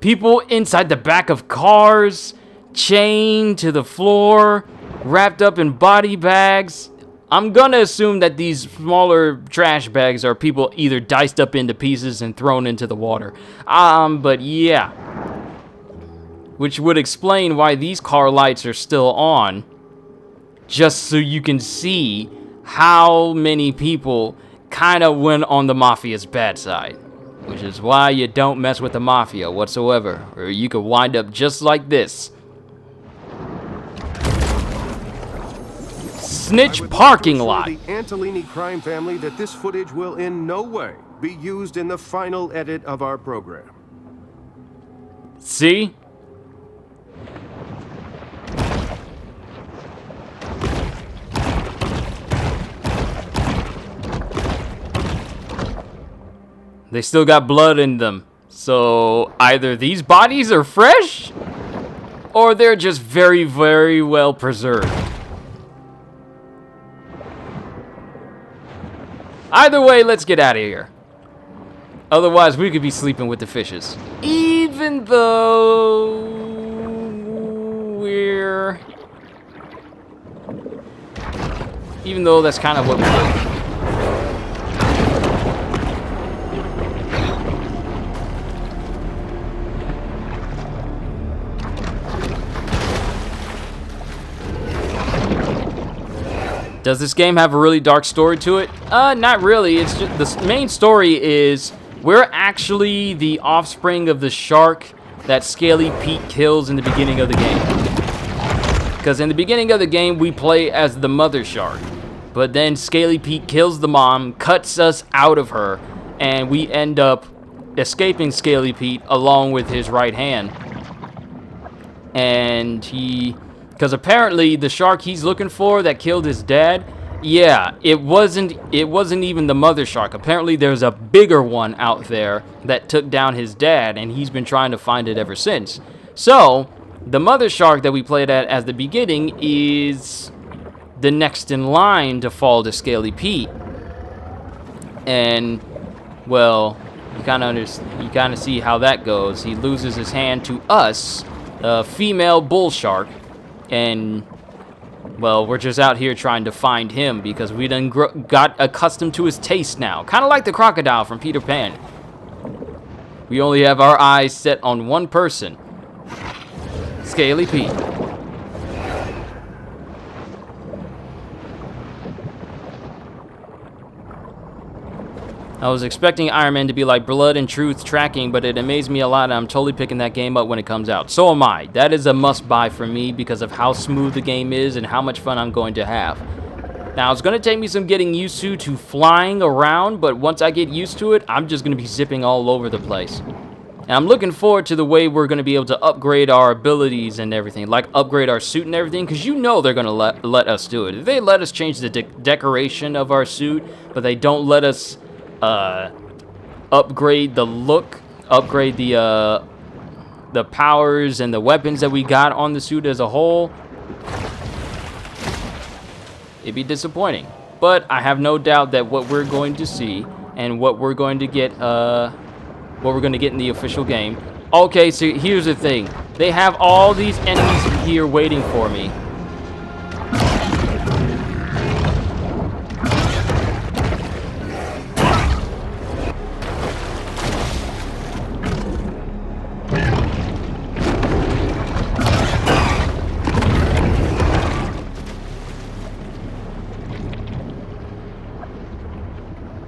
People inside the back of cars, chained to the floor, wrapped up in body bags. I'm gonna assume that these smaller trash bags are people either diced up into pieces and thrown into the water. But yeah. Which would explain why these car lights are still on. Just so you can see how many people kind of went on the Mafia's bad side. Which is why you don't mess with the Mafia whatsoever, or you could wind up just like this. Snitch parking lot. The Antolini crime family that this footage will in no way be used in the final edit of our program. See? They still got blood in them. So either these bodies are fresh, or they're just very, very well preserved. Either way, let's get out of here. Otherwise, we could be sleeping with the fishes. Even though that's kind of what we do. Does this game have a really dark story to it? Not really. It's just the main story is we're actually the offspring of the shark that Scaly Pete kills in the beginning of the game. Because in the beginning of the game, we play as the mother shark. But then Scaly Pete kills the mom, cuts us out of her, and we end up escaping Scaly Pete along with his right hand. And because apparently the shark he's looking for that killed his dad, yeah, it wasn't even the mother shark. Apparently there's a bigger one out there that took down his dad, and he's been trying to find it ever since. So the mother shark that we played at the beginning is the next in line to fall to Scaly Pete. And well, you kind of see how that goes. He loses his hand to us, a female bull shark. And, well, we're just out here trying to find him because we done got accustomed to his taste now. Kind of like the crocodile from Peter Pan. We only have our eyes set on one person. Scaly Pete. I was expecting Iron Man to be like Blood and Truth tracking, but it amazed me a lot, and I'm totally picking that game up when it comes out. So am I. That is a must-buy for me because of how smooth the game is and how much fun I'm going to have. Now, it's going to take me some getting used to flying around, but once I get used to it, I'm just going to be zipping all over the place. And I'm looking forward to the way we're going to be able to upgrade our abilities and everything, like upgrade our suit and everything, because you know they're going to let us do it. If they let us change the decoration of our suit, but they don't let us upgrade the look, upgrade the powers and the weapons that we got on the suit as a whole, it'd be disappointing. But I have no doubt that what we're going to see and what we're going to get in the official game. Okay, so here's the thing. They have all these enemies here waiting for me.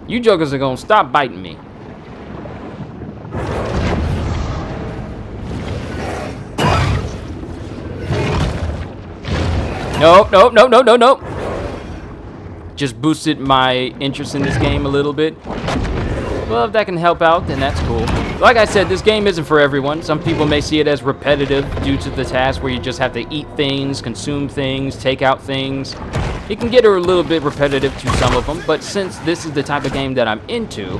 You jokers are gonna stop biting me. Nope, nope, nope, nope, nope, nope. Just boosted my interest in this game a little bit. Well, if that can help out, then that's cool. Like I said, this game isn't for everyone. Some people may see it as repetitive due to the task where you just have to eat things, consume things, take out things. It can get a little bit repetitive to some of them, but since this is the type of game that I'm into,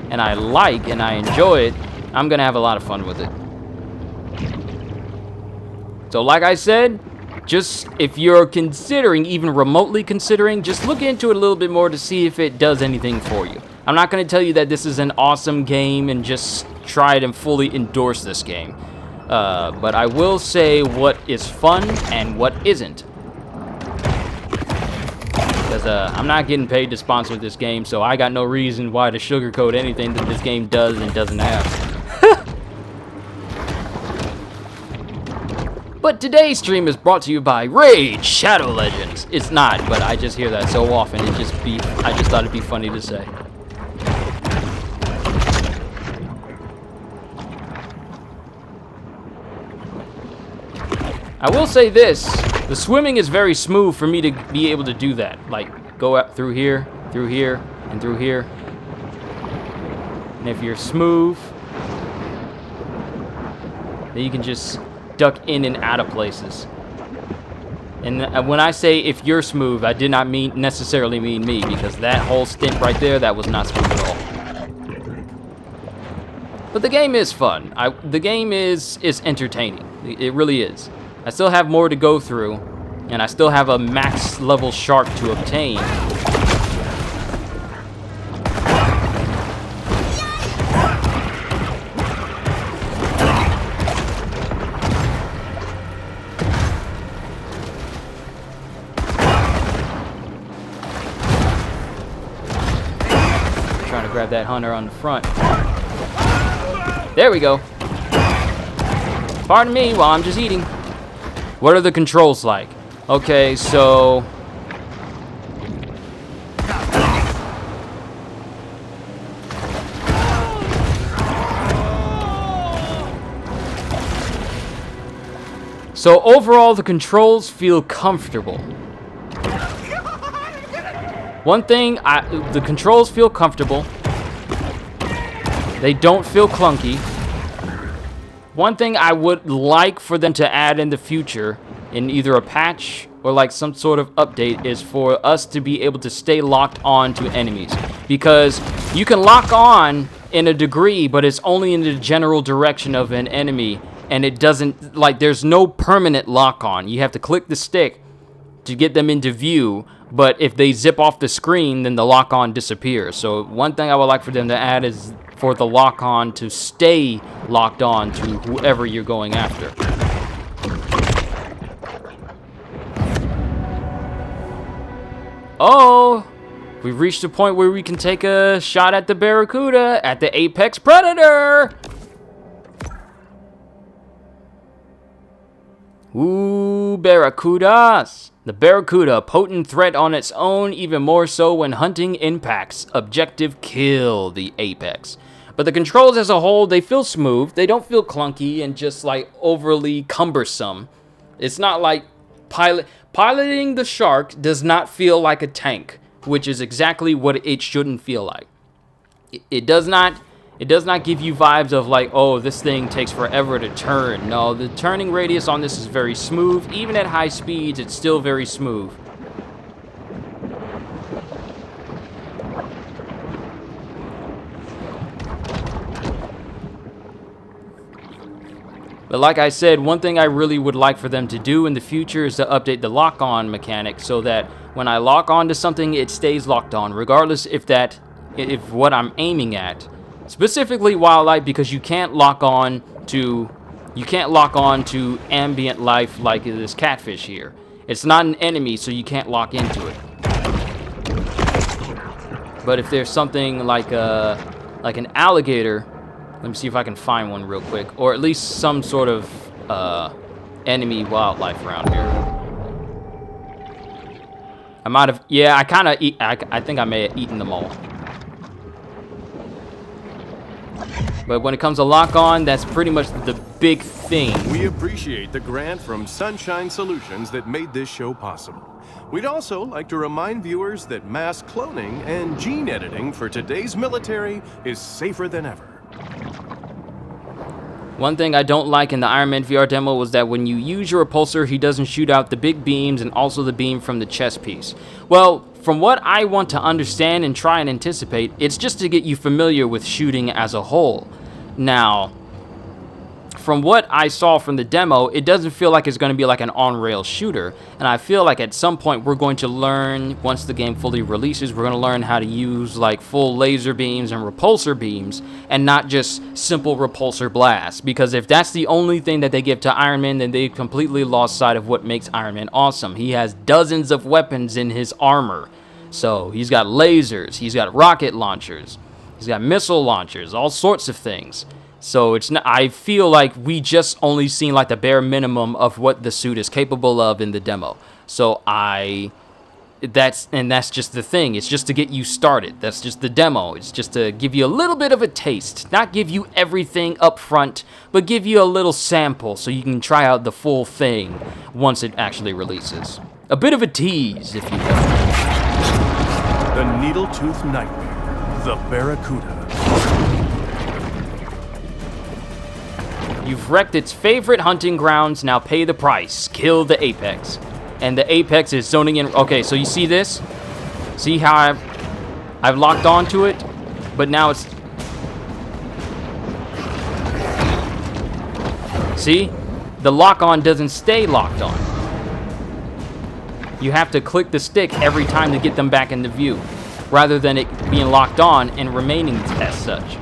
and I like and I enjoy it, I'm gonna have a lot of fun with it. So like I said, just if you're considering, even remotely considering, just look into it a little bit more to see if it does anything for you. I'm not going to tell you that this is an awesome game and just try it and fully endorse this game. But I will say what is fun and what isn't. Because I'm not getting paid to sponsor this game, so I got no reason why to sugarcoat anything that this game does and doesn't have. But today's stream is brought to you by Raid Shadow Legends. It's not, but I just hear that so often. I just thought it'd be funny to say. I will say this, the swimming is very smooth for me to be able to do that. Like, go up through here, and through here. And if you're smooth, then you can just duck in and out of places. And when I say if you're smooth, I did not necessarily mean me, because that whole stint right there, that was not smooth at all. But the game is fun. The game is entertaining. It really is. I still have more to go through, and I still have a max level shark to obtain. Trying to grab that hunter on the front. There we go. Pardon me while I'm just eating. What are the controls like? Okay, so overall the controls feel comfortable. One thing, the controls feel comfortable. They don't feel clunky. One thing I would like for them to add in the future, in either a patch or like some sort of update, is for us to be able to stay locked on to enemies. Because you can lock on in a degree, but it's only in the general direction of an enemy. And it doesn't, like, there's no permanent lock on. You have to click the stick to get them into view. But if they zip off the screen, then the lock on disappears. So one thing I would like for them to add is for the lock on to stay locked on to whoever you're going after. Oh, we've reached a point where we can take a shot at the Barracuda, at the Apex Predator. Ooh, Barracudas. The Barracuda, potent threat on its own, even more so when hunting impacts. Objective, kill the Apex. But the controls as a whole, they feel smooth. They don't feel clunky and just like overly cumbersome. It's not like Piloting the shark does not feel like a tank, which is exactly what it shouldn't feel like. It does not give you vibes of like, oh, this thing takes forever to turn. No, the turning radius on this is very smooth. Even at high speeds, it's still very smooth. But like I said, one thing I really would like for them to do in the future is to update the lock-on mechanic so that when I lock on to something, it stays locked on, regardless if what I'm aiming at. Specifically wildlife, because you can't lock on to ambient life like this catfish here. It's not an enemy, so you can't lock into it. But if there's something like an alligator, let me see if I can find one real quick, or at least some sort of enemy wildlife around here. I might have, yeah, I think I may have eaten them all. But when it comes to lock-on, that's pretty much the big thing. We appreciate the grant from Sunshine Solutions that made this show possible. We'd also like to remind viewers that mass cloning and gene editing for today's military is safer than ever. One thing I don't like in the Iron Man VR demo was that when you use your repulsor, he doesn't shoot out the big beams and also the beam from the chest piece. Well, from what I want to understand and try and anticipate, it's just to get you familiar with shooting as a whole. Now, from what I saw from the demo, it doesn't feel like it's going to be like an on-rail shooter, and I feel like at some point we're going to learn, once the game fully releases, we're going to learn how to use like full laser beams and repulsor beams, and not just simple repulsor blasts, because if that's the only thing that they give to Iron Man, then they've completely lost sight of what makes Iron Man awesome. He has dozens of weapons in his armor. So he's got lasers, he's got rocket launchers, he's got missile launchers, all sorts of things. So it's not, I feel like we just only seen like the bare minimum of what the suit is capable of in the demo. So that's just the thing. It's just to get you started. That's just the demo. It's just to give you a little bit of a taste. Not give you everything up front, but give you a little sample so you can try out the full thing once it actually releases. A bit of a tease, if you will. The Needle-Tooth Nightmare, the Barracuda. You've wrecked its favorite hunting grounds, now pay the price. Kill the Apex. And the Apex is zoning in. Okay, so you see this? See how I've locked onto it? But now it's... See? The lock-on doesn't stay locked on. You have to click the stick every time to get them back into view, rather than it being locked on and remaining as such.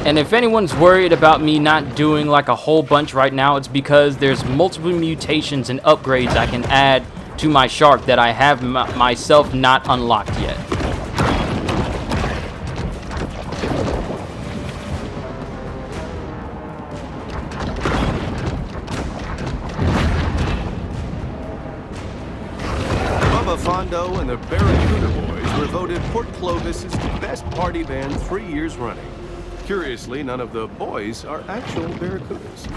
And if anyone's worried about me not doing like a whole bunch right now, it's because there's multiple mutations and upgrades I can add to my shark that I have myself not unlocked yet. Bubba Fondo and the Barracuda Boys were voted Port Clovis's best party band 3 years running. Curiously, none of the boys are actual Barracudas.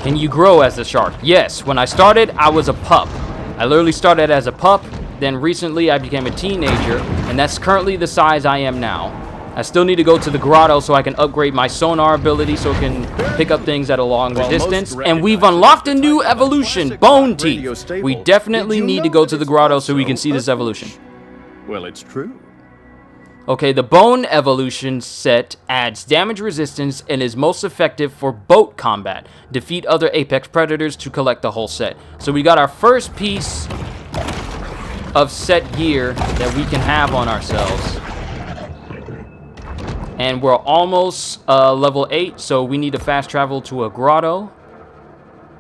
Can you grow as a shark? Yes, when I started, I was a pup. I literally started as a pup, then recently I became a teenager, and that's currently the size I am now. I still need to go to the grotto so I can upgrade my sonar ability so it can pick up things at a longer distance. And we've unlocked a new evolution, Bone Teeth. We definitely need to go to the grotto so we can see this evolution. Well, it's true. Okay, the Bone Evolution set adds damage resistance and is most effective for boat combat. Defeat other Apex Predators to collect the whole set. So we got our first piece of set gear that we can have on ourselves. And we're almost level 8, so we need to fast travel to a grotto.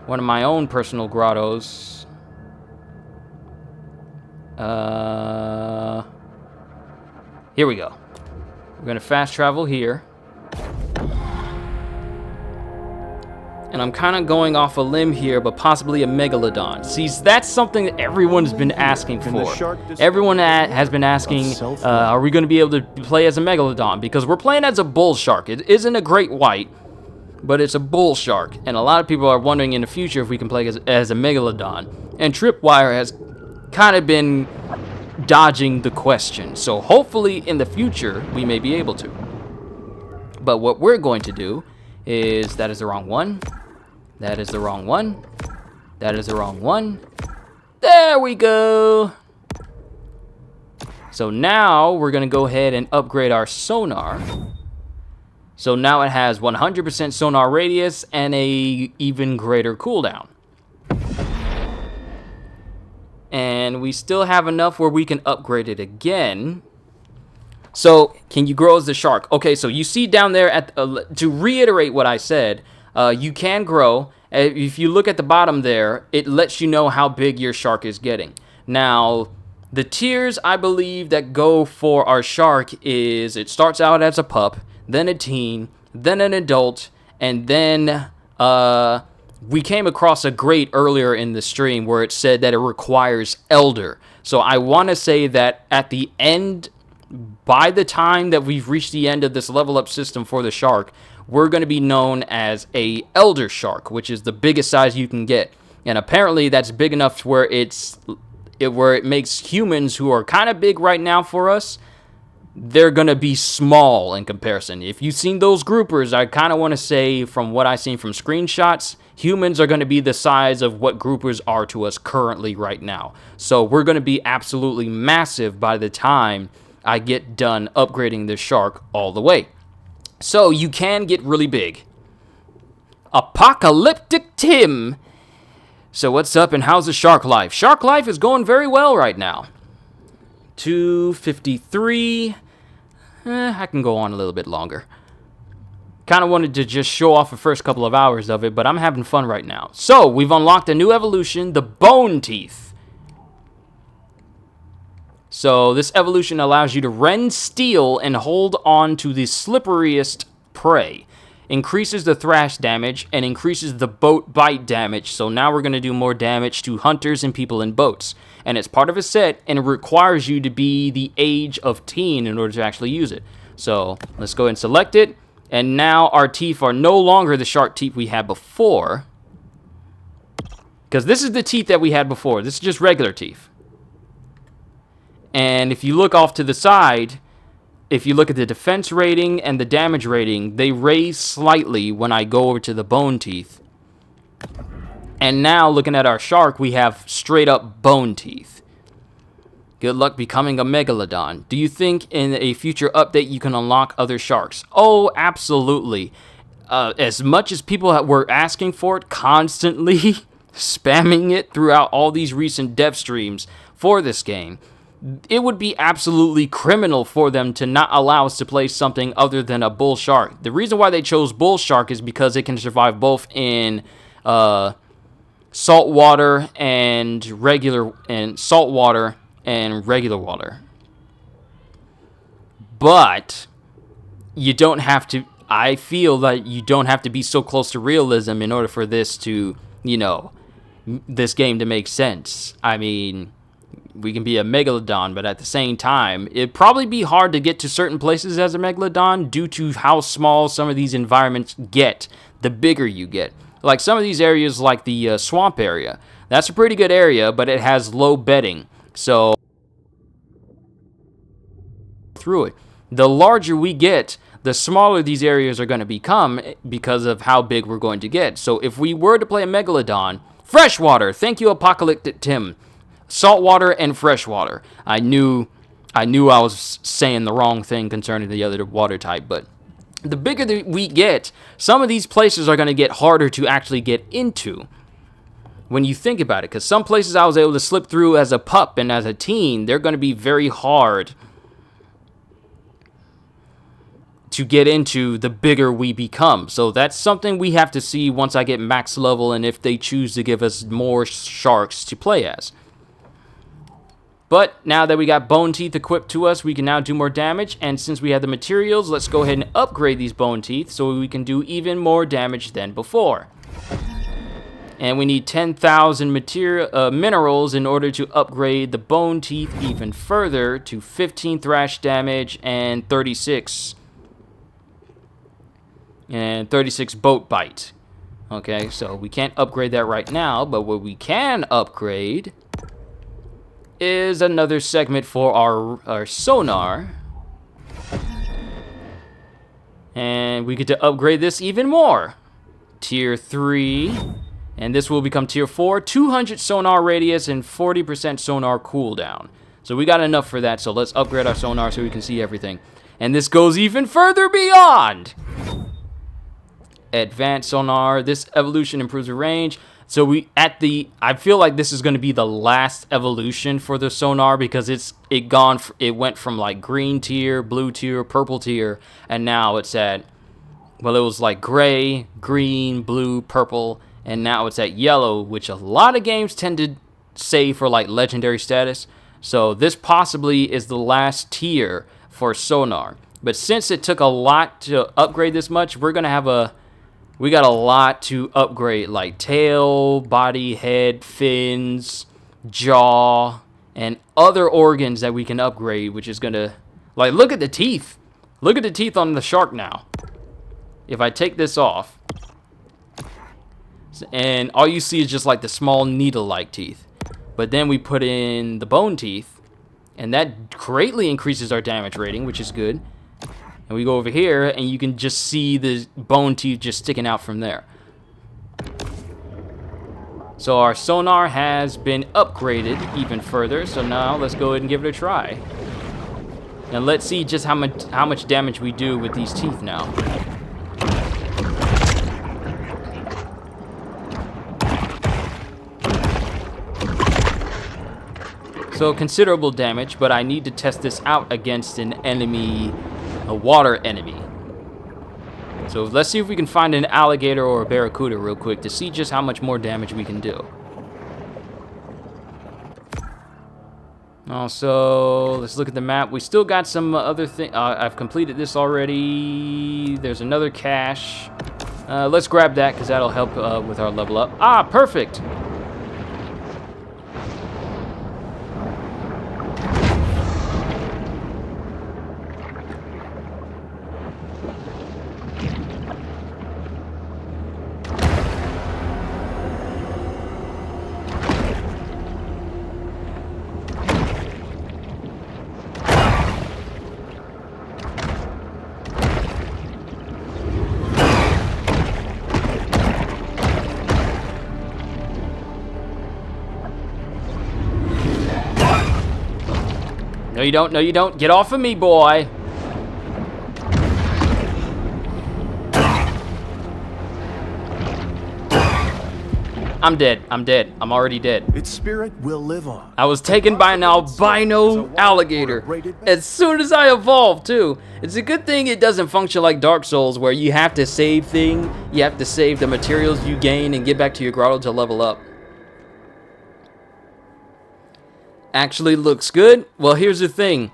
One of my own personal grottos. Here we go. We're gonna fast travel here. And I'm kind of going off a limb here, but possibly a megalodon. See, that's something that everyone's been asking for. Everyone has been asking, are we going to be able to play as a megalodon? Because we're playing as a bull shark. It isn't a great white, but it's a bull shark. And a lot of people are wondering in the future if we can play as a megalodon. And Tripwire has kind of been dodging the question. So hopefully in the future, we may be able to. But what we're going to do is, that is the wrong one. That is the wrong one. That is the wrong one. There we go. So now we're going to go ahead and upgrade our sonar. So now it has 100% sonar radius and a even greater cooldown. And we still have enough where we can upgrade it again. So, can you grow as a shark? Okay, so you see down there, at to reiterate what I said, you can grow. If you look at the bottom there, it lets you know how big your shark is getting. Now, the tiers, I believe, that go for our shark is, it starts out as a pup, then a teen, then an adult, and then we came across a grade earlier in the stream where it said that it requires elder. So I want to say that at the end, by the time that we've reached the end of this level up system for the shark, we're going to be known as a elder shark, which is the biggest size you can get. And apparently that's big enough to where it makes humans who are kind of big right now for us, they're going to be small in comparison. If you've seen those groupers, I kind of want to say, from what I've seen from screenshots, humans are going to be the size of what groupers are to us currently right now. So we're going to be absolutely massive by the time I get done upgrading this shark all the way. So you can get really big. Apocalyptic Tim. So what's up and how's the shark life? Shark life is going very well right now. 253. I can go on a little bit longer. Kind of wanted to just show off the first couple of hours of it, but I'm having fun right now. So we've unlocked a new evolution, the bone teeth. So this evolution allows you to rend steel and hold on to the slipperiest prey. Increases the thrash damage and increases the boat bite damage. So now we're going to do more damage to hunters and people in boats. And it's part of a set, and it requires you to be the age of teen in order to actually use it. So let's go ahead and select it. And now our teeth are no longer the shark teeth we had before. Because this is the teeth that we had before. This is just regular teeth. And if you look off to the side, if you look at the defense rating and the damage rating, they raise slightly when I go over to the bone teeth. And now, looking at our shark, we have straight up bone teeth. Good luck becoming a megalodon. Do you think in a future update you can unlock other sharks? Oh, absolutely. As much as people were asking for it constantly, spamming it throughout all these recent dev streams for this game, it would be absolutely criminal for them to not allow us to play something other than a bull shark. The reason why they chose bull shark is because it can survive both in salt water and regular water. But you don't have to. I feel that you don't have to be so close to realism in order for this to, this game to make sense. I mean, we can be a megalodon, but at the same time, it'd probably be hard to get to certain places as a megalodon due to how small some of these environments get the bigger you get. Like some of these areas, like the swamp area, that's a pretty good area, but it has low bedding. So through it, the larger we get, the smaller these areas are going to become because of how big we're going to get. So if we were to play a megalodon, freshwater, thank you, Apocalyptic Tim. Saltwater and freshwater. I knew I was saying the wrong thing concerning the other water type, but the bigger that we get, some of these places are going to get harder to actually get into. when you think about it, because some places I was able to slip through as a pup and as a teen, they're going to be very hard to get into the bigger we become. So that's something we have to see once I get max level and if they choose to give us more sharks to play as. But now that we got bone teeth equipped to us, we can now do more damage. And since we have the materials, let's go ahead and upgrade these bone teeth so we can do even more damage than before. And we need 10,000 minerals in order to upgrade the bone teeth even further to 15 thrash damage and 36 boat bite. Okay, so we can't upgrade that right now, but what we can upgrade is another segment for our sonar. And we get to upgrade this even more. Tier 3. And this will become Tier 4. 200 sonar radius and 40% sonar cooldown. So we got enough for that, so let's upgrade our sonar so we can see everything. And this goes even further beyond. Advanced sonar. This evolution improves the range. So I feel like this is going to be the last evolution for the sonar because it went from like green tier, blue tier, purple tier, and now it's at, well, it was like gray, green, blue, purple, and now it's at yellow, which a lot of games tend to say for like legendary status. So this possibly is the last tier for sonar. But since it took a lot to upgrade this much, we got a lot to upgrade, like tail, body, head, fins, jaw, and other organs that we can upgrade, which is gonna, like, look at the teeth. Look at the teeth on the shark now. If I take this off, and all you see is just like the small needle-like teeth. But then we put in the bone teeth, and that greatly increases our damage rating, which is good. And we go over here, and you can just see the bone teeth just sticking out from there. So our sonar has been upgraded even further. So now let's go ahead and give it a try. And let's see just how much damage we do with these teeth now. So considerable damage, but I need to test this out against an enemy, a water enemy. So let's see if we can find an alligator or a barracuda real quick to see just how much more damage we can do. Also, let's look at the map. We still got some other things. I've completed this already. There's another cache. Let's grab that because that'll help with our level up. Ah, perfect. No, you don't. No, you don't. Get off of me, boy. I'm dead. I'm dead. I'm already dead. Its spirit will live on. I was taken by an albino alligator as soon as I evolved, too. It's a good thing it doesn't function like Dark Souls, where you have to save you have to save the materials you gain and get back to your grotto to level up. Actually looks good. Well, here's the thing.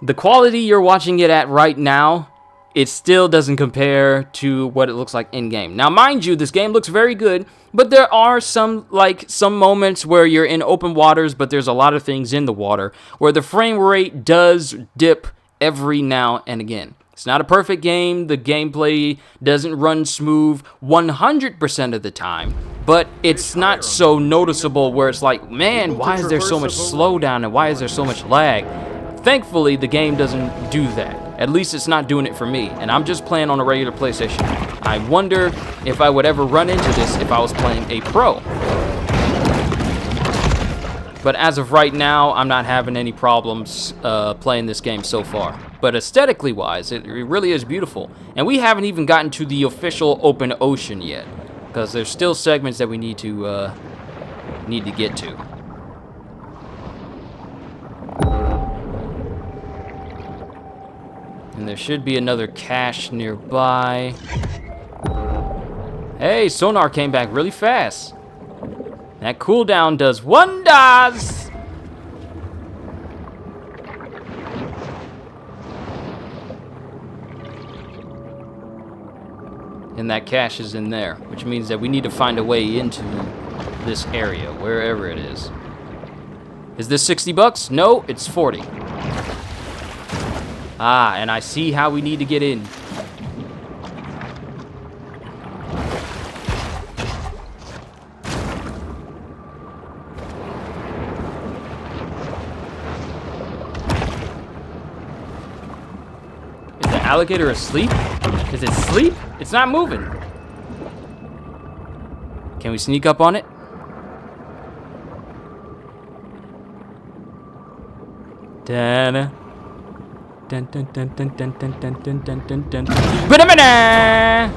The quality you're watching it at right now, it still doesn't compare to what it looks like in-game. Now, mind you, this game looks very good, but there are some moments where you're in open waters, but there's a lot of things in the water where the frame rate does dip every now and again. It's not a perfect game. The gameplay doesn't run smooth 100% of the time, but it's not so noticeable where it's like, man, why is there so much slowdown and why is there so much lag? Thankfully, the game doesn't do that. At least it's not doing it for me, and I'm just playing on a regular PlayStation. I wonder if I would ever run into this if I was playing a pro. But as of right now, I'm not having any problems playing this game so far. But aesthetically wise, it really is beautiful. And we haven't even gotten to the official open ocean yet, because there's still segments that we need to need to get to. And there should be another cache nearby. Hey, sonar came back really fast. That cooldown does wonders! And that cache is in there, which means that we need to find a way into this area, wherever it is. Is this 60 bucks? No, it's 40. Ah, and I see how we need to get in. Is the alligator asleep? Is it asleep? It's not moving. Can we sneak up on it? Dun dun dun dun dun dun dun dun dun dun dun dun. Ba-da-ba-da!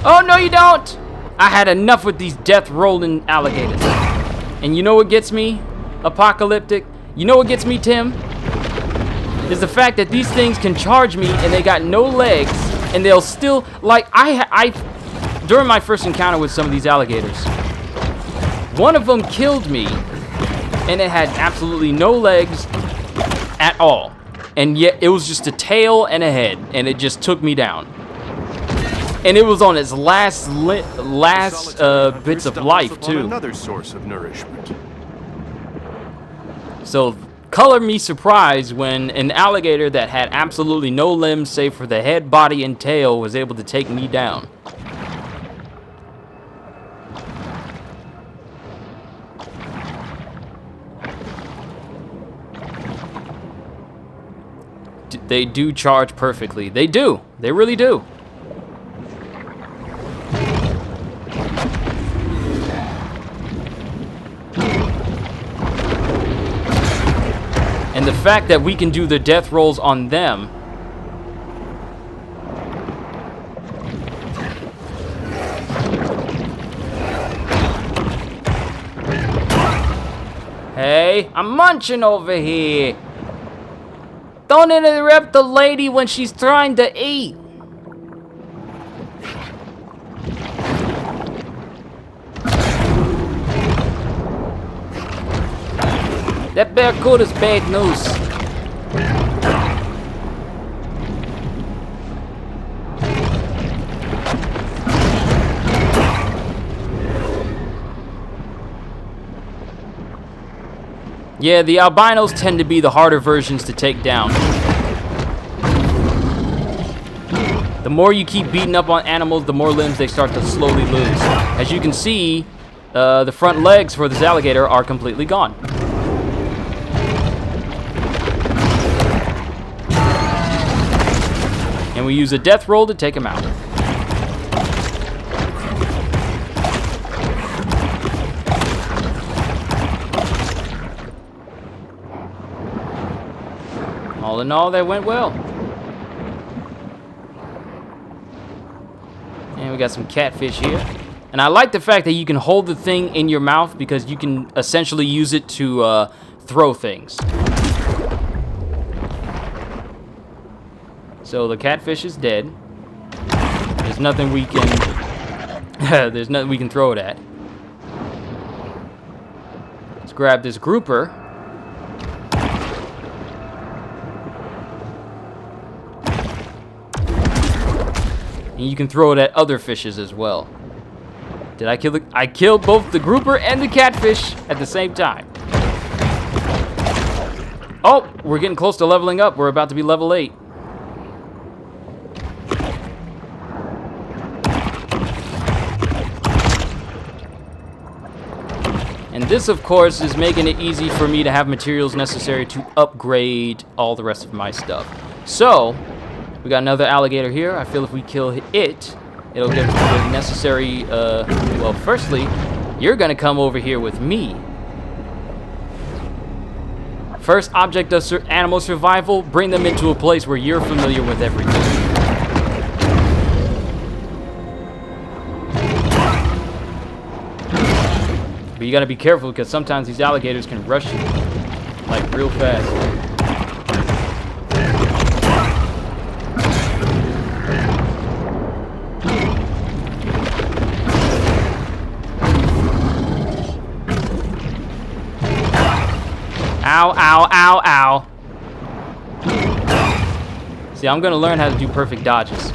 Oh, no, you don't! I had enough with these death-rolling alligators. And you know what gets me, Apocalyptic? You know what gets me, Tim? Is the fact that these things can charge me and they got no legs, and they'll still, like, during my first encounter with some of these alligators, one of them killed me, and it had absolutely no legs at all. And yet, it was just a tail and a head, and it just took me down. And it was on its last bits of life too. Another source of nourishment. So, color me surprised when an alligator that had absolutely no limbs save for the head, body, and tail was able to take me down. They do charge perfectly. They do. They really do. And the fact that we can do the death rolls on them. Hey, I'm munching over here. Don't interrupt the lady when she's trying to eat. That barracuda's bad news. Yeah, the albinos tend to be the harder versions to take down. The more you keep beating up on animals, the more limbs they start to slowly lose. As you can see, the front legs for this alligator are completely gone. And we use a death roll to take him out. All in all, that went well. And we got some catfish here. And I like the fact that you can hold the thing in your mouth because you can essentially use it to throw things. So the catfish is dead. There's nothing we can there's nothing we can throw it at. Let's grab this grouper. And you can throw it at other fishes as well. Did I kill I killed both the grouper and the catfish at the same time. Oh, we're getting close to leveling up. We're about to be level 8. And this, of course, is making it easy for me to have materials necessary to upgrade all the rest of my stuff. So, we got another alligator here. I feel if we kill it, it'll get the necessary, well, firstly, you're gonna come over here with me. First object of animal survival, bring them into a place where you're familiar with everything. But you gotta be careful because sometimes these alligators can rush you, like real fast. Ow, ow, ow, ow. See, I'm gonna learn how to do perfect dodges.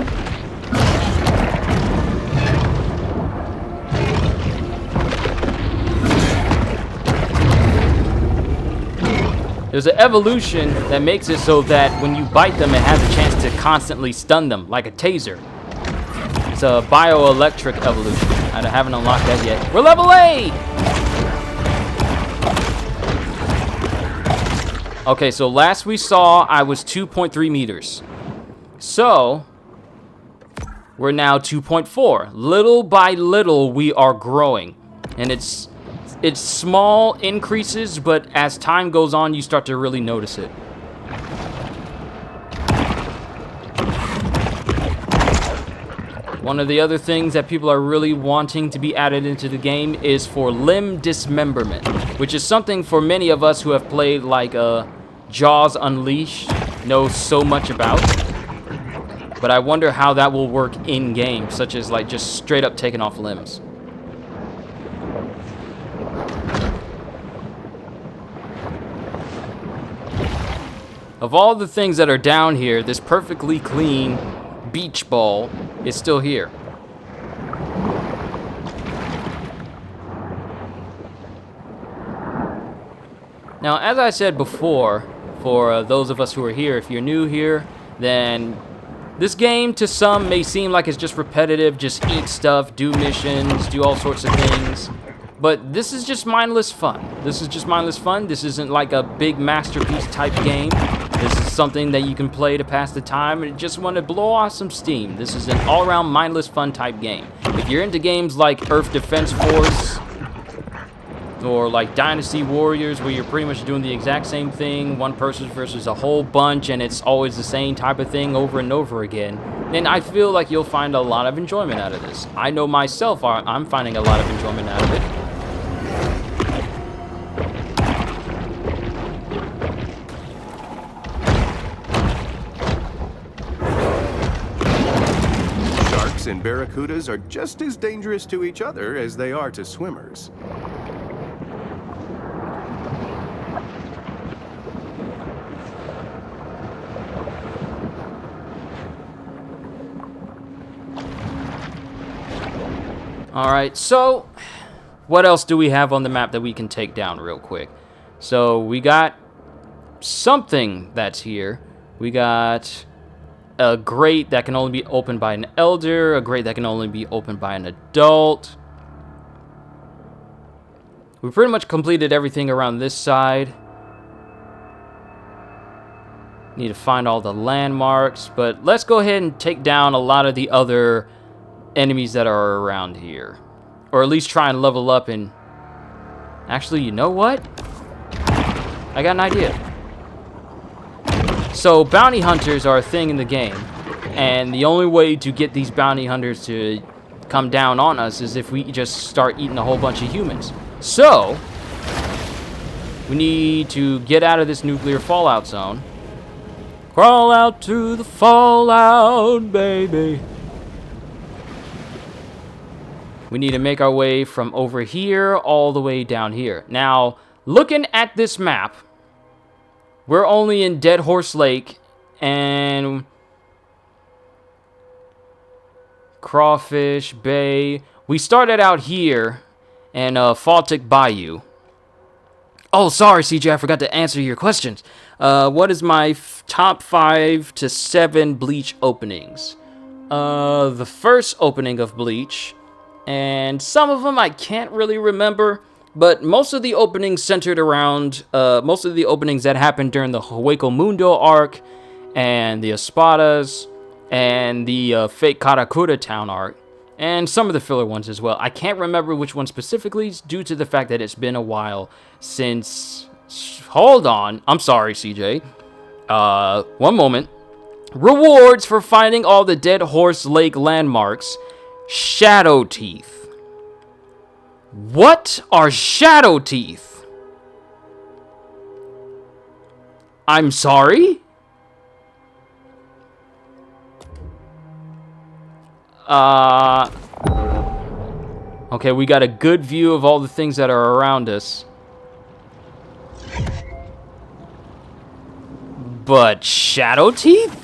There's an evolution that makes it so that when you bite them, it has a chance to constantly stun them, like a taser. It's a bioelectric evolution. I haven't unlocked that yet. We're level 8! Okay, so last we saw, I was 2.3 meters. So, we're now 2.4. Little by little, we are growing. And it's small increases, but as time goes on, you start to really notice it. One of the other things that people are really wanting to be added into the game is for limb dismemberment, which is something for many of us who have played like Jaws Unleashed know so much about. But I wonder how that will work in-game, such as like just straight up taking off limbs. Of all the things that are down here, this perfectly clean beach ball is still here. Now, as I said before, for those of us who are here, if you're new here, then this game to some may seem like it's just repetitive, just eat stuff, do missions, do all sorts of things. But this is just mindless fun. This is just mindless fun. This isn't like a big masterpiece type game. This is something that you can play to pass the time and just want to blow off some steam. This is an all-around mindless fun type game. If you're into games like Earth Defense Force or like Dynasty Warriors, where you're pretty much doing the exact same thing, one person versus a whole bunch, and it's always the same type of thing over and over again, then I feel like you'll find a lot of enjoyment out of this. I know myself, I'm finding a lot of enjoyment out of it. Sharks and barracudas are just as dangerous to each other as they are to swimmers. Alright, so what else do we have on the map that we can take down real quick? So we got something that's here. We got a grate that can only be opened by an elder, a grate that can only be opened by an adult. We pretty much completed everything around this side. Need to find all the landmarks, but let's go ahead and take down a lot of the other enemies that are around here. Or at least try and level up and... Actually, you know what? I got an idea. So, bounty hunters are a thing in the game. And the only way to get these bounty hunters to come down on us is if we just start eating a whole bunch of humans. So, we need to get out of this nuclear fallout zone. Crawl out to the fallout, baby. We need to make our way from over here all the way down here. Now, looking at this map, we're only in Dead Horse Lake and Crawfish Bay. We started out here in Faltic Bayou. Oh, sorry, CJ, I forgot to answer your questions. What is my top 5 to 7 Bleach openings? The first opening of Bleach, and some of them I can't really remember, But most of the openings centered around, most of the openings that happened during the Hueco Mundo arc, and the Espadas, and the fake Karakura town arc, and some of the filler ones as well. I can't remember which one specifically due to the fact that it's been a while since... Hold on. I'm sorry, CJ. One moment. Rewards for finding all the Dead Horse Lake landmarks. Shadow Teeth. What are Shadow Teeth? I'm sorry? Okay, we got a good view of all the things that are around us. But Shadow Teeth?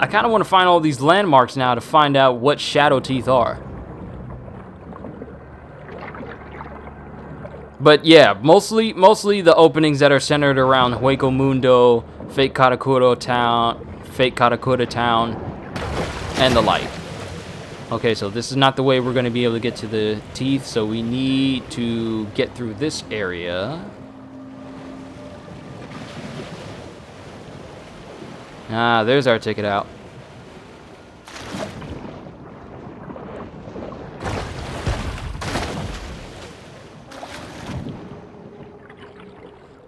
I kind of want to find all these landmarks now to find out what Shadow Teeth are. But yeah, mostly the openings that are centered around Hueco Mundo, Fake Karakura Town, and the like. Okay, so this is not the way we're going to be able to get to the teeth, so we need to get through this area. Ah, there's our ticket out.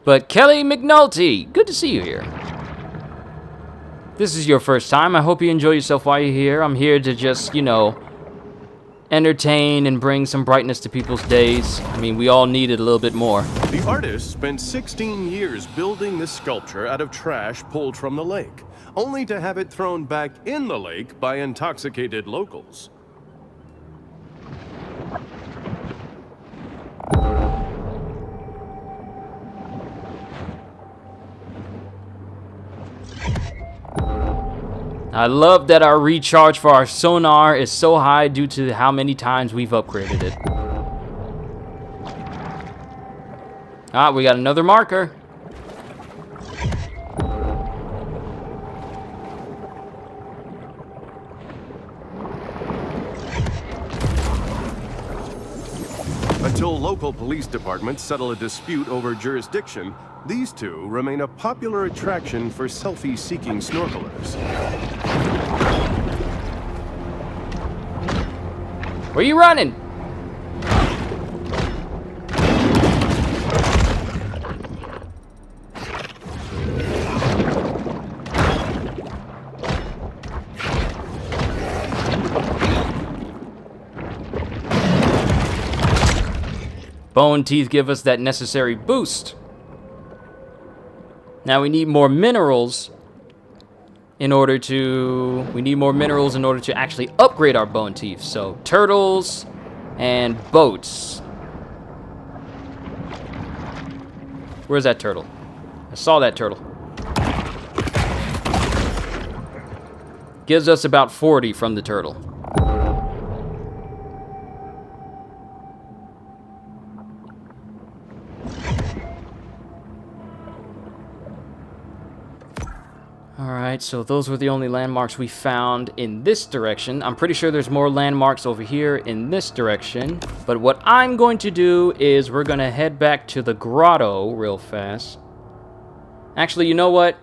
But Kelly McNulty, good to see you here. This is your first time. I hope you enjoy yourself while you're here. I'm here to just, you know, entertain and bring some brightness to people's days. I mean, we all need it a little bit more. The artist spent 16 years building this sculpture out of trash pulled from the lake, only to have it thrown back in the lake by intoxicated locals. I love that our recharge for our sonar is so high due to how many times we've upgraded it. Ah, we got another marker. Until local police departments settle a dispute over jurisdiction, these two remain a popular attraction for selfie-seeking snorkelers. Where you running? Bone teeth give us that necessary boost. Now we need more minerals in order to actually upgrade our bone teeth. So turtles and boats. Where's that turtle? I saw that turtle. Gives us about 40 from the turtle. Alright, so those were the only landmarks we found in this direction. I'm pretty sure there's more landmarks over here in this direction. But what I'm going to do is we're going to head back to the grotto real fast. Actually, you know what?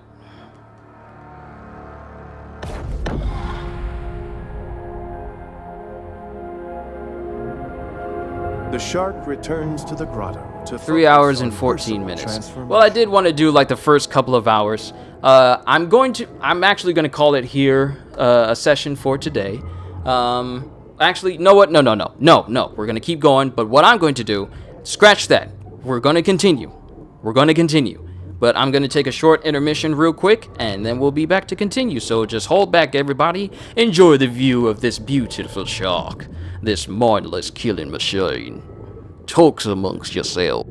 The shark returns to the grotto to 3 hours and 14 minutes. Well, I did want to do like the first couple of hours. I'm actually gonna call it here a session for today. Actually, you know what? No. We're gonna keep going. But what I'm going to do, scratch that. We're gonna continue. But I'm gonna take a short intermission real quick, and then we'll be back to continue. So just hold back, everybody. Enjoy the view of this beautiful shark, this mindless killing machine. Talks amongst yourselves.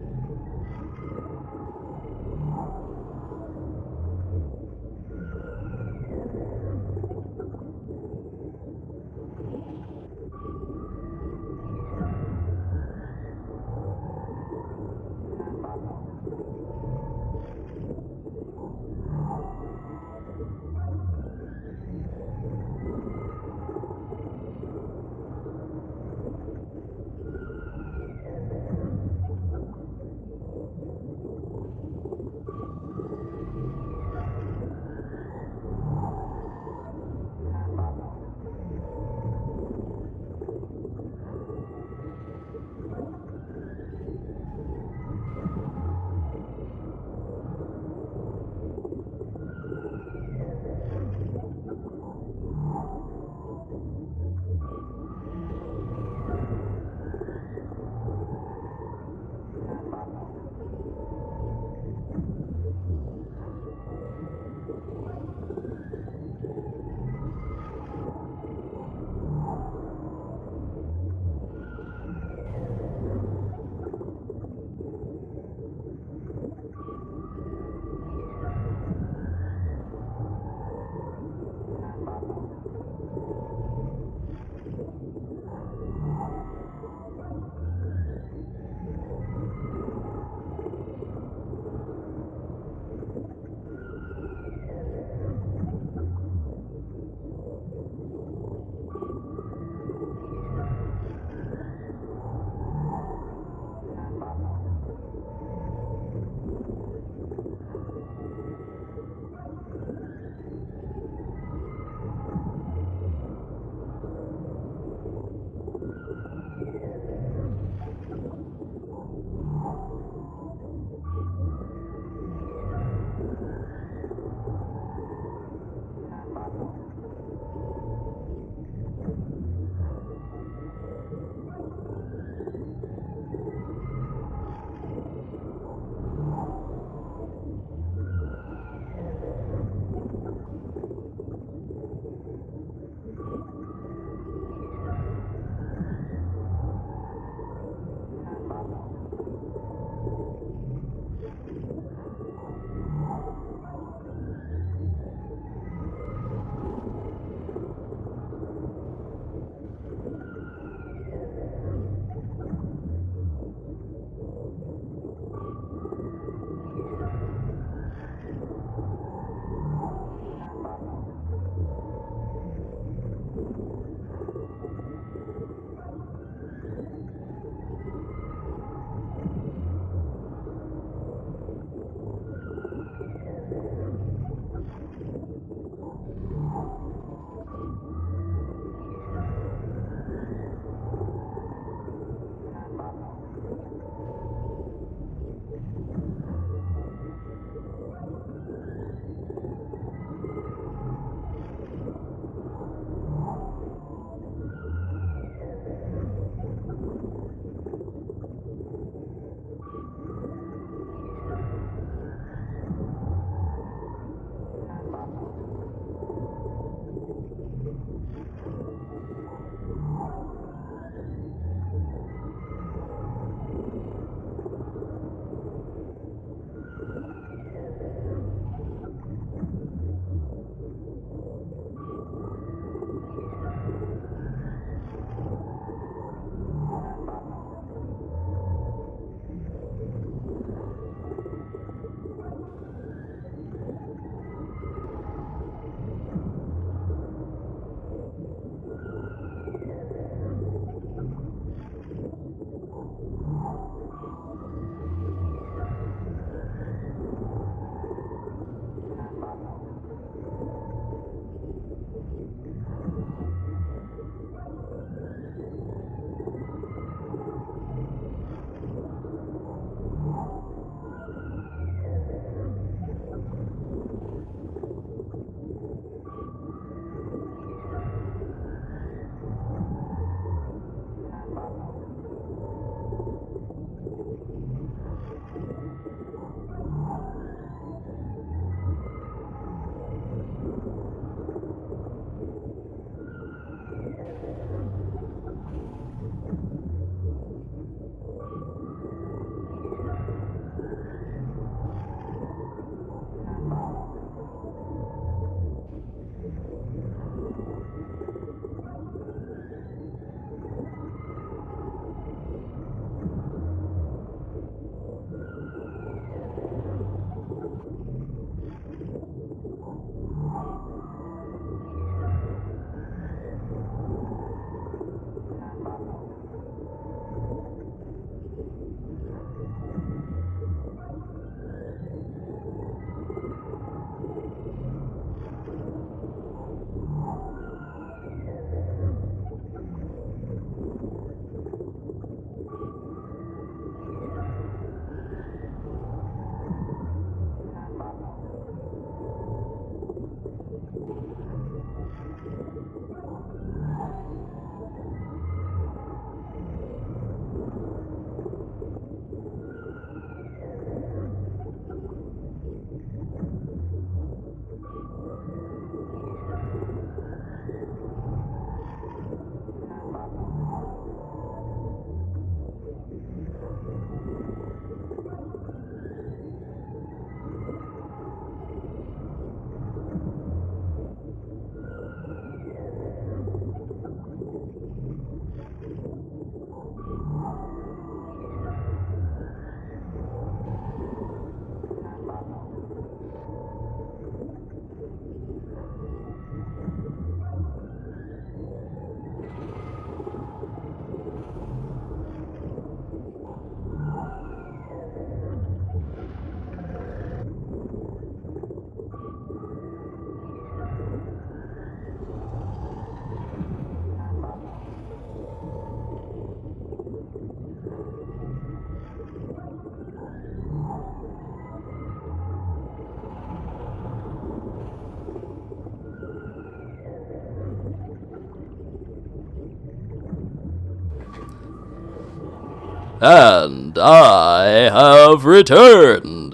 And I have returned.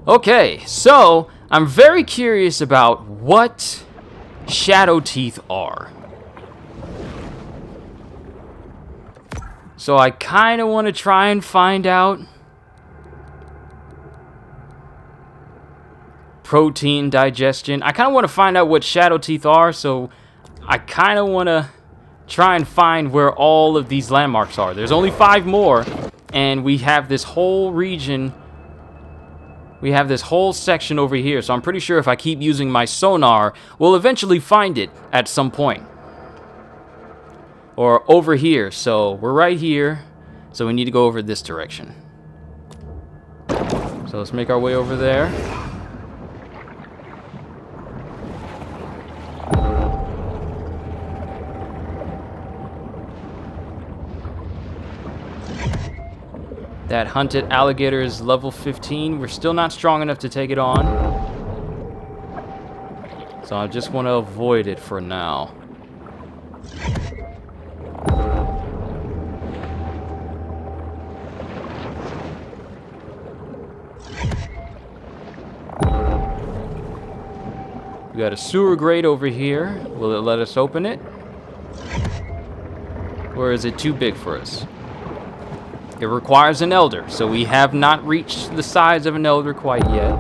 Okay, so I'm very curious about what shadow teeth are. So I kind of want to try and find out. Protein digestion. I kind of want to find out what shadow teeth are, so I kind of want to try and find where all of these landmarks are. There's only 5 more, and we have this whole region. We have this whole section over here, so I'm pretty sure if I keep using my sonar, we'll eventually find it at some point. Or over here, so we're right here, so we need to go over this direction. So let's make our way over there. That hunted alligator is level 15. We're still not strong enough to take it on. So I just want to avoid it for now. We got a sewer grate over here. Will it let us open it? Or is it too big for us? It requires an elder, so we have not reached the size of an elder quite yet.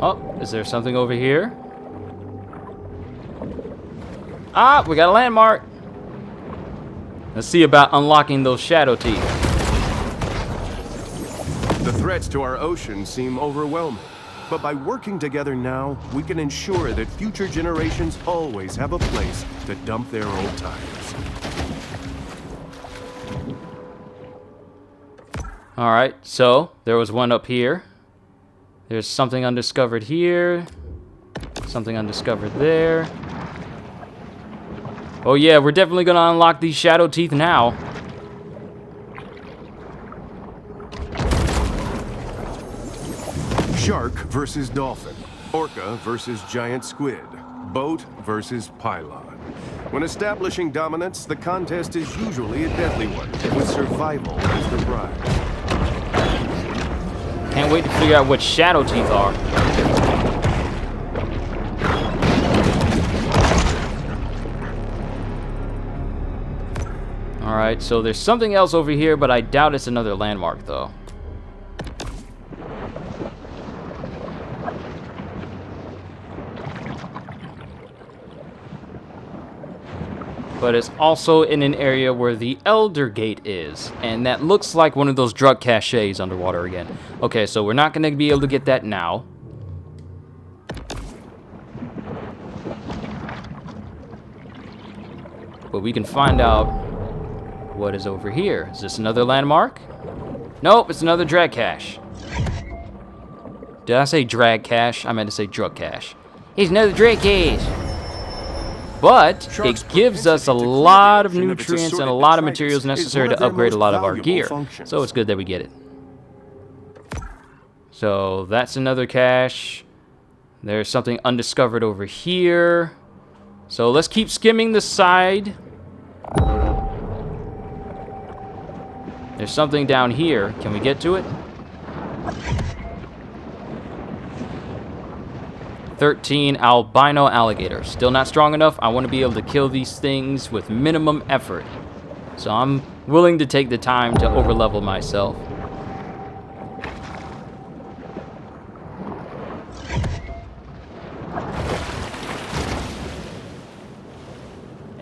Oh, is there something over here? Ah, we got a landmark. Let's see about unlocking those shadow teeth. The threats to our ocean seem overwhelming. But by working together now, we can ensure that future generations always have a place to dump their old tires. Alright, so there was one up here. There's something undiscovered here. Something undiscovered there. Oh yeah, we're definitely gonna unlock these shadow teeth now. Shark versus dolphin. Orca versus giant squid. Boat versus pylon. When establishing dominance, the contest is usually a deadly one, with survival as the prize. Can't wait to figure out what shadow teeth are. Alright, so there's something else over here, but I doubt it's another landmark, though. But it's also in an area where the Elder Gate is. And that looks like one of those drug caches underwater again. Okay, so we're not going to be able to get that now. But we can find out what is over here. Is this another landmark? Nope, it's another drag cache. Did I say drag cache? I meant to say drug cache. It's another drag cache. But it gives us a lot of nutrients and a lot of materials necessary to upgrade a lot of our gear. So it's good that we get it. So that's another cache. There's something undiscovered over here. So let's keep skimming the side. There's something down here. Can we get to it? 13 albino alligators. Still not strong enough. I want to be able to kill these things with minimum effort. So I'm willing to take the time to overlevel myself.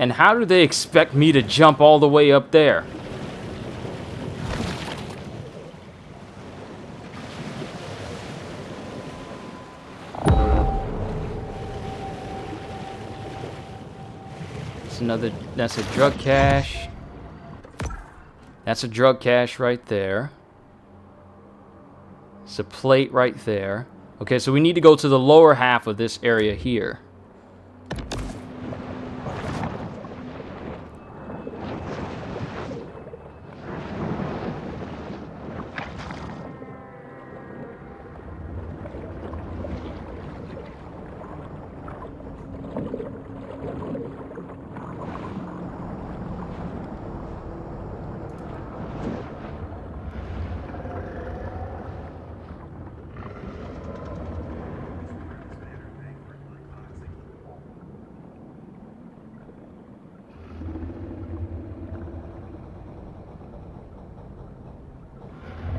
And how do they expect me to jump all the way up there? That's a drug cache. That's a drug cache right there. It's a plate right there. Okay, so we need to go to the lower half of this area here.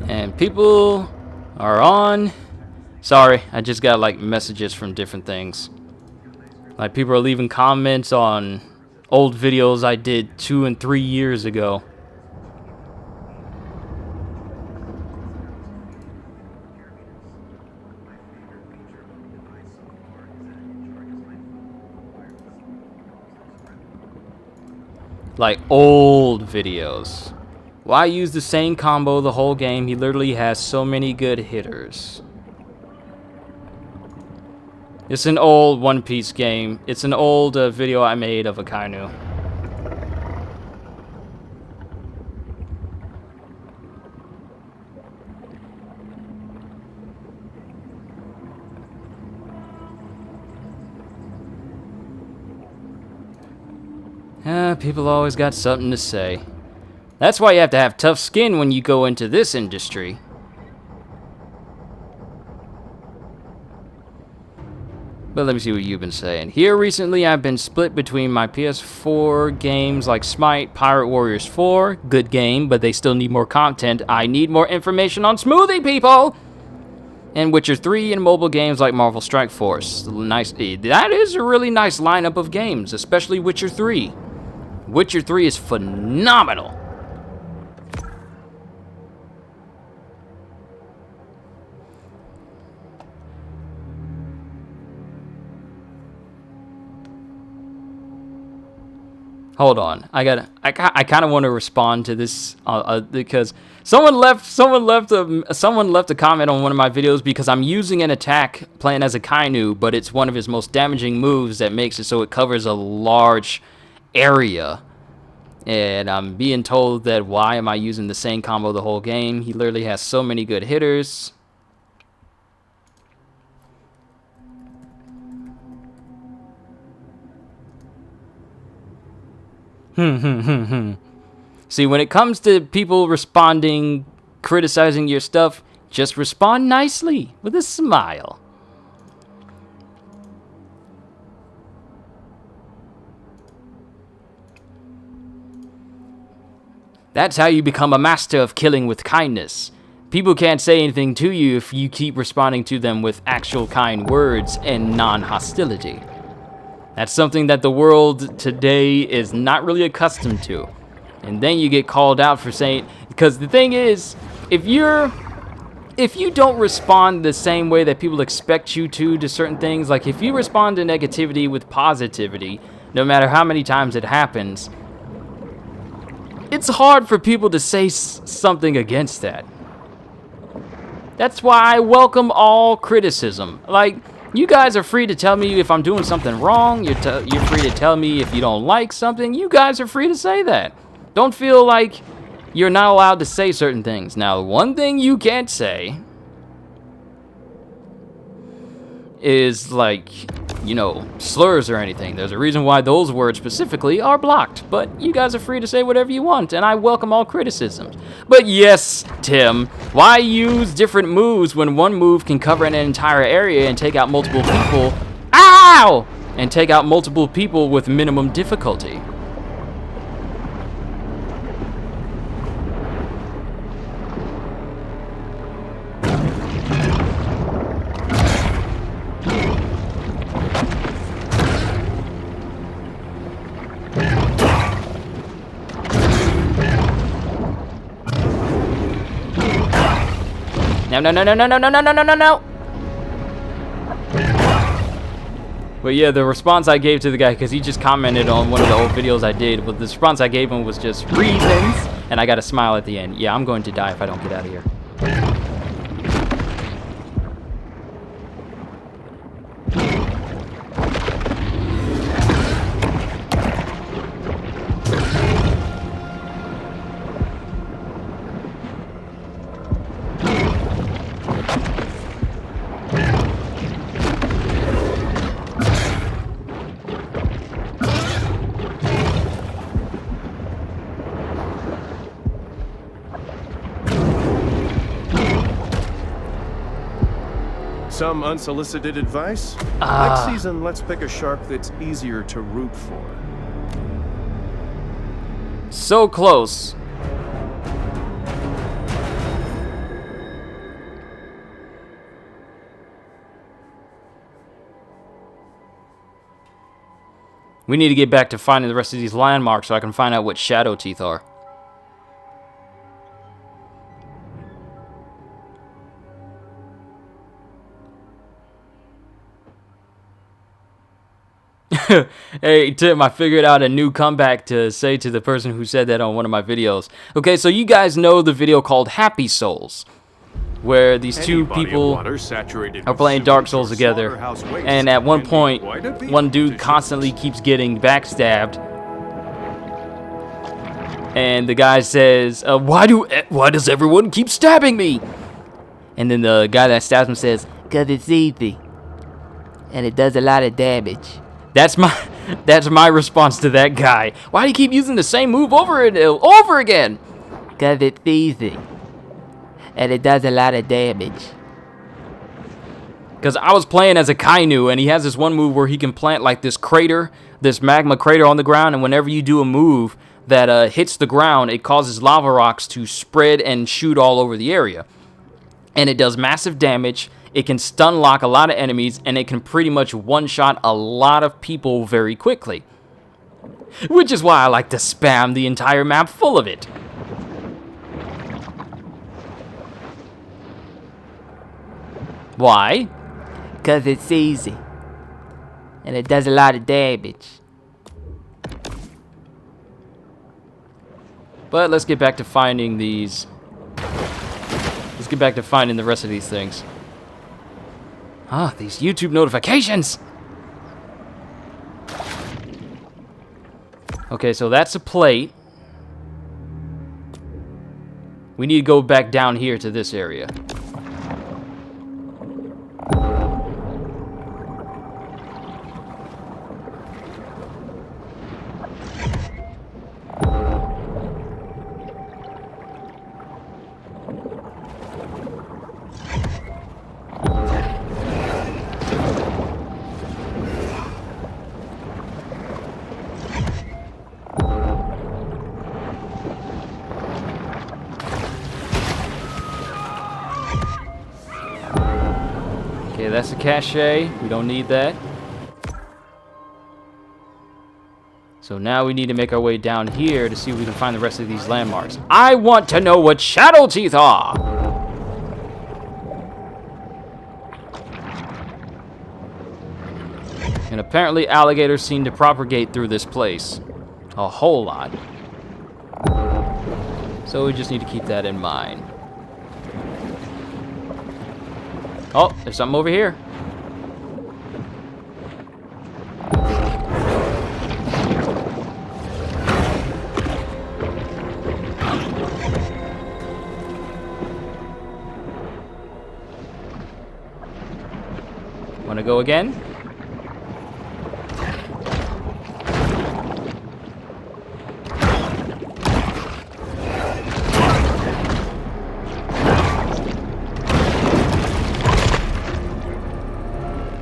And people are on. Sorry, I just got like messages from different things. Like people are leaving comments on old videos I did 2 and 3 years ago. Like old videos. Why use the same combo the whole game? He literally has so many good hitters. It's an old One Piece game. It's an old video I made of a Kainu. People always got something to say. That's why you have to have tough skin when you go into this industry. But let me see what you've been saying. Here recently I've been split between my PS4 games like Smite, Pirate Warriors 4, good game, but they still need more content. I need more information on Smoothie, people! And Witcher 3 and mobile games like Marvel Strike Force. Nice. That is a really nice lineup of games, especially Witcher 3. Witcher 3 is phenomenal. Hold on, I kind of want to respond to this because someone left a comment on one of my videos because I'm using an attack playing as a Kainu, but it's one of his most damaging moves that makes it so it covers a large area, and I'm being told that why am I using the same combo the whole game? He literally has so many good hitters. See, when it comes to people responding, criticizing your stuff, just respond nicely with a smile. That's how you become a master of killing with kindness. People can't say anything to you if you keep responding to them with actual kind words and non-hostility. That's something that the world today is not really accustomed to. And then you get called out for saying, because the thing is, if you don't respond the same way that people expect you to certain things, like if you respond to negativity with positivity, no matter how many times it happens, it's hard for people to say something against that. That's why I welcome all criticism. Like, you guys are free to tell me if I'm doing something wrong. You're free to tell me if you don't like something. You guys are free to say that. Don't feel like you're not allowed to say certain things. Now, one thing you can't say is like, you know, slurs or anything. There's a reason why those words specifically are blocked. But you guys are free to say whatever you want, and I welcome all criticisms. But yes, Tim, why use different moves when one move can cover an entire area and take out multiple people? Ow! And take out multiple people with minimum difficulty. No, no, no, no, no, no, no, no, no, no, no, no. But yeah, the response I gave to the guy, because he just commented on one of the old videos I did, but the response I gave him was just reasons, and I got a smile at the end. Yeah, I'm going to die if I don't get out of here. Some unsolicited advice? Next season, let's pick a shark that's easier to root for. So close. We need to get back to finding the rest of these landmarks so I can find out what shadow teeth are. Hey, Tim, I figured out a new comeback to say to the person who said that on one of my videos. Okay, so you guys know the video called Happy Souls, where these two people are playing Dark Souls together, and at one point, one dude constantly keeps getting backstabbed, and the guy says, why does everyone keep stabbing me? And then the guy that stabs him says, "'Cause it's easy, and it does a lot of damage." That's my response to that guy. Why do you keep using the same move over and over again? 'Cause it's easy, and it does a lot of damage. Because I was playing as a Kainu, and he has this one move where he can plant like this crater, this magma crater on the ground, and whenever you do a move that hits the ground, it causes lava rocks to spread and shoot all over the area. And it does massive damage. It can stun lock a lot of enemies, and it can pretty much one-shot a lot of people very quickly. Which is why I like to spam the entire map full of it. Why? 'Cause it's easy, and it does a lot of damage. But let's get back to finding these. Let's get back to finding the rest of these things. Ah, these YouTube notifications! Okay, so that's a plate. We need to go back down here to this area. Okay, that's a cache. We don't need that. So now we need to make our way down here to see if we can find the rest of these landmarks. I want to know what shadow teeth are! And apparently alligators seem to propagate through this place. A whole lot. So we just need to keep that in mind. Oh, there's something over here. Wanna go again?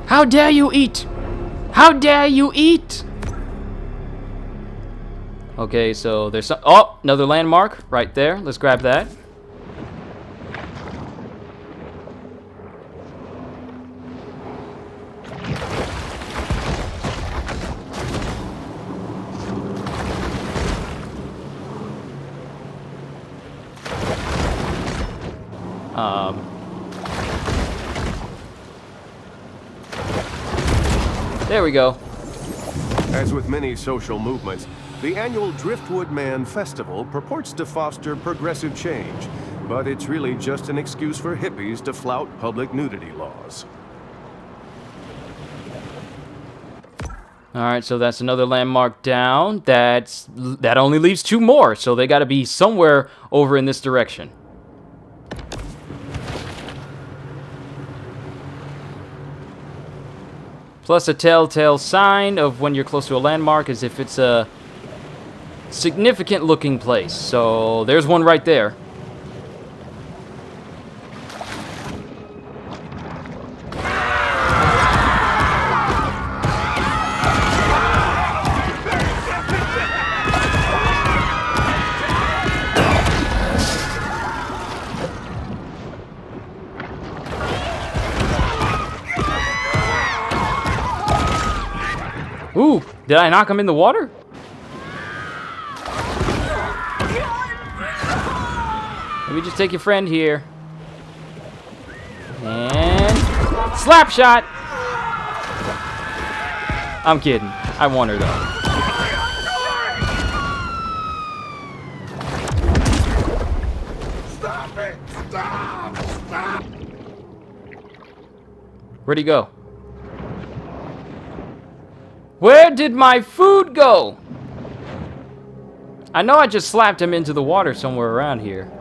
How dare you eat? How dare you eat? Okay, so there's some. Oh, another landmark right there. Let's grab that. There we go. As with many social movements, the annual Driftwood Man Festival purports to foster progressive change, but it's really just an excuse for hippies to flout public nudity laws. All right, so that's another landmark down. That only leaves 2 more, so they got to be somewhere over in this direction. Plus a telltale sign of when you're close to a landmark is if it's a significant looking place. So there's one right there. Ooh, did I knock him in the water? Let me just take your friend here. And slap shot! I'm kidding. I want her though. Stop it! Stop! Where'd he go? Where did my food go? I know I just slapped him into the water somewhere around here.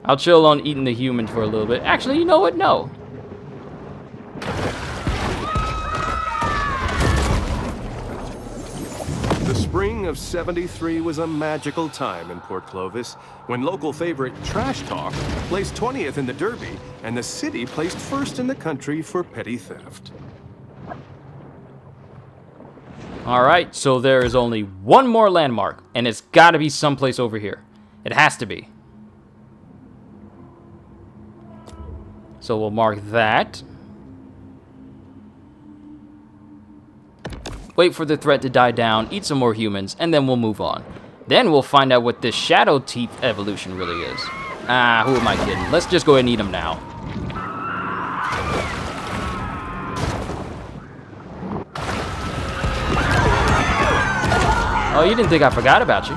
I'll chill on eating the human for a little bit. Actually, you know what? No. The spring of '73 was a magical time in Port Clovis when local favorite Trash Talk placed 20th in the Derby and the city placed first in the country for petty theft. Alright, so there is only one more landmark, and it's gotta be someplace over here. It has to be. So we'll mark that. Wait for the threat to die down, eat some more humans, and then we'll move on. Then we'll find out what this Shadow Teeth evolution really is. Ah, who am I kidding? Let's just go ahead and eat them now. Oh, you didn't think I forgot about you.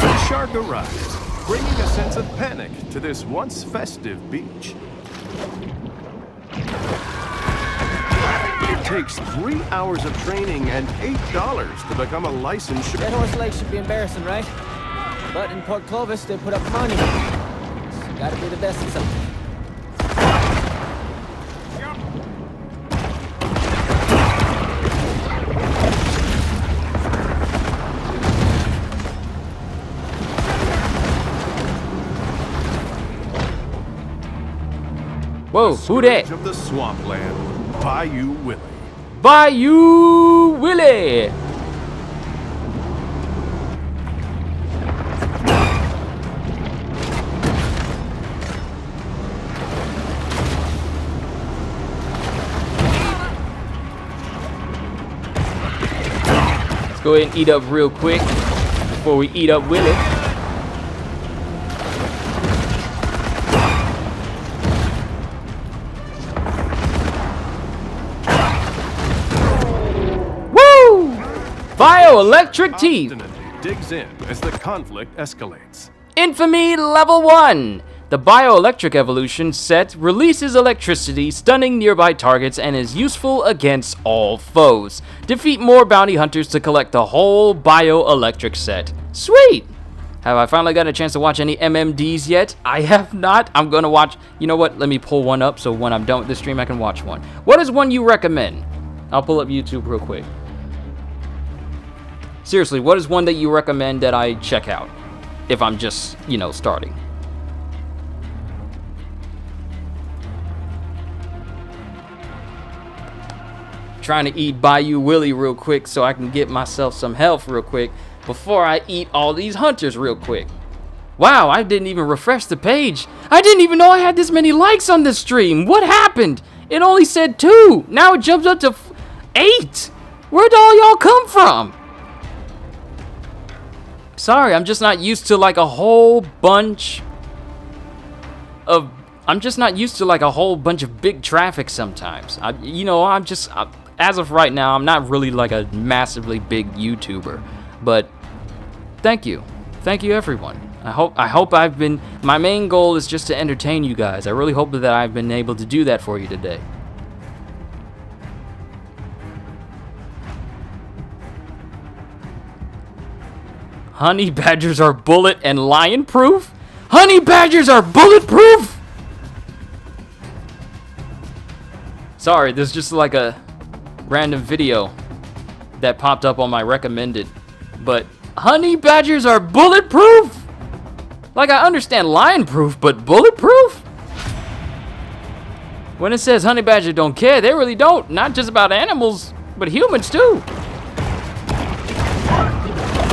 The shark arrives, bringing a sense of panic to this once festive beach. It takes 3 hours of training and $8 to become a licensed Dead Horse Lake should be embarrassing, right? But in Port Clovis, they put up money. So gotta be the best at something. Whoa, who that? Of the swampland, Bayou Willie. Bayou Willie! Let's go ahead and eat up real quick before we eat up Willie. Bioelectric teeth. Digs in as the conflict escalates. Infamy level 1. The bioelectric evolution set releases electricity, stunning nearby targets, and is useful against all foes. Defeat more bounty hunters to collect the whole bioelectric set. Sweet. Have I finally got a chance to watch any MMDs yet? I have not. I'm gonna watch. You know what? Let me pull one up so when I'm done with this stream I can watch one. What is one you recommend? I'll pull up YouTube real quick. Seriously, what is one that you recommend that I check out if I'm just, you know, starting? Trying to eat Bayou Willie real quick so I can get myself some health real quick before I eat all these hunters real quick. Wow, I didn't even refresh the page. I didn't even know I had this many likes on this stream. What happened? It only said 2. Now it jumps up to 8. Where'd all y'all come from? Sorry, I'm just not used to like a whole bunch I'm just not used to like a whole bunch of big traffic sometimes. As of right now, I'm not really like a massively big YouTuber, but thank you everyone. I hope I've been, my main goal is just to entertain you guys. I really hope that I've been able to do that for you today. Honey badgers are bullet and lion proof? Honey badgers are bulletproof? Sorry, there's just like a random video that popped up on my recommended, but honey badgers are bulletproof? Like, I understand lion proof, but bulletproof? When it says honey badger don't care, they really don't. Not just about animals, but humans too.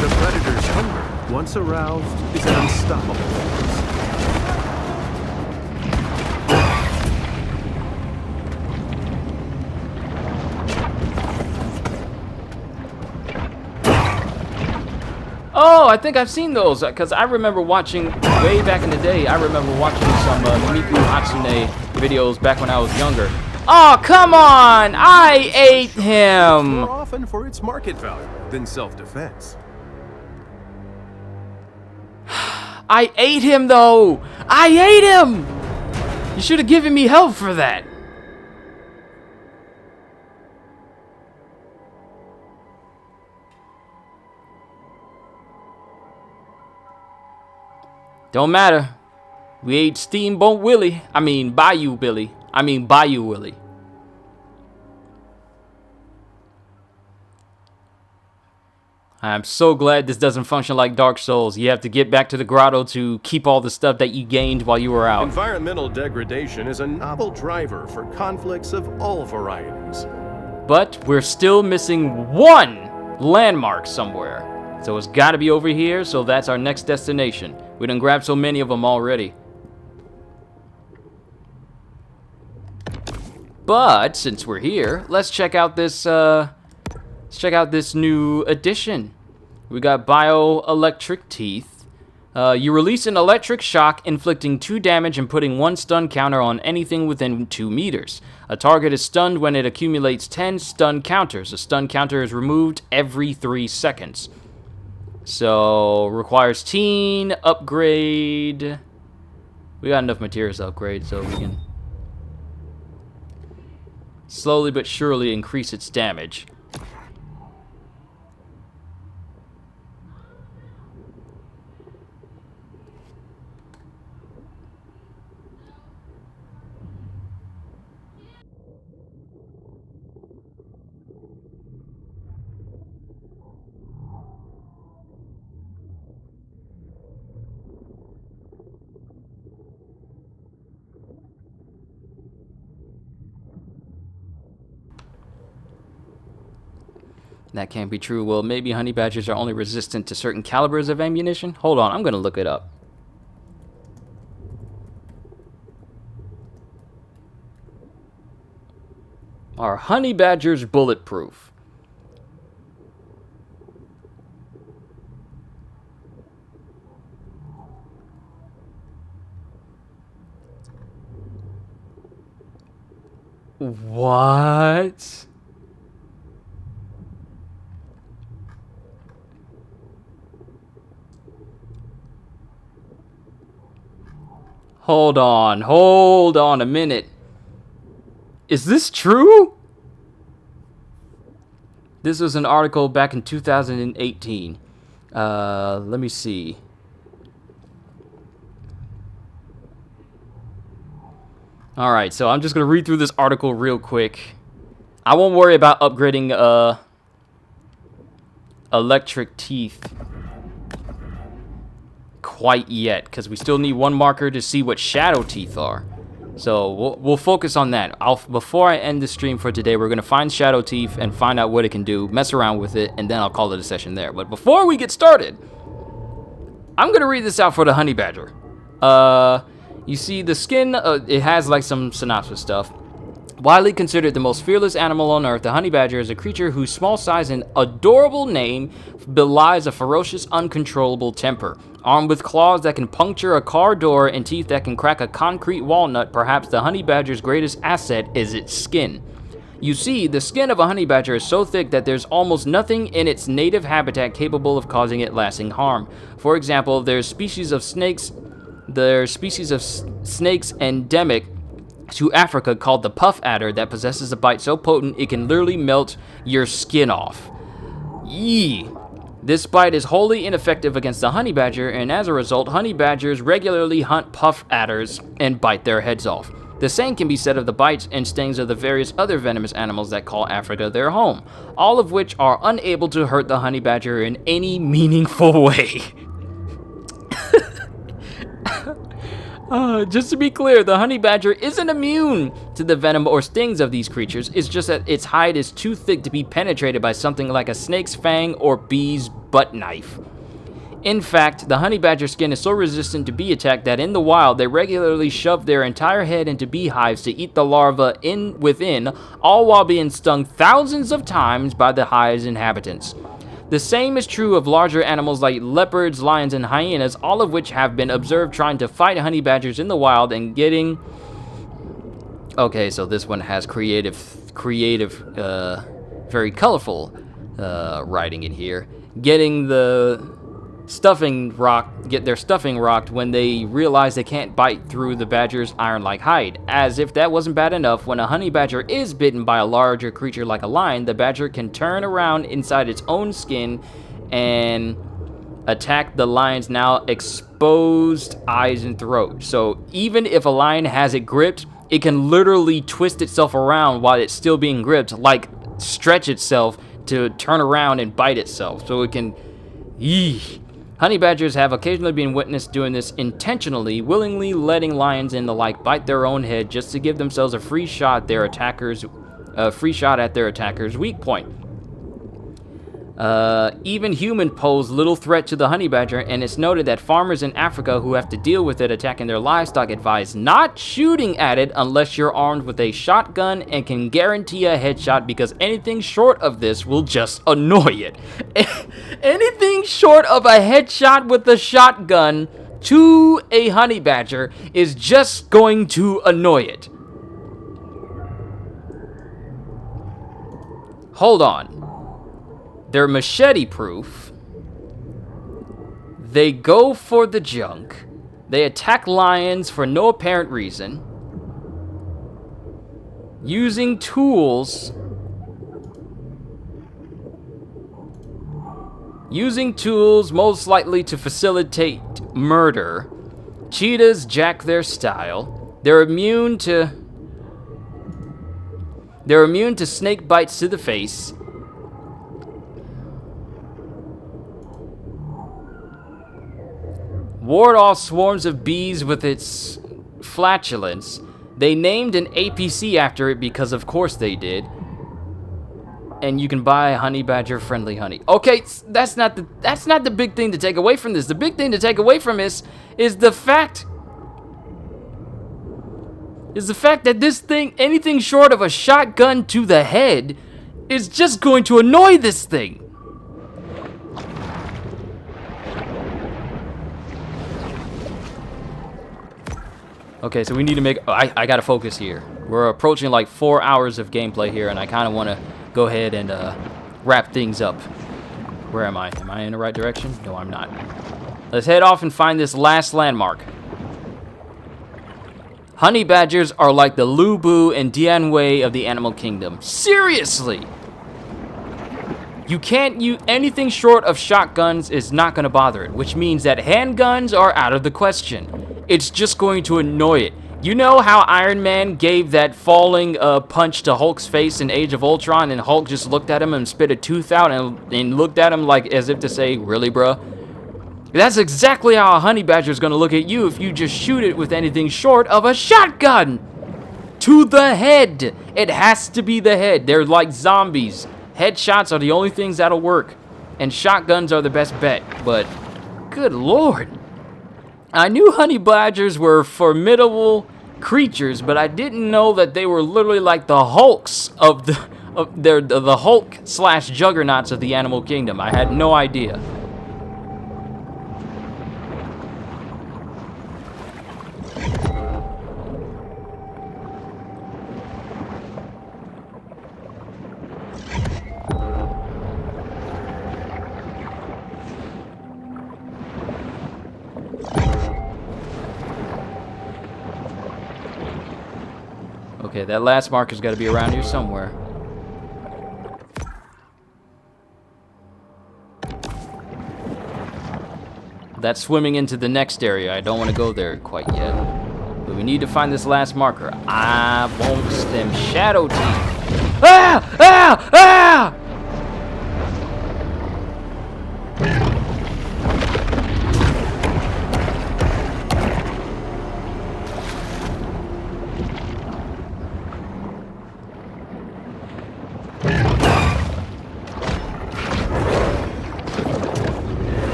The predator's hunger, once aroused, is an unstoppable force. Oh, I think I've seen those, because I remember watching, way back in the day, I remember watching some Miku Hatsune videos back when I was younger. Oh, come on! I ate him! More often for its market value than self-defense. I ate him, though! I ate him! You should have given me help for that. Don't matter. We ate Steamboat Willie. I mean, Bayou Billy. I mean, Bayou Willie. I'm so glad this doesn't function like Dark Souls. You have to get back to the grotto to keep all the stuff that you gained while you were out. Environmental degradation is a novel driver for conflicts of all varieties. But we're still missing one landmark somewhere. So it's got to be over here, so that's our next destination. We done grabbed so many of them already. But since we're here, let's check out this new addition. We got bioelectric teeth. You release an electric shock, inflicting 2 damage and putting 1 stun counter on anything within 2 meters. A target is stunned when it accumulates 10 stun counters. A stun counter is removed every 3 seconds. So, requires teen, upgrade. We got enough materials to upgrade, so we can slowly but surely increase its damage. That can't be true. Well, maybe honey badgers are only resistant to certain calibers of ammunition? Hold on, I'm gonna look it up. Are honey badgers bulletproof? What? Hold on a minute. Is this true? This was an article back in 2018. Let me see. Alright, so I'm just gonna read through this article real quick. I won't worry about upgrading electric teeth quite yet, because we still need 1 marker to see what shadow teeth are. So we'll focus on that. Before I end the stream for today, we're gonna find shadow teeth and find out what it can do, mess around with it, and then I'll call it a session there. But before we get started, I'm gonna read this out for the honey badger. You see the skin, it has like some synopsis stuff. Widely considered the most fearless animal on Earth, the honey badger is a creature whose small size and adorable name belies a ferocious, uncontrollable temper. Armed with claws that can puncture a car door and teeth that can crack a concrete walnut, perhaps the honey badger's greatest asset is its skin. You see, the skin of a honey badger is so thick that there's almost nothing in its native habitat capable of causing it lasting harm. For example, there's species of snakes endemic to Africa called the puff adder that possesses a bite so potent it can literally melt your skin off. Yee! This bite is wholly ineffective against the honey badger, and as a result, honey badgers regularly hunt puff adders and bite their heads off. The same can be said of the bites and stings of the various other venomous animals that call Africa their home, all of which are unable to hurt the honey badger in any meaningful way. Just to be clear, the honey badger isn't immune to the venom or stings of these creatures. It's just that its hide is too thick to be penetrated by something like a snake's fang or bee's butt knife. In fact, the honey badger skin is so resistant to bee attack that in the wild, they regularly shove their entire head into beehives to eat the larvae within, all while being stung thousands of times by the hive's inhabitants. The same is true of larger animals like leopards, lions, and hyenas, all of which have been observed trying to fight honey badgers in the wild and getting... Okay, so this one has creative, very colorful writing in here. Getting the get their stuffing rocked when they realize they can't bite through the badger's iron-like hide. As if that wasn't bad enough, when a honey badger is bitten by a larger creature like a lion, the badger can turn around inside its own skin and attack the lion's now exposed eyes and throat. So even if a lion has it gripped, it can literally twist itself around while it's still being gripped, like stretch itself to turn around and bite itself. So it can... Eesh. Honey badgers have occasionally been witnessed doing this intentionally, willingly letting lions and the like bite their own head just to give themselves a free shot at their attacker's weak point. Even human pose little threat to the honey badger, and it's noted that farmers in Africa who have to deal with it attacking their livestock advise not shooting at it unless you're armed with a shotgun and can guarantee a headshot, because anything short of this will just annoy it. Anything short of a headshot with a shotgun to a honey badger is just going to annoy it. Hold on. They're machete-proof. They go for the junk. They attack lions for no apparent reason. Using tools. Using tools most likely to facilitate murder. Cheetahs jack their style. They're immune to snake bites to the face. Ward off swarms of bees with its flatulence. They named an APC after it because of course they did. And you can buy honey badger friendly honey. Okay, that's not the big thing to take away from this. The big thing to take away from this is the fact that this thing, anything short of a shotgun to the head, is just going to annoy this thing. Okay, so we need to make... I gotta focus here. We're approaching like 4 hours of gameplay here, and I kind of want to go ahead and wrap things up. Where am I? Am I in the right direction? No, I'm not. Let's head off and find this last landmark. Honey badgers are like the Lubu and Dianwei of the animal kingdom. Seriously! You can't use... Anything short of shotguns is not going to bother it, which means that handguns are out of the question. It's just going to annoy it. You know how Iron Man gave that falling punch to Hulk's face in Age of Ultron, and Hulk just looked at him and spit a tooth out and looked at him like as if to say, really, bruh? That's exactly how a honey badger is going to look at you if you just shoot it with anything short of a shotgun. To the head. It has to be the head. They're like zombies. Headshots are the only things that'll work. And shotguns are the best bet. But, good lord. I knew honey badgers were formidable creatures, but I didn't know that they were literally like the Hulks of the Hulk slash juggernauts of the animal kingdom. I had no idea. Okay, that last marker's got to be around here somewhere. That's swimming into the next area. I don't want to go there quite yet. But we need to find this last marker. I want them shadow teeth. Ah! Ah! Ah!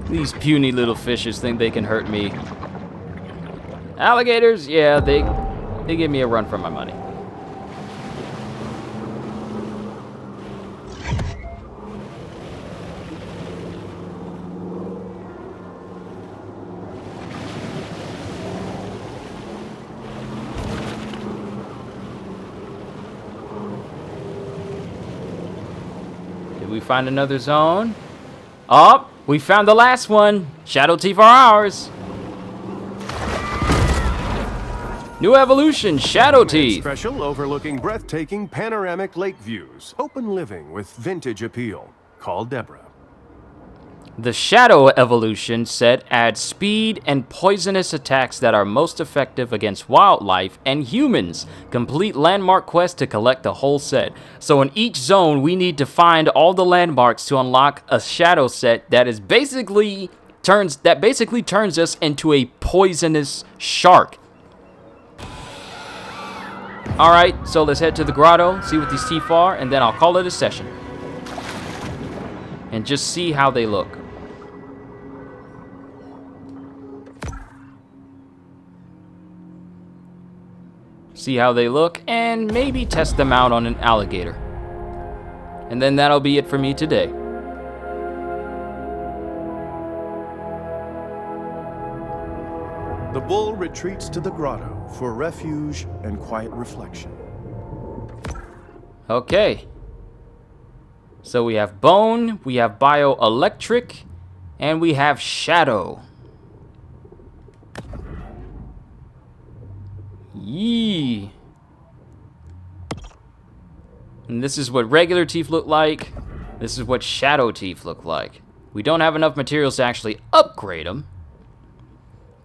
These puny little fishes think they can hurt me. Alligators, yeah, they give me a run for my money. Did we find another zone? Oh, we found the last one. Shadow teeth are ours. New evolution, shadow teeth. Special overlooking breathtaking panoramic lake views. Open living with vintage appeal. Call Deborah. The shadow evolution set adds speed and poisonous attacks that are most effective against wildlife and humans. Complete landmark quest to collect the whole set. So in each zone, we need to find all the landmarks to unlock a shadow set that is basically turns us into a poisonous shark. All right, so let's head to the grotto, see what these teeth are, and then I'll call it a session. And just see how they look. See how they look, and maybe test them out on an alligator. And then that'll be it for me today. The bull retreats to the grotto for refuge and quiet reflection. Okay. So we have bone, we have bioelectric, and we have shadow. Yee. And this is what regular teeth look like. This is what shadow teeth look like. We don't have enough materials to actually upgrade them.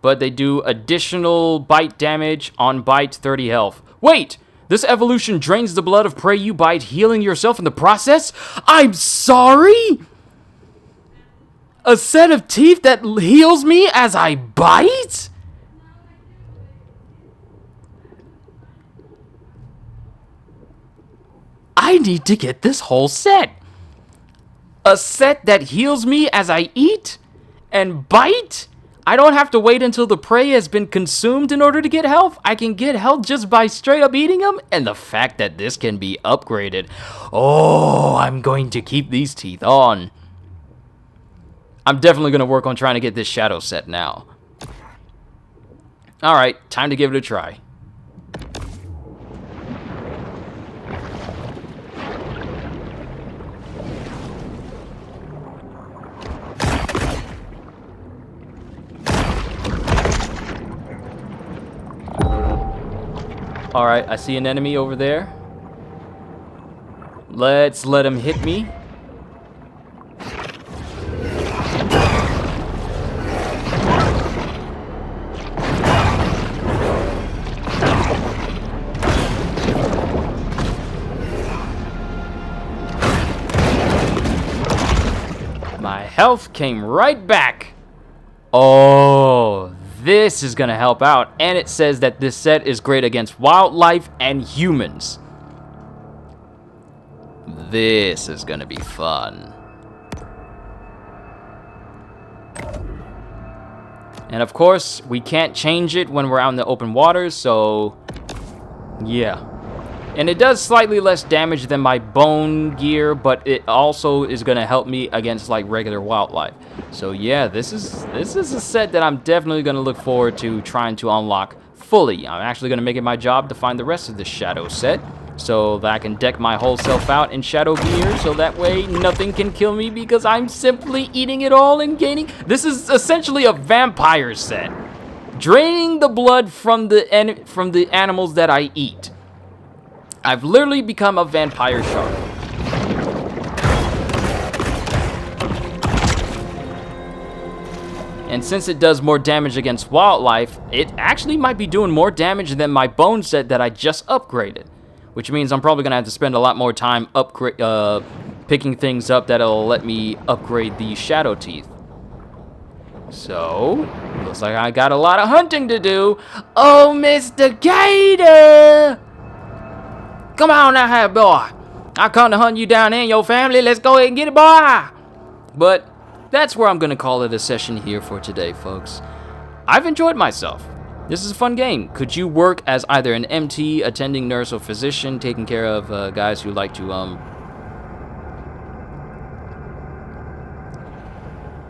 But they do additional bite damage on bite, 30 health. Wait! This evolution drains the blood of prey you bite, healing yourself in the process? I'm sorry? A set of teeth that heals me as I bite? I need to get this whole set. A set that heals me as I eat and bite? I don't have to wait until the prey has been consumed in order to get health. I can get health just by straight up eating them. And the fact that this can be upgraded. Oh, I'm going to keep these teeth on. I'm definitely going to work on trying to get this shadow set now. All right, time to give it a try. Alright, I see an enemy over there. Let's let him hit me. health came right back. Oh, this is gonna help out. And it says that this set is great against wildlife and humans. This is gonna be fun. And of course, we can't change it when we're out in the open waters, so yeah. And it does slightly less damage than my bone gear, but it also is going to help me against like regular wildlife. So yeah, this is a set that I'm definitely going to look forward to trying to unlock fully. I'm actually going to make it my job to find the rest of the shadow set, so that I can deck my whole self out in shadow gear, so that way nothing can kill me because I'm simply eating it all and gaining. This is essentially a vampire set, draining the blood from the animals that I eat. I've literally become a vampire shark. And since it does more damage against wildlife, it actually might be doing more damage than my bone set that I just upgraded. Which means I'm probably going to have to spend a lot more time picking things up that'll let me upgrade the shadow teeth. So, looks like I got a lot of hunting to do. Oh, Mr. Gator! Come on now, hey boy. I come to hunt you down and your family. Let's go ahead and get it, boy. But that's where I'm going to call it a session here for today, folks. I've enjoyed myself. This is a fun game. Could you work as either an MT, attending nurse, or physician, taking care of guys who like to,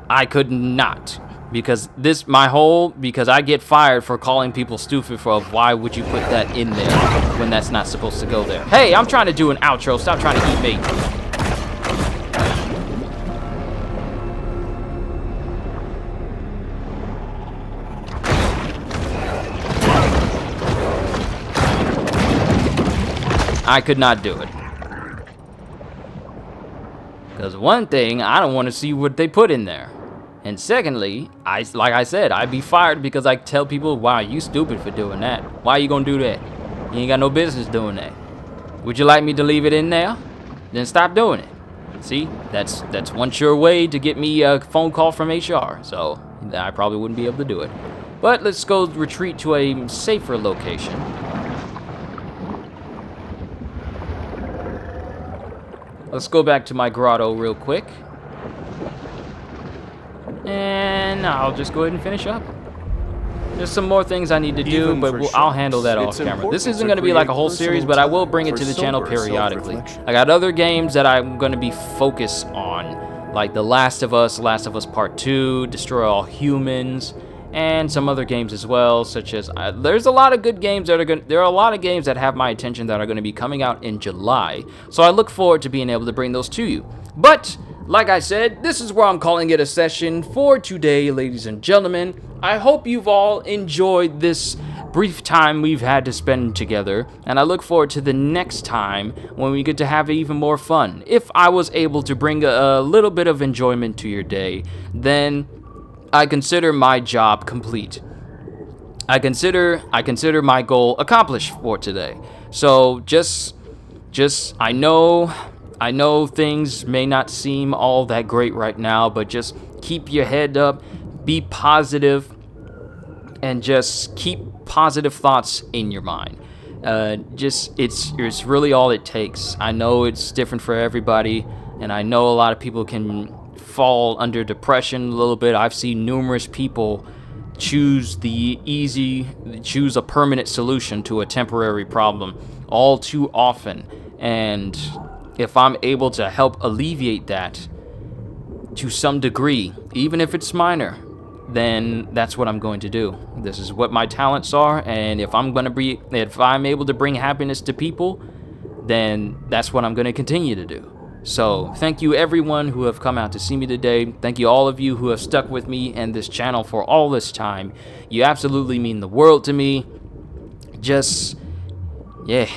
I could not. Because because I get fired for calling people stupid for why would you put that in there when that's not supposed to go there. Hey, I'm trying to do an outro. Stop trying to eat me. I could not do it. Because one thing, I don't want to see what they put in there. And secondly, like I said, I'd be fired because I tell people, wow, you stupid for doing that. Why you gonna do that? You ain't got no business doing that. Would you like me to leave it in there? Then stop doing it. See, that's one sure way to get me a phone call from HR. So I probably wouldn't be able to do it. But let's go retreat to a safer location. Let's go back to my grotto real quick. And I'll just go ahead and finish up. There's some more things I need to do, but I'll handle that off camera. This isn't going to be like a whole series, but I will bring it to the channel periodically. I got other games that I'm going to be focused on, like The Last of Us Part 2, Destroy All Humans, and some other games as well, such as there's a lot of good games that there are a lot of games that have my attention that are going to be coming out in July. So I look forward to being able to bring those to you. But like I said, this is where I'm calling it a session for today, ladies and gentlemen. I hope you've all enjoyed this brief time we've had to spend together, and I look forward to the next time when we get to have even more fun. If I was able to bring a little bit of enjoyment to your day, then I consider my job complete. I consider my goal accomplished for today. So just I know things may not seem all that great right now, but just keep your head up, be positive, and just keep positive thoughts in your mind. It's really all it takes. I know it's different for everybody, and I know a lot of people can fall under depression a little bit. I've seen numerous people choose a permanent solution to a temporary problem all too often. And if I'm able to help alleviate that to some degree, even if it's minor, then that's what I'm going to do. This is what my talents are, and if I'm able to bring happiness to people, then that's what I'm going to continue to do. So thank you everyone who have come out to see me today. Thank you all of you who have stuck with me and this channel for all this time. You absolutely mean the world to me. Just, yeah,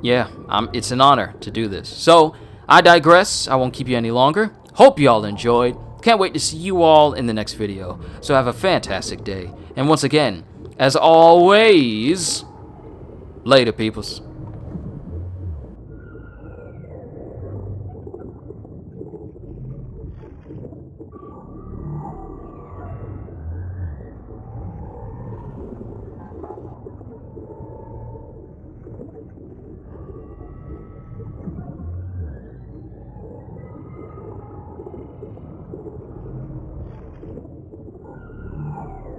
it's an honor to do this. So I digress. I won't keep you any longer. Hope you all enjoyed. Can't wait to see you all in the next video. So have a fantastic day. And once again, as always, later peoples.